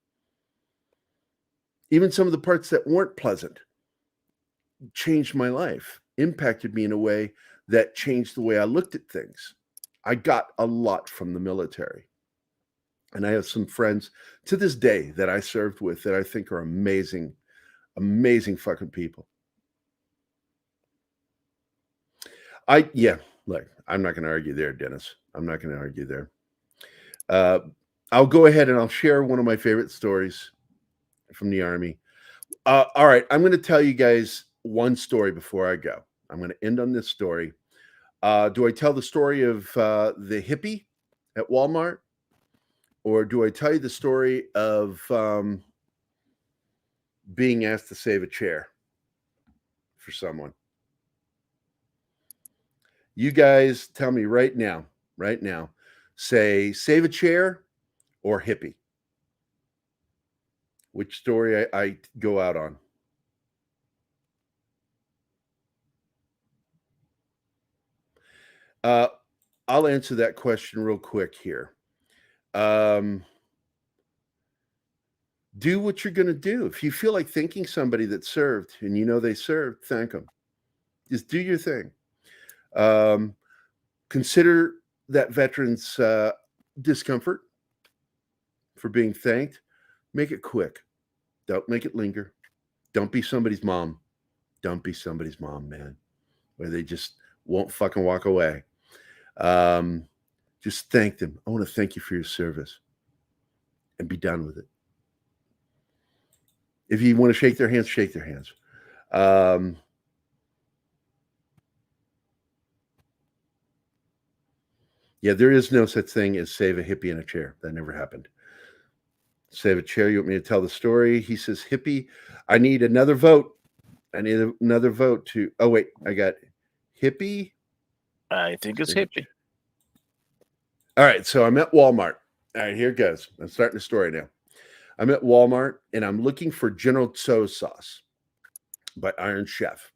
Even some of the parts that weren't pleasant changed my life, impacted me in a way that changed the way I looked at things. I got a lot from the military. And I have some friends to this day that I served with that I think are amazing, amazing fucking people. Look, I'm not going to argue there, Dennis. I'm not going to argue there. I'll go ahead and I'll share one of my favorite stories from the Army. All right, I'm going to tell you guys one story before I go. I'm going to end on this story. Do I tell the story of the hippie at Walmart? Or do I tell you the story of being asked to save a chair for someone? You guys tell me right now, say save a chair or hippie. Which story I go out on? I'll answer that question real quick here. Do what you're going to do. If you feel like thanking somebody that served and you know they served, thank them. Just do your thing. Consider that veteran's discomfort for being thanked. Make it quick. Don't make it linger. Don't be somebody's mom. Don't be somebody's mom, man, where they just won't fucking walk away. Just thank them. I want to thank you for your service and be done with it. If you want to shake their hands, shake their hands. Yeah, there is no such thing as save a hippie in a chair. That never happened. Save a chair. You want me to tell the story? He says, hippie, I need another vote. I need another vote to, oh, wait, I got hippie. I think it's hippie. All right, so I'm at Walmart. All right, here it goes. I'm starting the story now. I'm at Walmart, and I'm looking for General Tso's sauce by Iron Chef.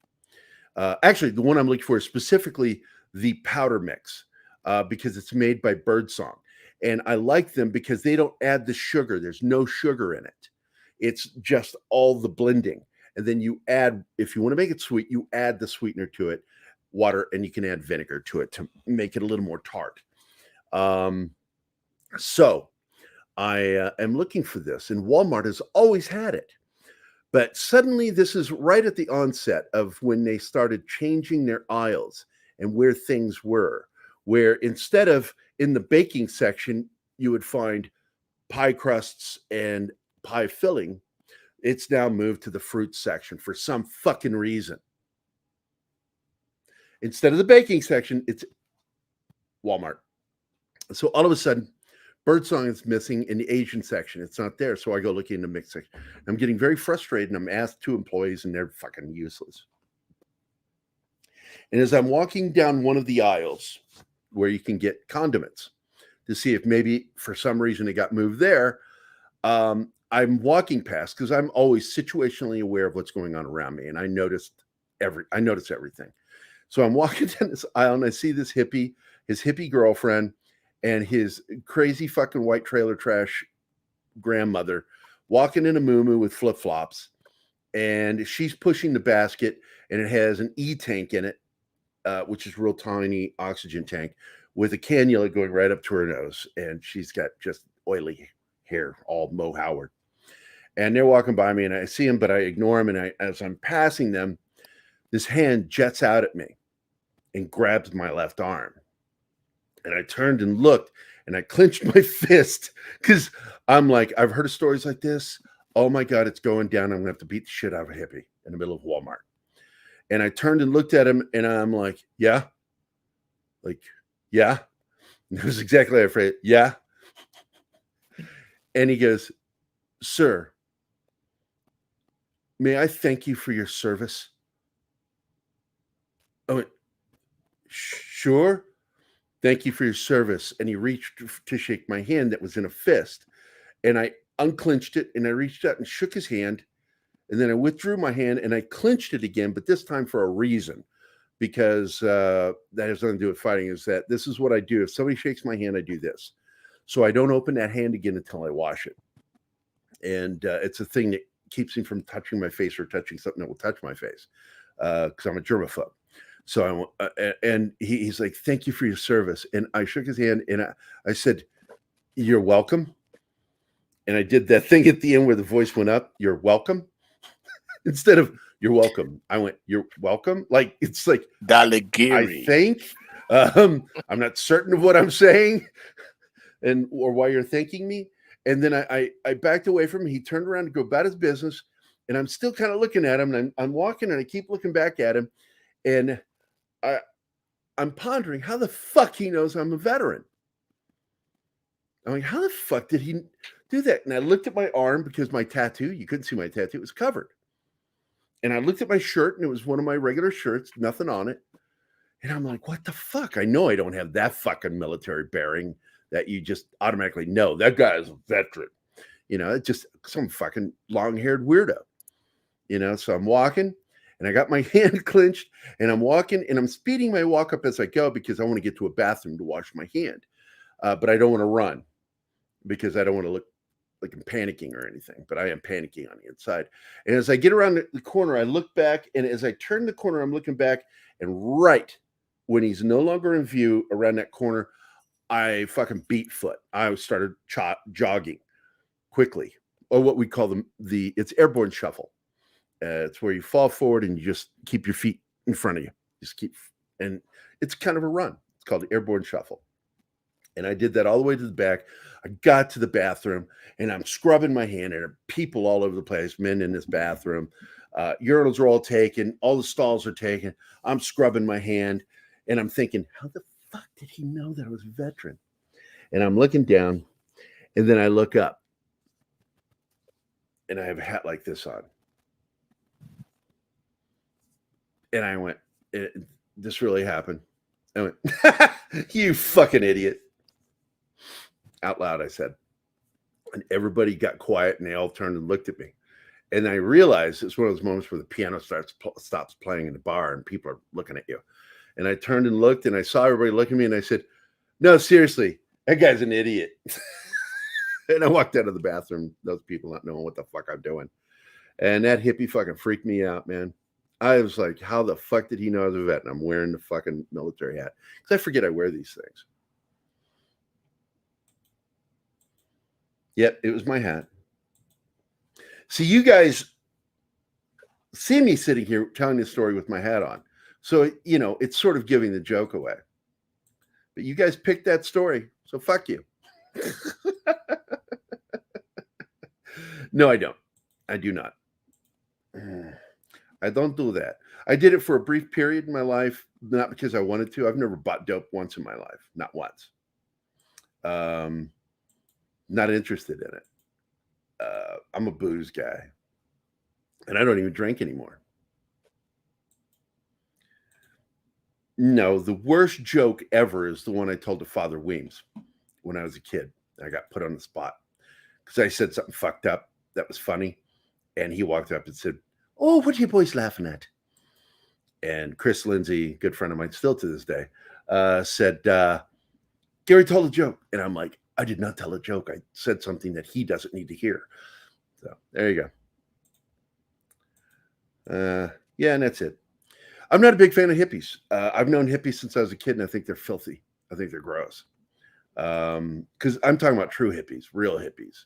Actually, the one I'm looking for is specifically the powder mix because it's made by Birdsong. And I like them because they don't add the sugar. There's no sugar in it. It's just all the blending. And then you add, if you want to make it sweet, you add the sweetener to it, water, and you can add vinegar to it to make it a little more tart. So I am looking for this, and Walmart has always had it. But suddenly, this is right at the onset of when they started changing their aisles and where things were, where instead of in the baking section, you would find pie crusts and pie filling, it's now moved to the fruit section for some fucking reason. Instead of the baking section, it's Walmart. So all of a sudden, Birdsong is missing in the Asian section. It's not there. So I go looking in the mixed section. I'm getting very frustrated, and I'm asked two employees, and they're fucking useless. And as I'm walking down one of the aisles where you can get condiments to see if maybe for some reason it got moved there, I'm walking past because I'm always situationally aware of what's going on around me, and I notice everything. So I'm walking down this aisle, and I see this hippie, his hippie girlfriend, and his crazy fucking white trailer trash grandmother walking in a muumuu with flip-flops, and she's pushing the basket, and it has an E-tank in it, which is real tiny oxygen tank, with a cannula going right up to her nose, and she's got just oily hair, all Mo Howard. And they're walking by me, and I see them, but I ignore them, and as I'm passing them, this hand jets out at me and grabs my left arm. And I turned and looked, and I clenched my fist because I'm like, I've heard of stories like this. Oh my God, it's going down. I'm going to have to beat the shit out of a hippie in the middle of Walmart. And I turned and looked at him, and I'm like, yeah. Like, yeah. And it was exactly like I phrased, yeah. And he goes, sir, may I thank you for your service? I went, sure. Thank you for your service. And he reached to shake my hand that was in a fist. And I unclenched it, and I reached out and shook his hand. And then I withdrew my hand, and I clenched it again, but this time for a reason, because that has nothing to do with fighting, is that this is what I do. If somebody shakes my hand, I do this. So I don't open that hand again until I wash it. And it's a thing that keeps me from touching my face or touching something that will touch my face because I'm a germaphobe. So and he's like, thank you for your service. And I shook his hand and I said, you're welcome. And I did that thing at the end where the voice went up, you're welcome. Instead of you're welcome, I went, you're welcome. Like, it's like, Daligiri. I think I'm not certain of what I'm saying or why you're thanking me. And then I backed away from him. He turned around to go about his business. And I'm still kind of looking at him. And I'm walking and I keep looking back at him. And I'm pondering how the fuck he knows I'm a veteran. I'm like, how the fuck did he do that? And I looked at my arm because my tattoo, you couldn't see my tattoo, it was covered. And I looked at my shirt and it was one of my regular shirts, nothing on it. And I'm like, what the fuck? I know I don't have that fucking military bearing that you just automatically know that guy is a veteran. You know, it's just some fucking long-haired weirdo. You know, so I'm walking and I got my hand clenched and I'm walking and I'm speeding my walk up as I go because I want to get to a bathroom to wash my hand. But I don't want to run because I don't want to look like I'm panicking or anything, but I am panicking on the inside. And as I get around the corner, I look back, and as I turn the corner, I'm looking back, and right when he's no longer in view around that corner, I fucking beat foot. I started jogging quickly, or what we call it's airborne shuffle. It's where you fall forward and you just keep your feet in front of you. And it's kind of a run. It's called the airborne shuffle. And I did that all the way to the back. I got to the bathroom and I'm scrubbing my hand. And there are people all over the place, men in this bathroom. Urinals are all taken. All the stalls are taken. I'm scrubbing my hand and I'm thinking, how the fuck did he know that I was a veteran? And I'm looking down and then I look up and I have a hat like this on. And I went, this really happened. I went, you fucking idiot. Out loud, I said. And everybody got quiet and they all turned and looked at me. And I realized it's one of those moments where the piano stops playing in the bar and people are looking at you. And I turned and looked and I saw everybody looking at me and I said, no, seriously, that guy's an idiot. And I walked out of the bathroom, those people not knowing what the fuck I'm doing. And that hippie fucking freaked me out, man. I was like, how the fuck did he know I was a vet? And I'm wearing the fucking military hat. Because I forget I wear these things. Yep, it was my hat. See, you guys see me sitting here telling this story with my hat on. So, you know, it's sort of giving the joke away. But you guys picked that story, so fuck you. No, I don't. I do not. I don't do that. I did it for a brief period in my life, not because I wanted to. I've never bought dope once in my life, not once. Not interested in it. I'm a booze guy. And I don't even drink anymore. No, the worst joke ever is the one I told to Father Weems when I was a kid. I got put on the spot because I said something fucked up that was funny. And he walked up and said, oh, what are you boys laughing at? And Chris Lindsay, good friend of mine still to this day, said, Gerry told a joke. And I'm like, I did not tell a joke. I said something that he doesn't need to hear. So there you go. Yeah, and that's it. I'm not a big fan of hippies. I've known hippies since I was a kid, and I think they're filthy. I think they're gross. Because I'm talking about true hippies, real hippies.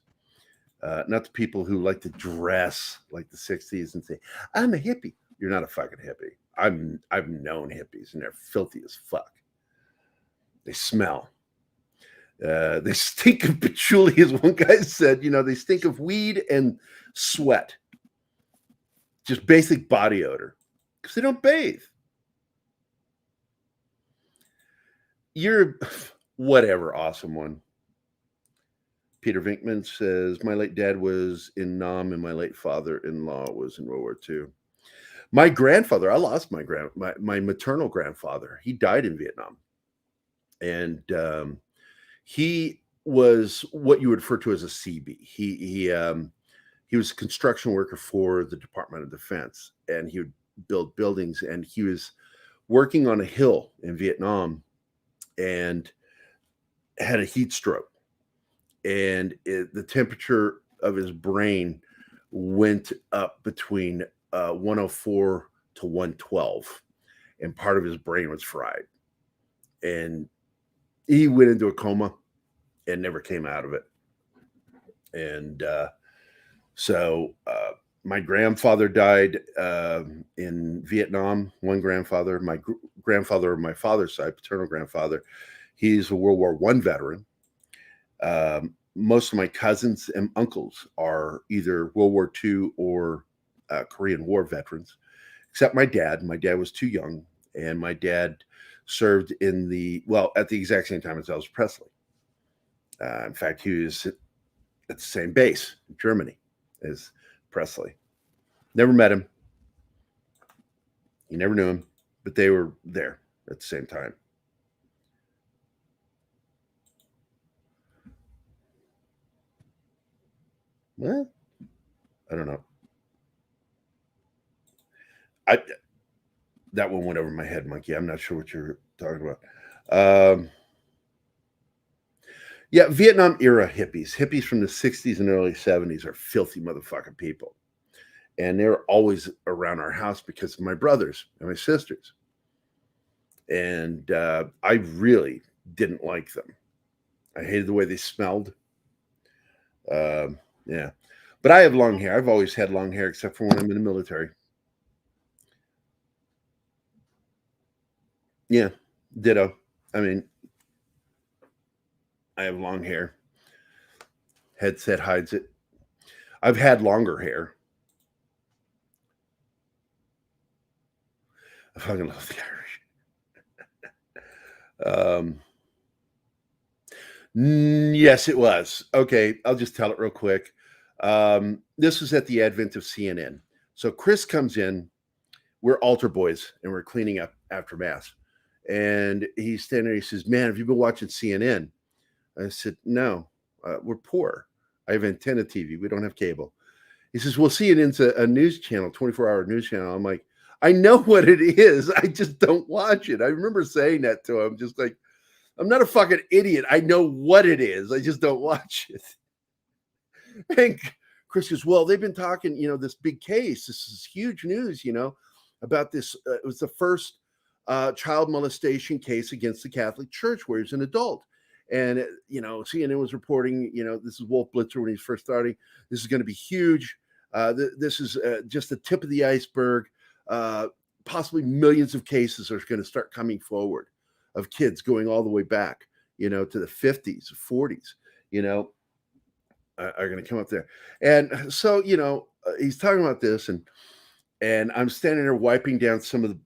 Not the people who like to dress like the 60s and say, I'm a hippie. You're not a fucking hippie. I've known hippies, and they're filthy as fuck. They smell. They stink of patchouli, as one guy said. You know, they stink of weed and sweat. Just basic body odor. Because they don't bathe. You're whatever, awesome one. Peter Vinkman says, my late dad was in Nam and my late father-in-law was in World War II. My grandfather, I lost my maternal grandfather. He died in Vietnam. And he was what you would refer to as a CB. He was a construction worker for the Department of Defense, and he would build buildings. And he was working on a hill in Vietnam and had a heat stroke. and the temperature of his brain went up between 104 to 112, and part of his brain was fried, and he went into a coma and never came out of it. And so my grandfather died in Vietnam. One grandfather, my grandfather on my father's side, paternal grandfather, he's a World War I veteran. Most of my cousins and uncles are either World War II or Korean War veterans, except my dad. My dad was too young, and my dad served at the exact same time as Elvis Presley. In fact, he was at the same base in Germany as Presley. Never met him. You never knew him, but they were there at the same time. What? I don't know. That one went over my head, Monkey. I'm not sure what you're talking about. Yeah, Vietnam era hippies from the 60s and early 70s are filthy motherfucking people. And they're always around our house because of my brothers and my sisters. And I really didn't like them. I hated the way they smelled. Yeah. But I have long hair. I've always had long hair, except for when I'm in the military. Yeah, ditto. I mean, I have long hair. Headset hides it. I've had longer hair. I fucking love the Irish. Yes, it was. Okay, I'll just tell it real quick. This was at the advent of CNN. So Chris comes in. We're altar boys, and we're cleaning up after Mass. And he's standing there. He says, "Man, have you been watching CNN?" I said, "No, we're poor. I have antenna TV. We don't have cable." He says, "Well, CNN's a news channel, 24-hour news channel." I'm like, "I know what it is. I just don't watch it." I remember saying that to him, just like, I'm not a fucking idiot. I know what it is. I just don't watch it. And Chris goes, "Well, they've been talking, this big case. This is huge news, about this. It was the first child molestation case against the Catholic Church where he's an adult." And, CNN was reporting, this is Wolf Blitzer when he's first starting. This is going to be huge. This is just the tip of the iceberg. Possibly millions of cases are going to start coming forward of kids going all the way back, to the 50s, 40s, are going to come up there. And so, he's talking about this, and I'm standing there wiping down some of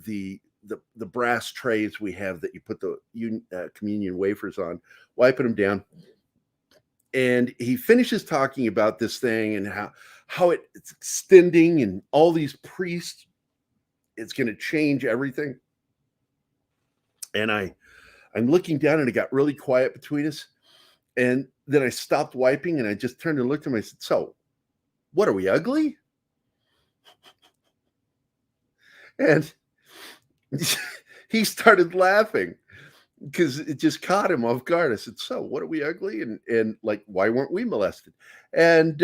the brass trays we have that you put the communion wafers on, wiping them down. And he finishes talking about this thing and how it's extending, and all these priests, it's going to change everything. And I'm looking down, and it got really quiet between us. And then I stopped wiping, and I just turned and looked at him. I said, "So, what, are we ugly?" And he started laughing because it just caught him off guard. I said, "So, what, are we ugly? And like, why weren't we molested?" And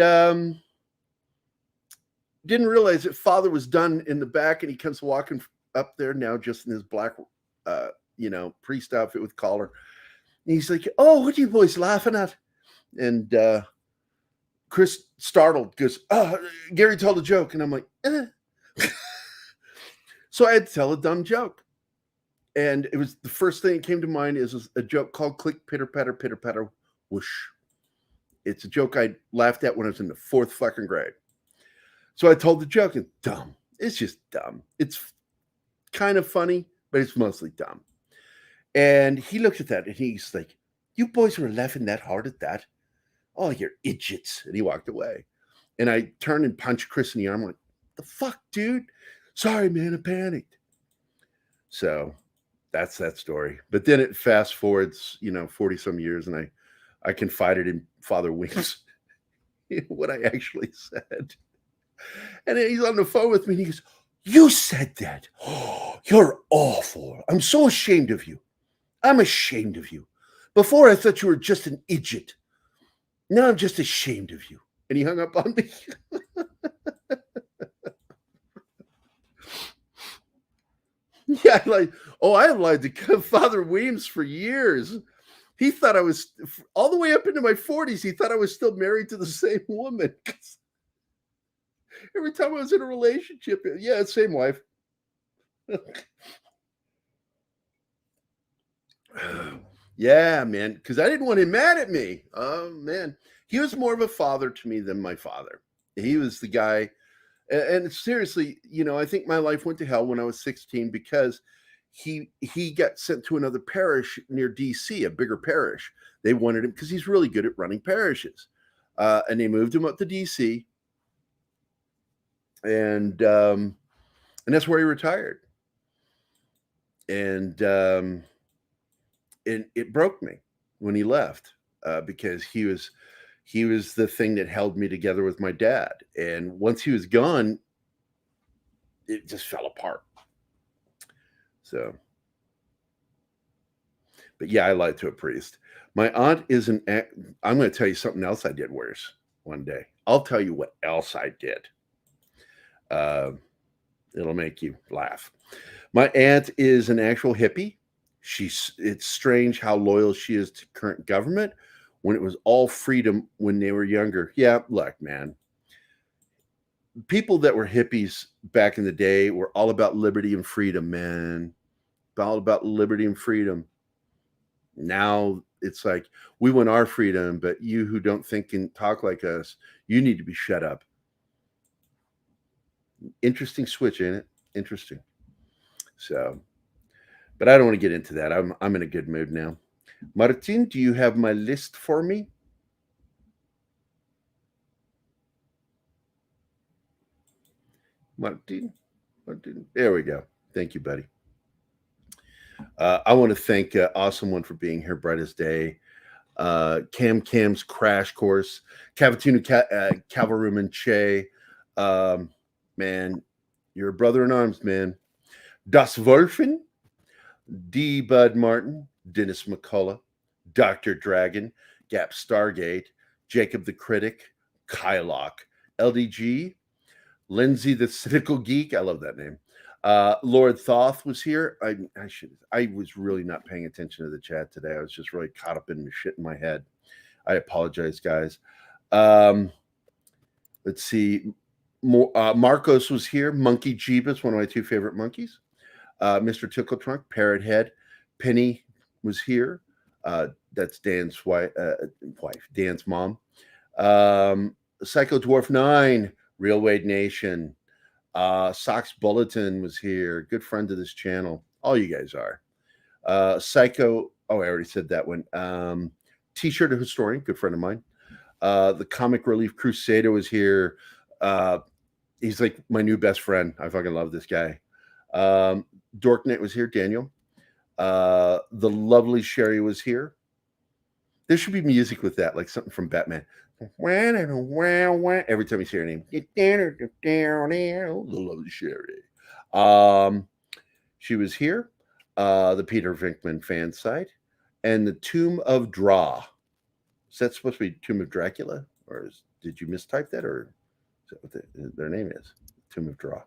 didn't realize that Father was done in the back, and he comes walking up there now, just in his black, priest outfit with collar. And he's like, "Oh, what are you boys laughing at?" And Chris, startled, goes, "Oh, Gerry told a joke." And I'm like, eh. So I had to tell a dumb joke. And it was the first thing that came to mind is a joke called "Click, Pitter, Patter, Whoosh." It's a joke I laughed at when I was in the 4th fucking grade. So I told the joke, and dumb. It's just dumb. It's kind of funny, but it's mostly dumb. And he looked at that, and he's like, "You boys were laughing that hard at that? Oh, you're idiots." And he walked away. And I turned and punched Chris in the arm. I'm like, "The fuck, dude? Sorry, man, I panicked." So that's that story. But then it fast forwards, 40 some years, and I confided in Father Wings what I actually said. And he's on the phone with me, and he goes, "You said that? Oh, you're awful. I'm so ashamed of you. I'm ashamed of you. Before, I thought you were just an idiot. No, I'm just ashamed of you. And he hung up on me. Yeah, I lied to Father Weems for years. He thought I was all the way up into my 40s. He thought I was still married to the same woman. Every time I was in a relationship, yeah, same wife. Yeah, man, because I didn't want him mad at me. Oh man, he was more of a father to me than my father. He was the guy, and seriously, I think my life went to hell when I was 16 because he got sent to another parish near DC, a bigger parish. They wanted him because he's really good at running parishes, and they moved him up to DC, and that's where he retired. And it broke me when he left because he was the thing that held me together with my dad. And once he was gone, it just fell apart. So, but yeah, I lied to a priest. My aunt is I'm going to tell you something else I did worse one day. I'll tell you what else I did. It'll make you laugh. My aunt is an actual hippie. It's strange how loyal she is to current government when it was all freedom when they were younger. Yeah, look, man. People that were hippies back in the day were all about liberty and freedom, man. All about liberty and freedom. Now it's like we want our freedom, but you who don't think and talk like us, you need to be shut up. Interesting switch, ain't it? Interesting. So, but I don't want to get into that. I'm in a good mood now. Martin, do you have my list for me? Martin, there we go. Thank you, buddy. I want to thank Awesome One for being here, bright as day. Cam's Crash Course, Cavatino Cavalryman Che. Man, you're a brother in arms, man. Das Wolfen, D. Bud Martin, Dennis McCullough, Dr. Dragon, Gap Stargate, Jacob the Critic, Kylock, LDG, Lindsay the Cynical Geek. I love that name. Lord Thoth was here. I was really not paying attention to the chat today. I was just really caught up in the shit in my head. I apologize, guys. Let's see. Marcos was here. Monkey Jeebus, one of my two favorite monkeys. Mr. Tickle Trunk, Parrot Head. Penny was here. That's Dan's wife, Dan's mom. Psycho Dwarf 9, Real Wade Nation. Sox Bulletin was here. Good friend of this channel. All you guys are. Psycho, I already said that one. T-shirt historian, good friend of mine. The Comic Relief Crusader was here. He's like my new best friend. I fucking love this guy. Dorknet was here, Daniel. The lovely Sherry was here. There should be music with that, like something from Batman. Every time you say her name. The lovely Sherry. She was here. The Peter Venkman fan site. And the Tomb of Dra. Is that supposed to be Tomb of Dracula? Or did you mistype that? Or is that what their name is? Tomb of Dra.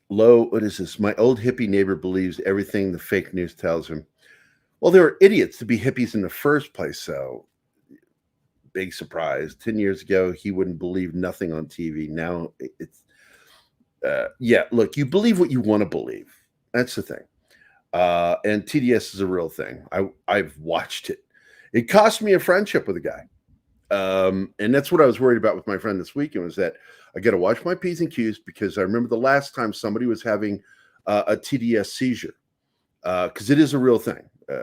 What is this? My old hippie neighbor believes everything the fake news tells him. Well, they were idiots to be hippies in the first place, so big surprise. 10 years ago, he wouldn't believe nothing on TV. Now it's, yeah, look, you believe what you want to believe. That's the thing. And TDS is a real thing. I've watched it. It cost me a friendship with a guy. And that's what I was worried about with my friend this weekend was that I got to watch my P's and Q's because I remember the last time somebody was having a TDS seizure because it is a real thing.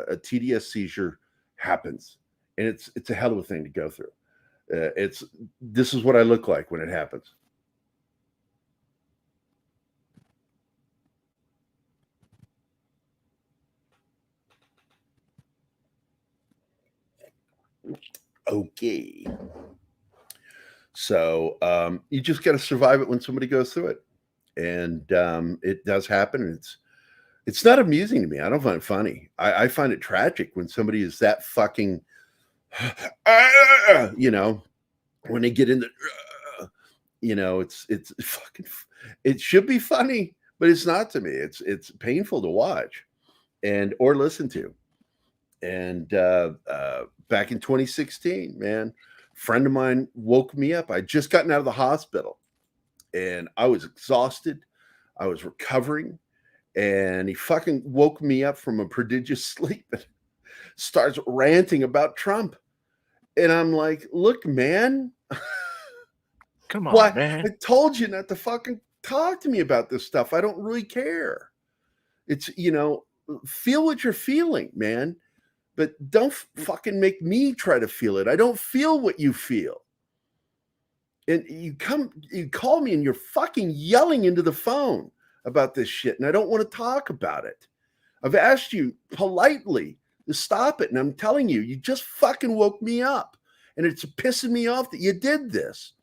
A TDS seizure happens, and it's a hell of a thing to go through. This is what I look like when it happens. Okay. So you just got to survive it when somebody goes through it. And it does happen. And It's not amusing to me. I don't find it funny. I find it tragic when somebody is that fucking, you know, when they get in the, you know, it's fucking, it should be funny, but it's not to me. It's painful to watch and or listen to. And back in 2016, man, a friend of mine woke me up. I'd just gotten out of the hospital and I was exhausted. I was recovering. And he fucking woke me up from a prodigious sleep and starts ranting about Trump. And I'm like, look, man, Come on, why? man. I told you not to fucking talk to me about this stuff. I don't really care. It's, you know, feel what you're feeling, man. But don't fucking make me try to feel it. I don't feel what you feel. And you call me and you're fucking yelling into the phone about this shit, and I don't want to talk about it. I've asked you politely to stop it, and I'm telling you, you just fucking woke me up, and it's pissing me off that you did this.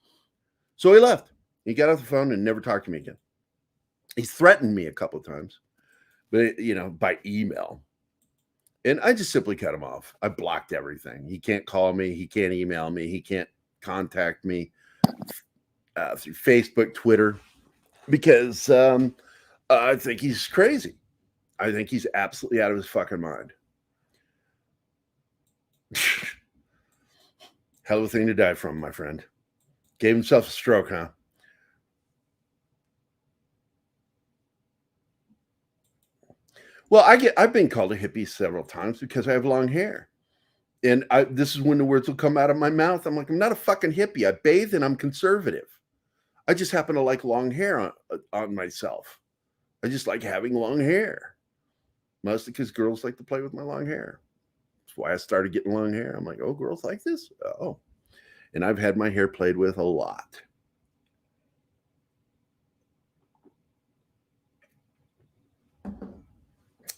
So he left. He got off the phone and never talked to me again. He's threatened me a couple of times, but you know, by email. And I just simply cut him off. I blocked everything. He can't call me. He can't email me. He can't contact me through Facebook, Twitter, because I think he's crazy. I think he's absolutely out of his fucking mind. Hell of a thing to die from, my friend. Gave himself a stroke, huh? Well, I've been called a hippie several times because I have long hair. And this is when the words will come out of my mouth. I'm like, I'm not a fucking hippie. I bathe and I'm conservative. I just happen to like long hair on myself. I just like having long hair. Mostly because girls like to play with my long hair. That's why I started getting long hair. I'm like, oh, girls like this? Oh. And I've had my hair played with a lot.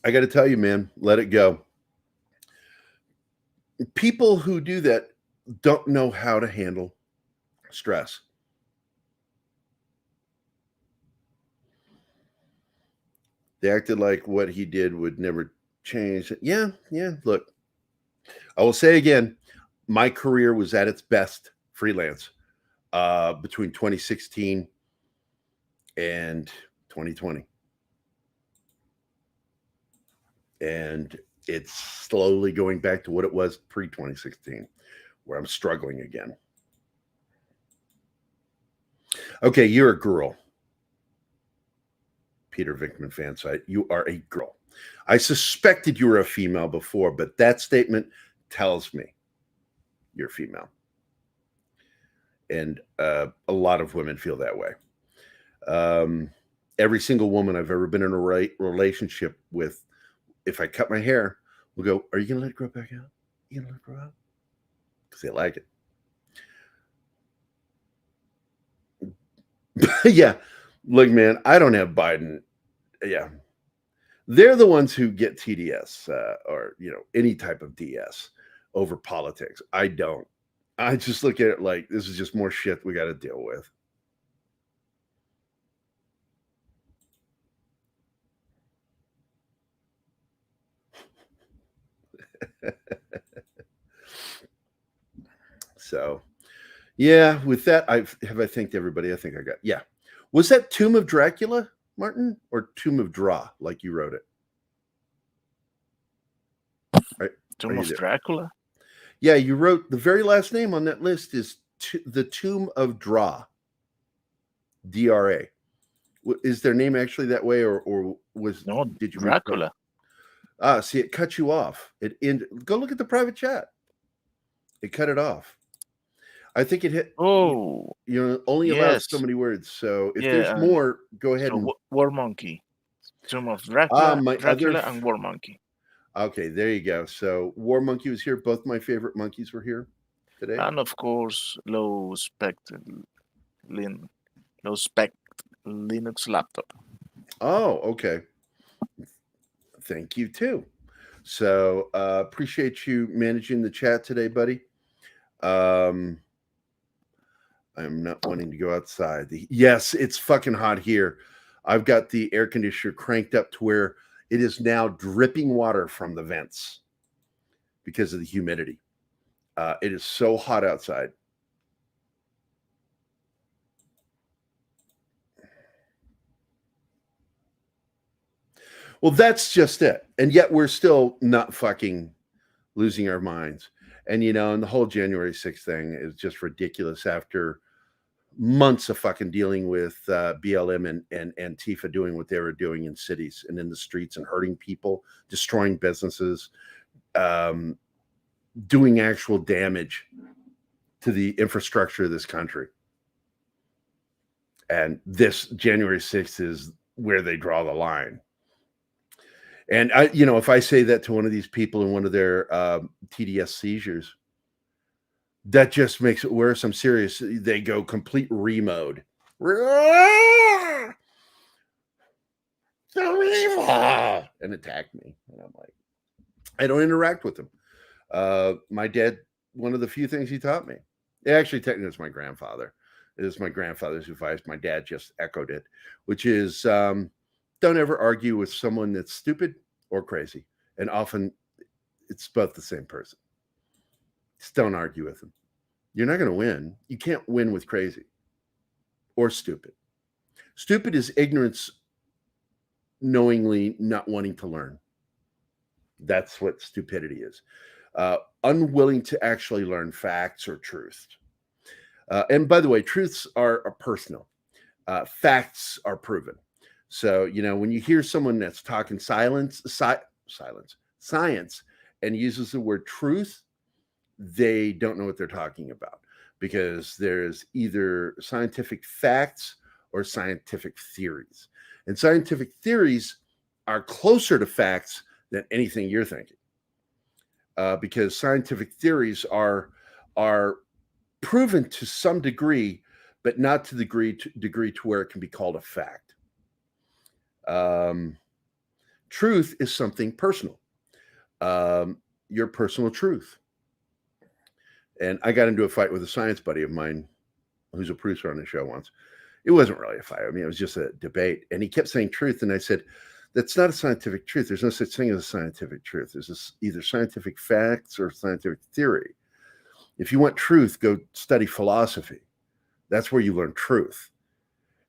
I got to tell you, man, let it go. People who do that don't know how to handle stress. They acted like what he did would never change. Yeah. Look, I will say again, my career was at its best freelance between 2016 and 2020. And it's slowly going back to what it was pre-2016, where I'm struggling again. Okay, you're a girl. Peter Vickman fan site. You are a girl. I suspected you were a female before, but that statement tells me you're female. And a lot of women feel that way. Every single woman I've ever been in a relationship with, if I cut my hair, will go, are you going to let it grow back out? You going to let it grow out? Because they like it. Yeah. Look, man, I don't have Biden. Yeah. They're the ones who get TDS or, you know, any type of DS over politics. I don't. I just look at it like this is just more shit we got to deal with. So, yeah, with that, I thanked everybody. I think I got, yeah. Was that Tomb of Dracula, Martin, or Tomb of Dra, like you wrote it? Right. Tomb of Dracula? Yeah, you wrote the very last name on that list is the Tomb of Dra. D-R-A. Is their name actually that way, or was no? Did you Dracula? See, it cut you off. Go look at the private chat. It cut it off. I think it hit. Oh, only allows so many words. So if there's more, go ahead. So War Monkey, Tomb of Dracula, Dracula, and War Monkey. Okay, there you go. So War Monkey was here. Both my favorite monkeys were here today, and of course, low spec Linux laptop. Oh, okay. Thank you too. So appreciate you managing the chat today, buddy. I'm not wanting to go outside. Yes, it's fucking hot here. I've got the air conditioner cranked up to where It is now dripping water from the vents because of the humidity. It is so hot outside. Well, that's just it. And yet we're still not fucking losing our minds. And, and the whole January 6th thing is just ridiculous after months of fucking dealing with BLM and Antifa doing what they were doing in cities and in the streets and hurting people, destroying businesses, doing actual damage to the infrastructure of this country. And this January 6th is where they draw the line. And if I say that to one of these people in one of their TDS seizures, that just makes it worse. I'm serious. They go complete remode. And attack me. And I'm like, I don't interact with them. My dad, one of the few things he taught me, actually technically it's my grandfather. It is my grandfather's advice. My dad just echoed it, which is don't ever argue with someone that's stupid or crazy. And often it's both the same person. Just don't argue with them. You're not going to win. You can't win with crazy or stupid. Stupid is ignorance, knowingly not wanting to learn. That's what stupidity is. Unwilling to actually learn facts or truth. And by the way, truths are personal. Facts are proven. So, when you hear someone that's talking science and uses the word truth, they don't know what they're talking about, because there's either scientific facts or scientific theories. And scientific theories are closer to facts than anything you're thinking, because scientific theories are proven to some degree, but not to the degree to where it can be called a fact. Truth is something personal, your personal truth. And I got into a fight with a science buddy of mine who's a producer on the show once. It wasn't really a fight. I mean, it was just a debate. And he kept saying truth. And I said, that's not a scientific truth. There's no such thing as a scientific truth. There's either scientific facts or scientific theory. If you want truth, go study philosophy. That's where you learn truth.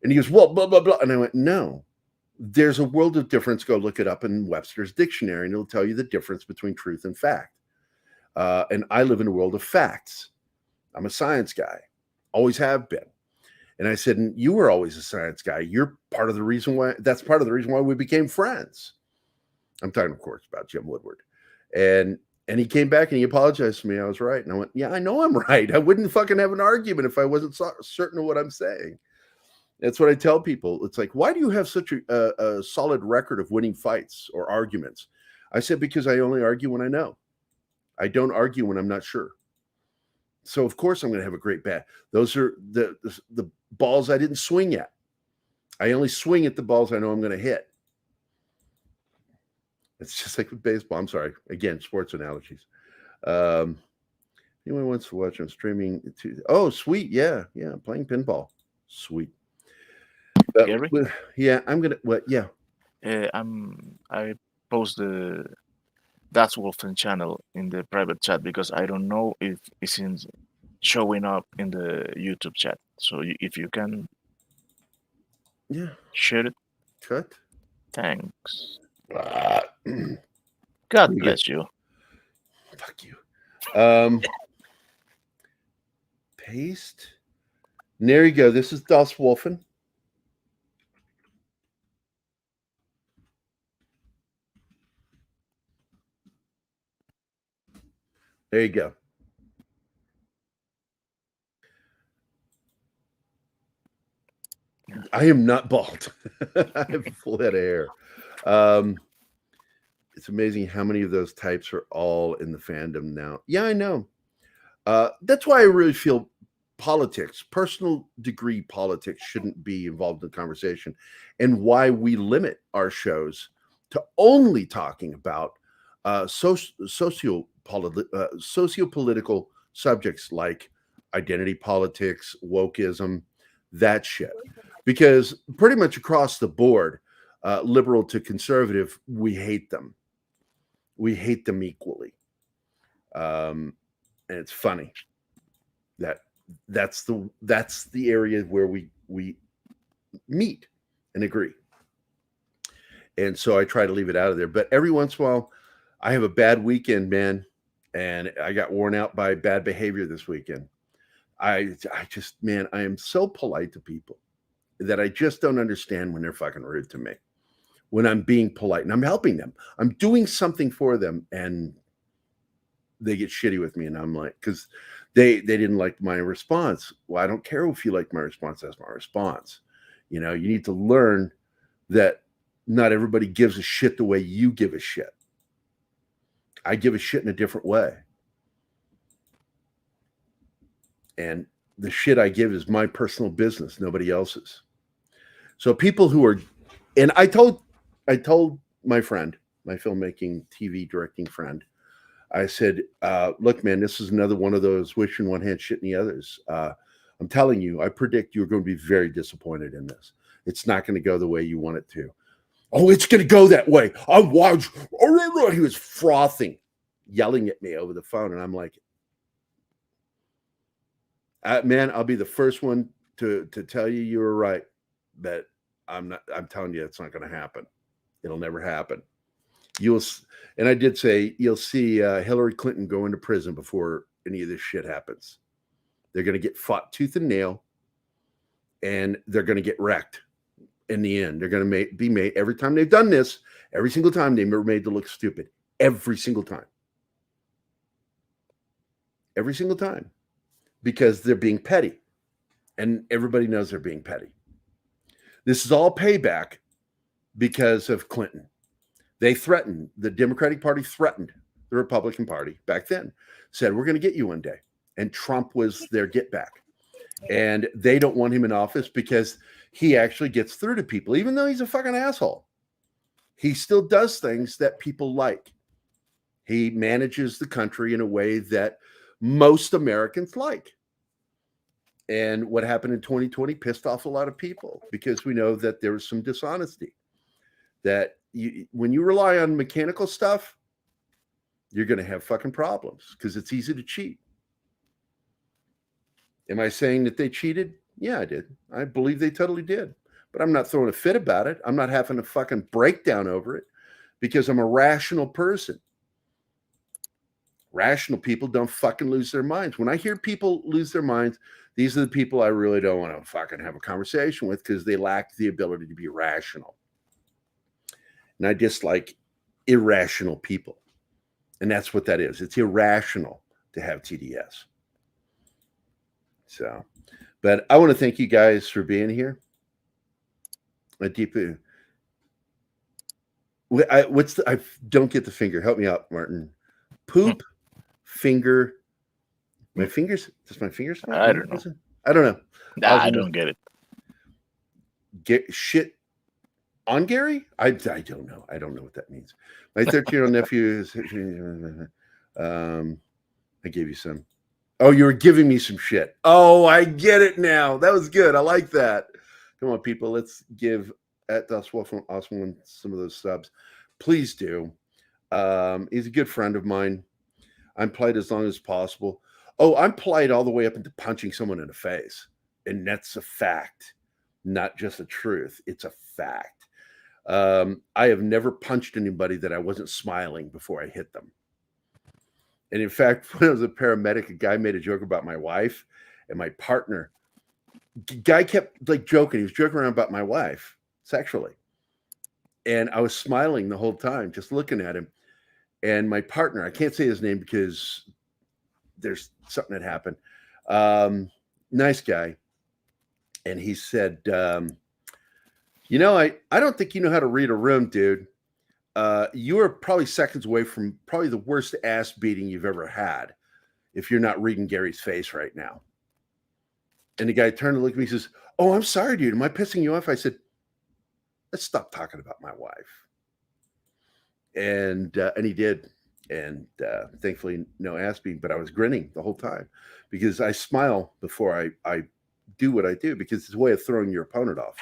And he goes, well, blah, blah, blah. And I went, no, there's a world of difference. Go look it up in Webster's dictionary, and it'll tell you the difference between truth and fact. And I live in a world of facts. I'm a science guy, always have been. And I said, and you were always a science guy. You're part of the reason why. That's part of the reason why we became friends. I'm talking, of course, about Jim Woodward. And he came back and he apologized to me. I was right. And I went, yeah, I know I'm right. I wouldn't fucking have an argument if I wasn't certain of what I'm saying. That's what I tell people. It's like, why do you have such a solid record of winning fights or arguments? I said, because I only argue when I know. I don't argue when I'm not sure. So of course I'm going to have a great bat. Those are the balls I didn't swing yet. I only swing at the balls I know I'm going to hit. It's just like with baseball. I'm sorry. Again, sports analogies. Anyone wants to watch on streaming? Oh, sweet. Yeah. Playing pinball. Sweet. Gerry? Yeah, I'm gonna. What? Yeah. I post the That's Wolfen channel in the private chat because I don't know if it's showing up in the YouTube chat. So if you can, share it. Cut. Thanks. God bless you. Fuck you. Paste. And there you go. This is Das Wolfen. There you go. I am not bald. I have a full head of hair. It's amazing how many of those types are all in the fandom now. Yeah, I know. That's why I really feel politics, personal degree politics, shouldn't be involved in the conversation, and why we limit our shows to only talking about sociopolitical subjects like identity politics, wokeism, that shit. Because pretty much across the board, liberal to conservative, we hate them. We hate them equally. And it's funny that that's the area where we meet and agree. And so I try to leave it out of there. But every once in a while, I have a bad weekend, man, and I got worn out by bad behavior this weekend. I just, man, I am so polite to people that I just don't understand when they're fucking rude to me. When I'm being polite and I'm helping them, I'm doing something for them, and they get shitty with me, and I'm like, because they didn't like my response. Well, I don't care if you like my response. That's my response. You know, you need to learn that not everybody gives a shit the way you give a shit. I give a shit in a different way. And the shit I give is my personal business, nobody else's. So people who are, and I told my friend, my filmmaking, TV directing friend, I said, look, man, this is another one of those wish in one hand, shit in the others. I'm telling you, I predict you're going to be very disappointed in this. It's not going to go the way you want it to. Oh, it's going to go that way. I'm watching. He was frothing, yelling at me over the phone. And I'm like, man, I'll be the first one to tell you were right. That I'm telling you, it's not going to happen. It'll never happen. And I did say, you'll see Hillary Clinton go into prison before any of this shit happens. They're going to get fought tooth and nail, and they're going to get wrecked in the end. They're going to be made, every time they've done this, every single time they were made to look stupid. Every single time. Every single time. Because they're being petty. And everybody knows they're being petty. This is all payback because of Clinton. They threatened, the Democratic Party threatened the Republican Party back then, said, we're going to get you one day. And Trump was their get back. And they don't want him in office because he actually gets through to people, even though he's a fucking asshole. He still does things that people like. He manages the country in a way that most Americans like. And what happened in 2020 pissed off a lot of people because we know that there was some dishonesty. That when you rely on mechanical stuff, you're going to have fucking problems because it's easy to cheat. Am I saying that they cheated? Yeah, I did. I believe they totally did. But I'm not throwing a fit about it. I'm not having a fucking breakdown over it because I'm a rational person. Rational people don't fucking lose their minds. When I hear people lose their minds, these are the people I really don't want to fucking have a conversation with because they lack the ability to be rational. And I dislike irrational people. And that's what that is. It's irrational to have TDS. So, but I want to thank you guys for being here. I don't get the finger. Help me out, Martin. Poop, finger. My fingers? Does my fingers? I don't know. I don't know. I don't get it. Get shit on Gerry? I don't know. I don't know what that means. My 13-year-old nephew is. I gave you some. Oh, you were giving me some shit. Oh, I get it now. That was good. I like that. Come on, people. Let's give at Das Wolf from Awesome some of those subs. Please do. He's a good friend of mine. I'm polite as long as possible. Oh, I'm polite all the way up into punching someone in the face. And that's a fact, not just a truth. It's a fact. I have never punched anybody that I wasn't smiling before I hit them. And in fact, when I was a paramedic, a guy made a joke about my wife and my partner. Guy kept like joking. He was joking around about my wife sexually. And I was smiling the whole time, just looking at him. And my partner, I can't say his name because there's something that happened. Nice guy. And he said, I don't think you know how to read a room, dude. You are probably seconds away from probably the worst ass beating you've ever had if you're not reading Gerry's face right now. And the guy turned to look at me and says, oh, I'm sorry, dude. Am I pissing you off? I said, let's stop talking about my wife. And he did. And thankfully, no ass beating, but I was grinning the whole time because I smile before I do what I do because it's a way of throwing your opponent off.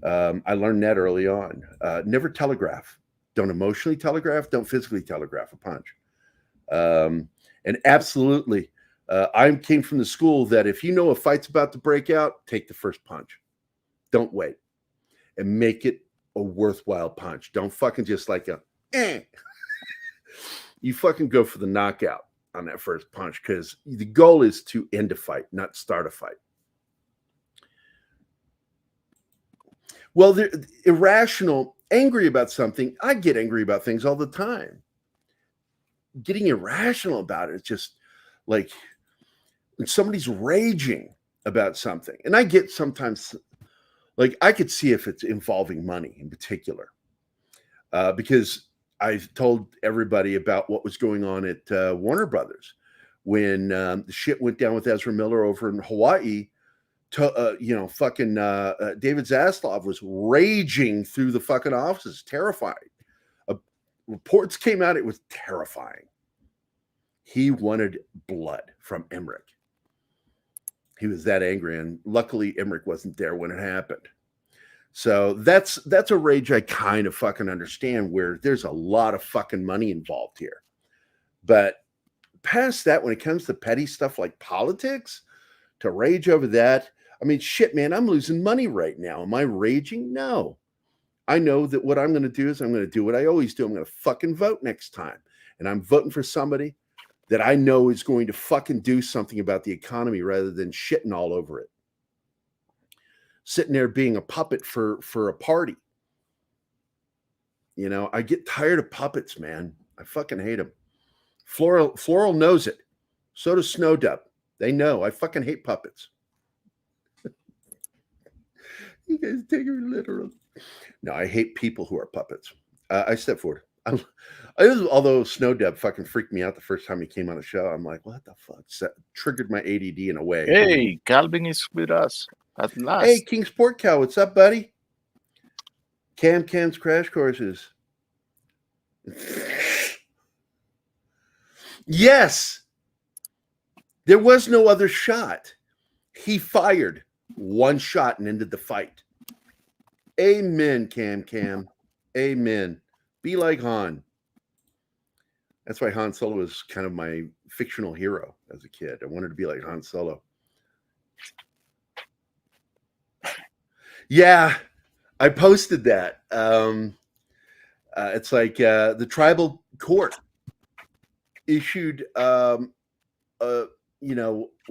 I learned that early on. Never telegraph. Don't emotionally telegraph. Don't physically telegraph a punch. And absolutely, I came from the school that if you know a fight's about to break out, take the first punch. Don't wait, and make it a worthwhile punch. Don't fucking just like a eh. You fucking go for the knockout on that first punch, because the goal is to end a fight, not start a fight. Well, they're irrational, angry about something. I get angry about things all the time. Getting irrational about it is just like when somebody's raging about something. And I get sometimes, like, I could see if it's involving money in particular, because I've told everybody about what was going on at Warner Brothers when the shit went down with Ezra Miller over in Hawaii. Fucking David Zaslav was raging through the fucking offices, terrified. Reports came out, it was terrifying. He wanted blood from Emmerich. He was that angry, and luckily Emmerich wasn't there when it happened. So that's a rage I kind of fucking understand, where there's a lot of fucking money involved here. But past that, when it comes to petty stuff like politics, to rage over that, I mean, shit, man, I'm losing money right now. Am I raging? No. I know that what I'm going to do is I'm going to do what I always do. I'm going to fucking vote next time. And I'm voting for somebody that I know is going to fucking do something about the economy rather than shitting all over it. Sitting there being a puppet for a party. You know, I get tired of puppets, man. I fucking hate them. Floral knows it. So does Snowdub. They know. I fucking hate puppets. You guys take it literal. No, I hate people who are puppets. I step forward. Although Snowdub fucking freaked me out the first time he came on the show, I'm like, what the fuck? So, triggered my ADD in a way. Hey, Calvin is with us at last. Hey, King Sport Cow, what's up, buddy? Cam's Crash Courses. Yes. There was no other shot. He fired one shot and ended the fight. Amen, Cam. Amen. Be like Han. That's why Han Solo was kind of my fictional hero as a kid. I wanted to be like Han Solo. Yeah, I posted that. It's like the tribal court issued, what do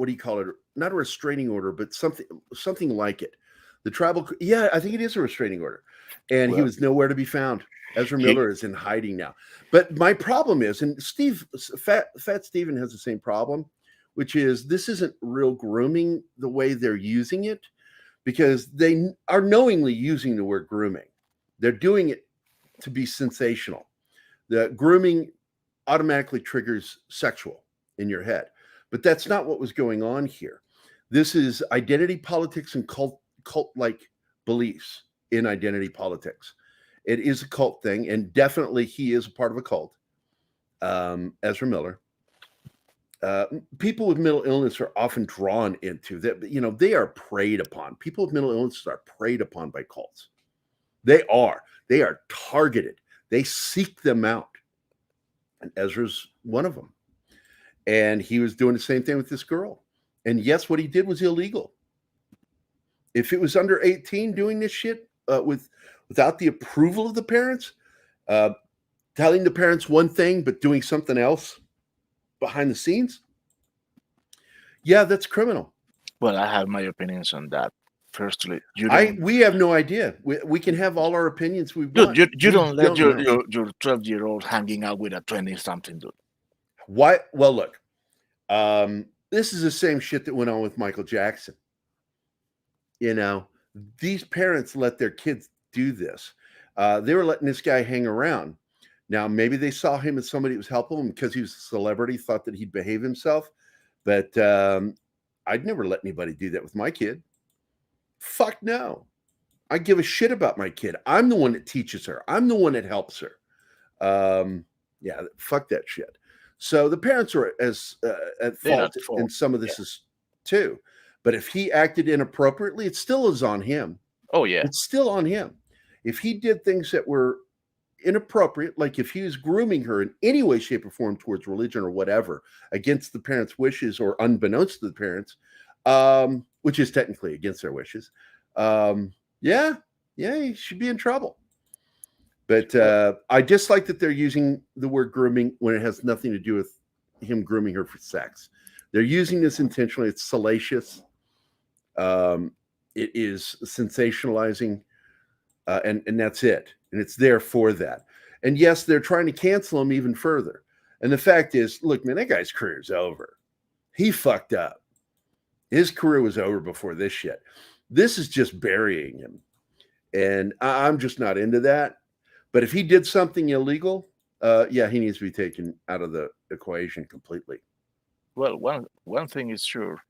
you call it? Not a restraining order, but something like it. The tribal, yeah, I think it is a restraining order. And he was nowhere to be found. Ezra Miller is in hiding now. But my problem is, and Fat Steven has the same problem, which is this isn't real grooming the way they're using it, because they are knowingly using the word grooming. They're doing it to be sensational. The grooming automatically triggers sexual in your head. But that's not what was going on here. This is identity politics and cult-like beliefs in identity politics. It is a cult thing, and definitely he is a part of a cult. Ezra Miller. People with mental illness are often drawn into that. They are preyed upon. People with mental illness are preyed upon by cults. They are targeted. They seek them out. And Ezra's one of them. And he was doing the same thing with this girl. And yes, what he did was illegal. If it was under 18 doing this shit without the approval of the parents, telling the parents one thing but doing something else behind the scenes, yeah, that's criminal. Well, I have my opinions on that. Firstly, we have no idea. We can have all our opinions we want. Dude, you don't let your 12-year-old hanging out with a 20-something dude. Why? Well, look, this is the same shit that went on with Michael Jackson. These parents let their kids do this. They were letting this guy hang around. Now, maybe they saw him as somebody that was helpful, and because he was a celebrity, thought that he'd behave himself. But I'd never let anybody do that with my kid. Fuck no. I give a shit about my kid. I'm the one that teaches her. I'm the one that helps her. Yeah, fuck that shit. So the parents are at fault in some of this is too. But if he acted inappropriately, it still is on him. Oh yeah. It's still on him. If he did things that were inappropriate, like if he was grooming her in any way, shape, or form towards religion or whatever, against the parents' wishes or unbeknownst to the parents, which is technically against their wishes, yeah, he should be in trouble. But I dislike that they're using the word grooming when it has nothing to do with him grooming her for sex. They're using this intentionally. It's salacious. It is sensationalizing, and that's it. And it's there for that. And yes, they're trying to cancel him even further. And the fact is, look, man, that guy's career's over. He fucked up. His career was over before this shit. This is just burying him. And I'm just not into that. But if he did something illegal, yeah, he needs to be taken out of the equation completely. Well, one thing is sure.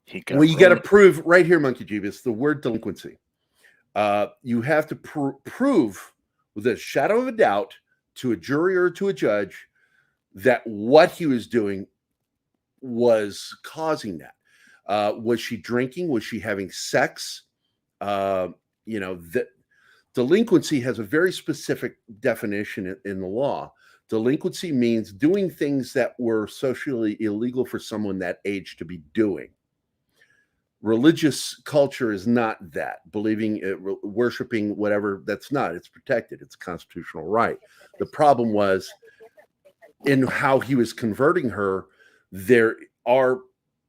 He can Well, you got to ruin- prove right here, Monkey Jeebus, the word delinquency. You have to prove with a shadow of a doubt to a jury or to a judge that what he was doing was causing that. Was she drinking? Was she having sex? That delinquency has a very specific definition in the law. Delinquency means doing things that were socially illegal for someone that age to be doing. Religious culture is not that. Believing, worshiping, whatever, that's not. It's protected. It's a constitutional right. The problem was in how he was converting her. There are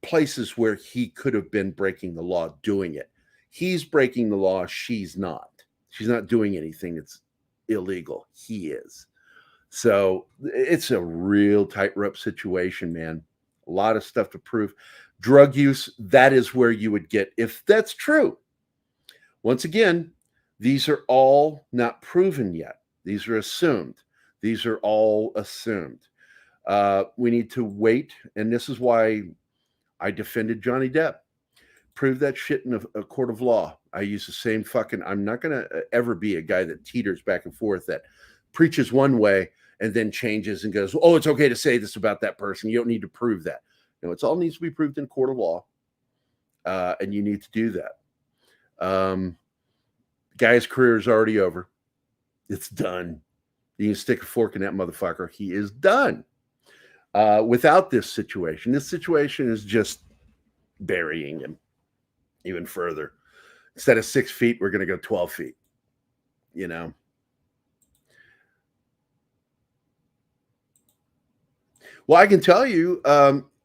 places where he could have been breaking the law doing it. He's breaking the law. She's not. She's not doing anything that's illegal. He is. So it's a real tightrope situation, man. A lot of stuff to prove. Drug use, that is where you would get, if that's true. Once again, these are all not proven yet. These are assumed. These are all assumed. We need to wait. And this is why I defended Johnny Depp. Prove that shit in a court of law. I use the same fucking, I'm not going to ever be a guy that teeters back and forth, that preaches one way and then changes and goes, oh, it's okay to say this about that person. You don't need to prove that. No, it's all needs to be proved in court of law. And you need to do that. Guy's career is already over. It's done. You can stick a fork in that motherfucker. He is done. Without this situation is just burying him even further. Instead of 6 feet, we're going to go 12 feet, you know? Well, I can tell you,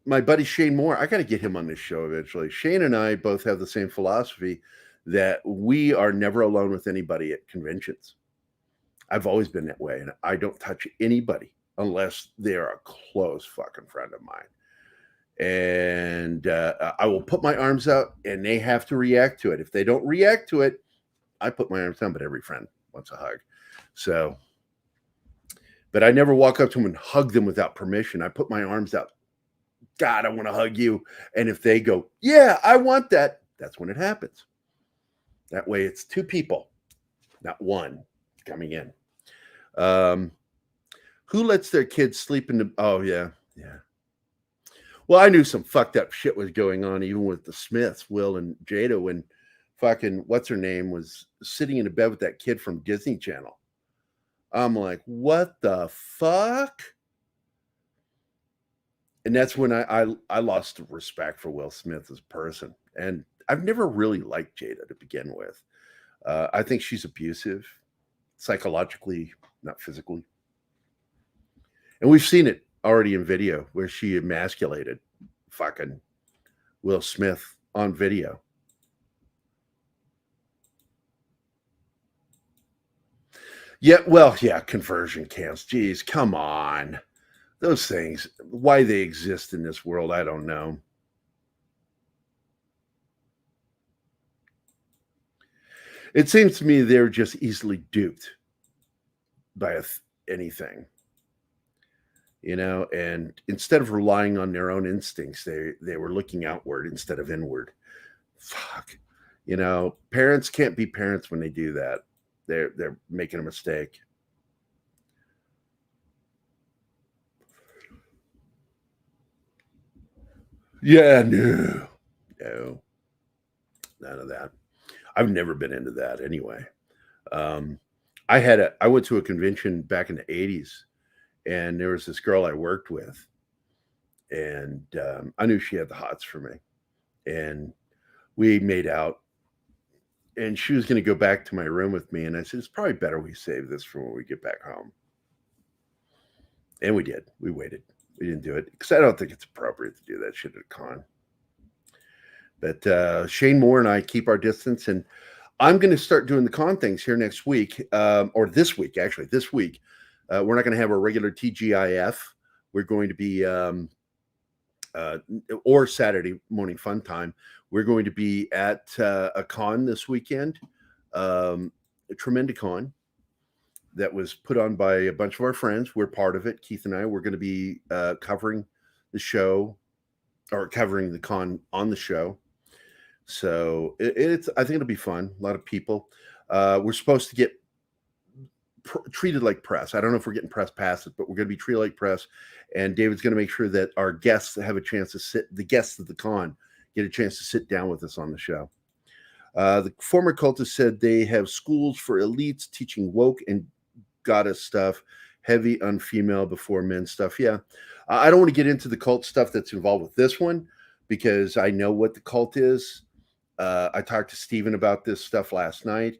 my buddy Shane Moore, I got to get him on this show eventually. Shane and I both have the same philosophy that we are never alone with anybody at conventions. I've always been that way, and I don't touch anybody unless they're a close fucking friend of mine. And I will put my arms out, and they have to react to it. If they don't react to it, I put my arms down, but every friend wants a hug. So, but I never walk up to them and hug them without permission. I put my arms out. God, I want to hug you. And if they go, yeah, I want that, that's when it happens. That way it's two people, not one coming in. Who lets their kids sleep in the, oh yeah. Well, I knew some fucked up shit was going on even with the Smiths, Will and Jada, when fucking, what's her name, was sitting in a bed with that kid from Disney Channel. I'm like, what the fuck? And that's when I lost respect for Will Smith as a person. And I've never really liked Jada to begin with. I think she's abusive, psychologically, not physically. And we've seen it already in video where she emasculated fucking Will Smith on video. Yeah, well, yeah, conversion camps. Geez, come on. Those things, why they exist in this world, I don't know. It seems to me they're just easily duped by anything. You know, and instead of relying on their own instincts, they were looking outward instead of inward. Fuck. You know, parents can't be parents when they do that. They're making a mistake. Yeah, no, none of that. I've never been into that anyway. I went to a convention back in the 80s, and there was this girl I worked with, and I knew she had the hots for me, and we made out, and she was going to go back to my room with me, and I said, it's probably better we save this for when we get back home. And we did. We waited. We didn't do it because I don't think it's appropriate to do that shit at a con. But Shane Moore and I keep our distance, and I'm going to start doing the con things here next week, or this week, actually. This week, we're not going to have our regular TGIF. We're going to be, or Saturday morning fun time. We're going to be at a con this weekend, a Tremendicon, that was put on by a bunch of our friends. We're part of it. Keith and I, we're going to be covering the show, or covering the con on the show. So it's, I think it'll be fun. A lot of people. We're supposed to get treated like press. I don't know if we're getting press passes, but we're going to be treated like press. And David's going to make sure that our guests have a chance to sit, the guests of the con get a chance to sit down with us on the show. The former cultist said they have schools for elites teaching woke and goddess stuff, heavy on female before men stuff. Yeah. I don't want to get into the cult stuff that's involved with this one because I know what the cult is. I talked to Steven about this stuff last night.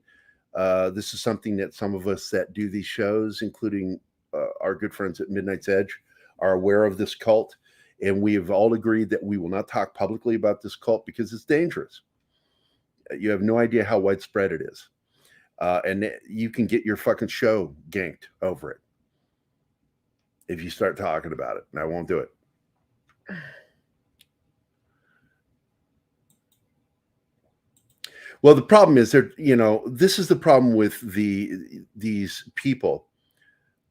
This is something that some of us that do these shows, including our good friends at Midnight's Edge, are aware of this cult. And we have all agreed that we will not talk publicly about this cult because it's dangerous. You have no idea how widespread it is. And you can get your fucking show ganked over it if you start talking about it. And I won't do it. Well, the problem is this is the problem with these people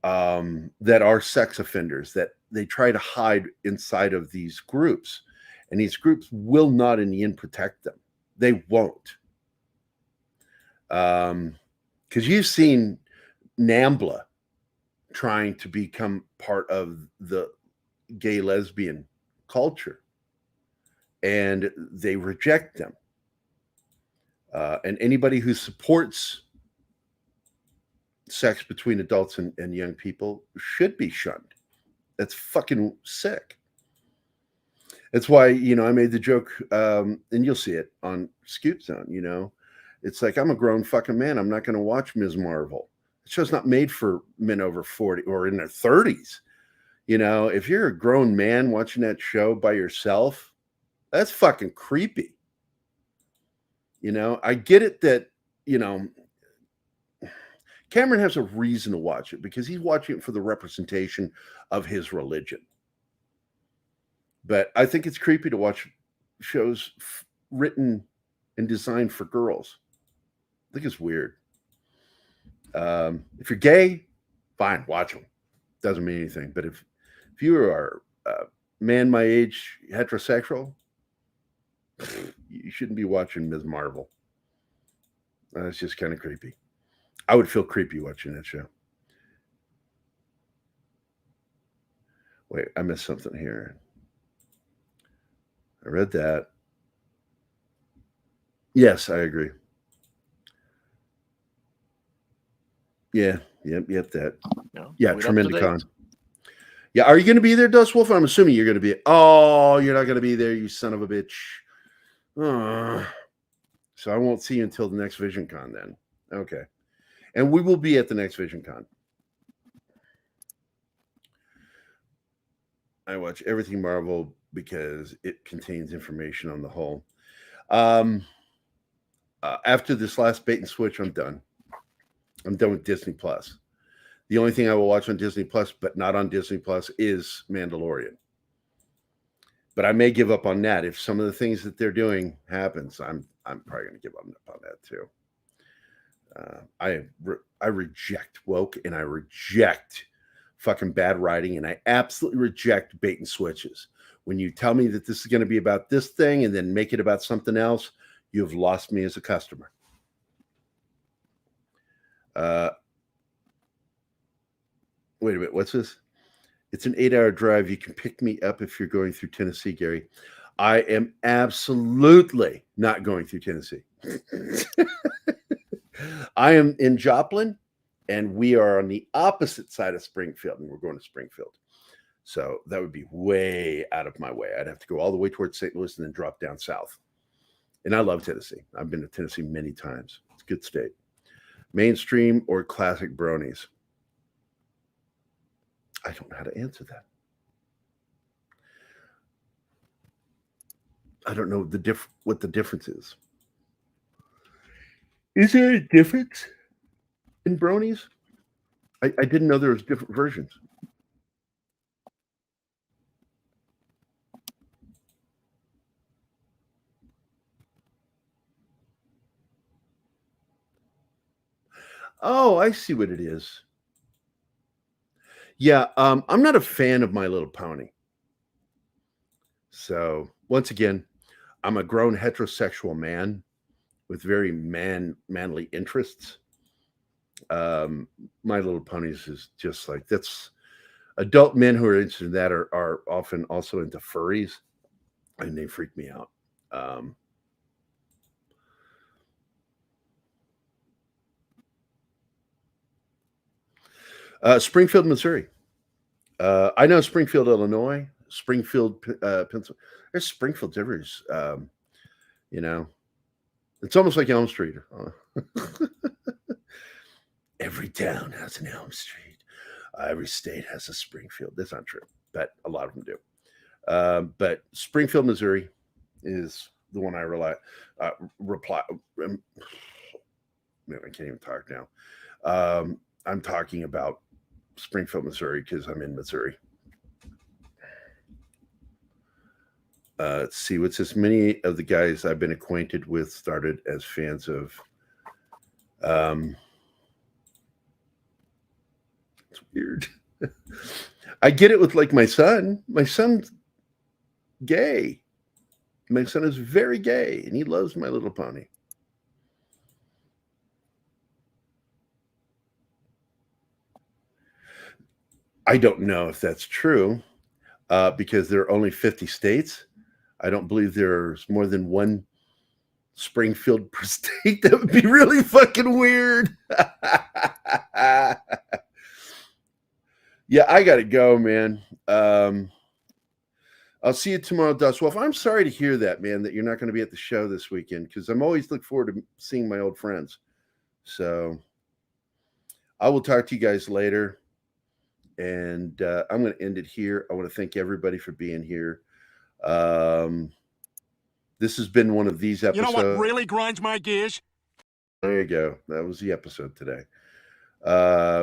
that are sex offenders, that they try to hide inside of these groups, and these groups will not in the end protect them. They won't. Because you've seen NAMBLA trying to become part of the gay lesbian culture, and they reject them. And anybody who supports sex between adults and young people should be shunned. That's fucking sick. That's why, I made the joke, and you'll see it on Scoop Zone, It's like, I'm a grown fucking man. I'm not going to watch Ms. Marvel. The show's not made for men over 40 or in their 30s. If you're a grown man watching that show by yourself, that's fucking creepy. I get it that, Cameron has a reason to watch it because he's watching it for the representation of his religion. But I think it's creepy to watch shows written and designed for girls. I think it's weird. If you're gay, fine, watch them. Doesn't mean anything. But if you are a man my age, heterosexual, you shouldn't be watching Ms. Marvel. That's just kind of creepy. I would feel creepy watching that show. Wait, I missed something here. I read that. Yes, I agree. Yeah, yep, that. Yeah, Tremendicon. Yeah, are you going to be there, Dust Wolf? I'm assuming you're going to be. Oh, you're not going to be there, you son of a bitch. So I won't see you until the next Vision Con then. Okay. And we will be at the next Vision Con. I watch everything Marvel because it contains information on the whole. After this last bait and switch, I'm done. I'm done with Disney Plus. The only thing I will watch on Disney Plus, but not on Disney Plus, is Mandalorian. But I may give up on that if some of the things that they're doing happens. I'm probably going to give up on that too. I reject woke, and I reject fucking bad writing, and I absolutely reject bait and switches. When you tell me that this is going to be about this thing and then make it about something else, you've lost me as a customer. Wait a minute, what's this? It's an 8-hour drive. You can pick me up if you're going through Tennessee, Gary. I am absolutely not going through Tennessee. I am in Joplin, and we are on the opposite side of Springfield, and we're going to Springfield. So that would be way out of my way. I'd have to go all the way towards St. Louis and then drop down south. And I love Tennessee. I've been to Tennessee many times. It's a good state. Mainstream or classic bronies? I don't know how to answer that. I don't know what the difference is. Is there a difference in bronies? I didn't know there was different versions. Oh, I see what it is. Yeah, I'm not a fan of My Little Pony. So once again, I'm a grown heterosexual man with very manly interests. My Little Ponies is just like that's adult men who are interested in that are often also into furries, and they freak me out. Springfield, Missouri. I know Springfield, Illinois. Springfield, Pennsylvania. There's Springfields everywhere. You know, it's almost like Elm Street. Every town has an Elm Street. Every state has a Springfield. That's not true, but a lot of them do. But Springfield, Missouri, is the one I reply. Man, I can't even talk now. I'm talking about Springfield, Missouri, because I'm in Missouri. Let's see. What's this? Many of the guys I've been acquainted with started as fans of. It's weird. I get it with like my son. My son's gay. My son is very gay, and he loves My Little Pony. I don't know if that's true because there are only 50 states. I don't believe there's more than one Springfield per state. That would be really fucking weird. Yeah, I got to go, man. I'll see you tomorrow, Dust Wolf. I'm sorry to hear that, man, that you're not going to be at the show this weekend because I'm always looking forward to seeing my old friends. So I will talk to you guys later. And I'm going to end it here. I want to thank everybody for being here. This has been one of these episodes. You know what really grinds my gears? There you go. That was the episode today.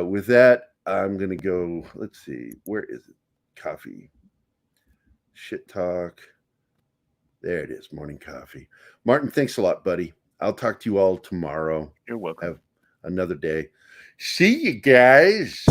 With that, I'm going to go. Let's see. Where is it? Coffee. Shit talk. There it is. Morning coffee. Martin, thanks a lot, buddy. I'll talk to you all tomorrow. You're welcome. Have another day. See you guys.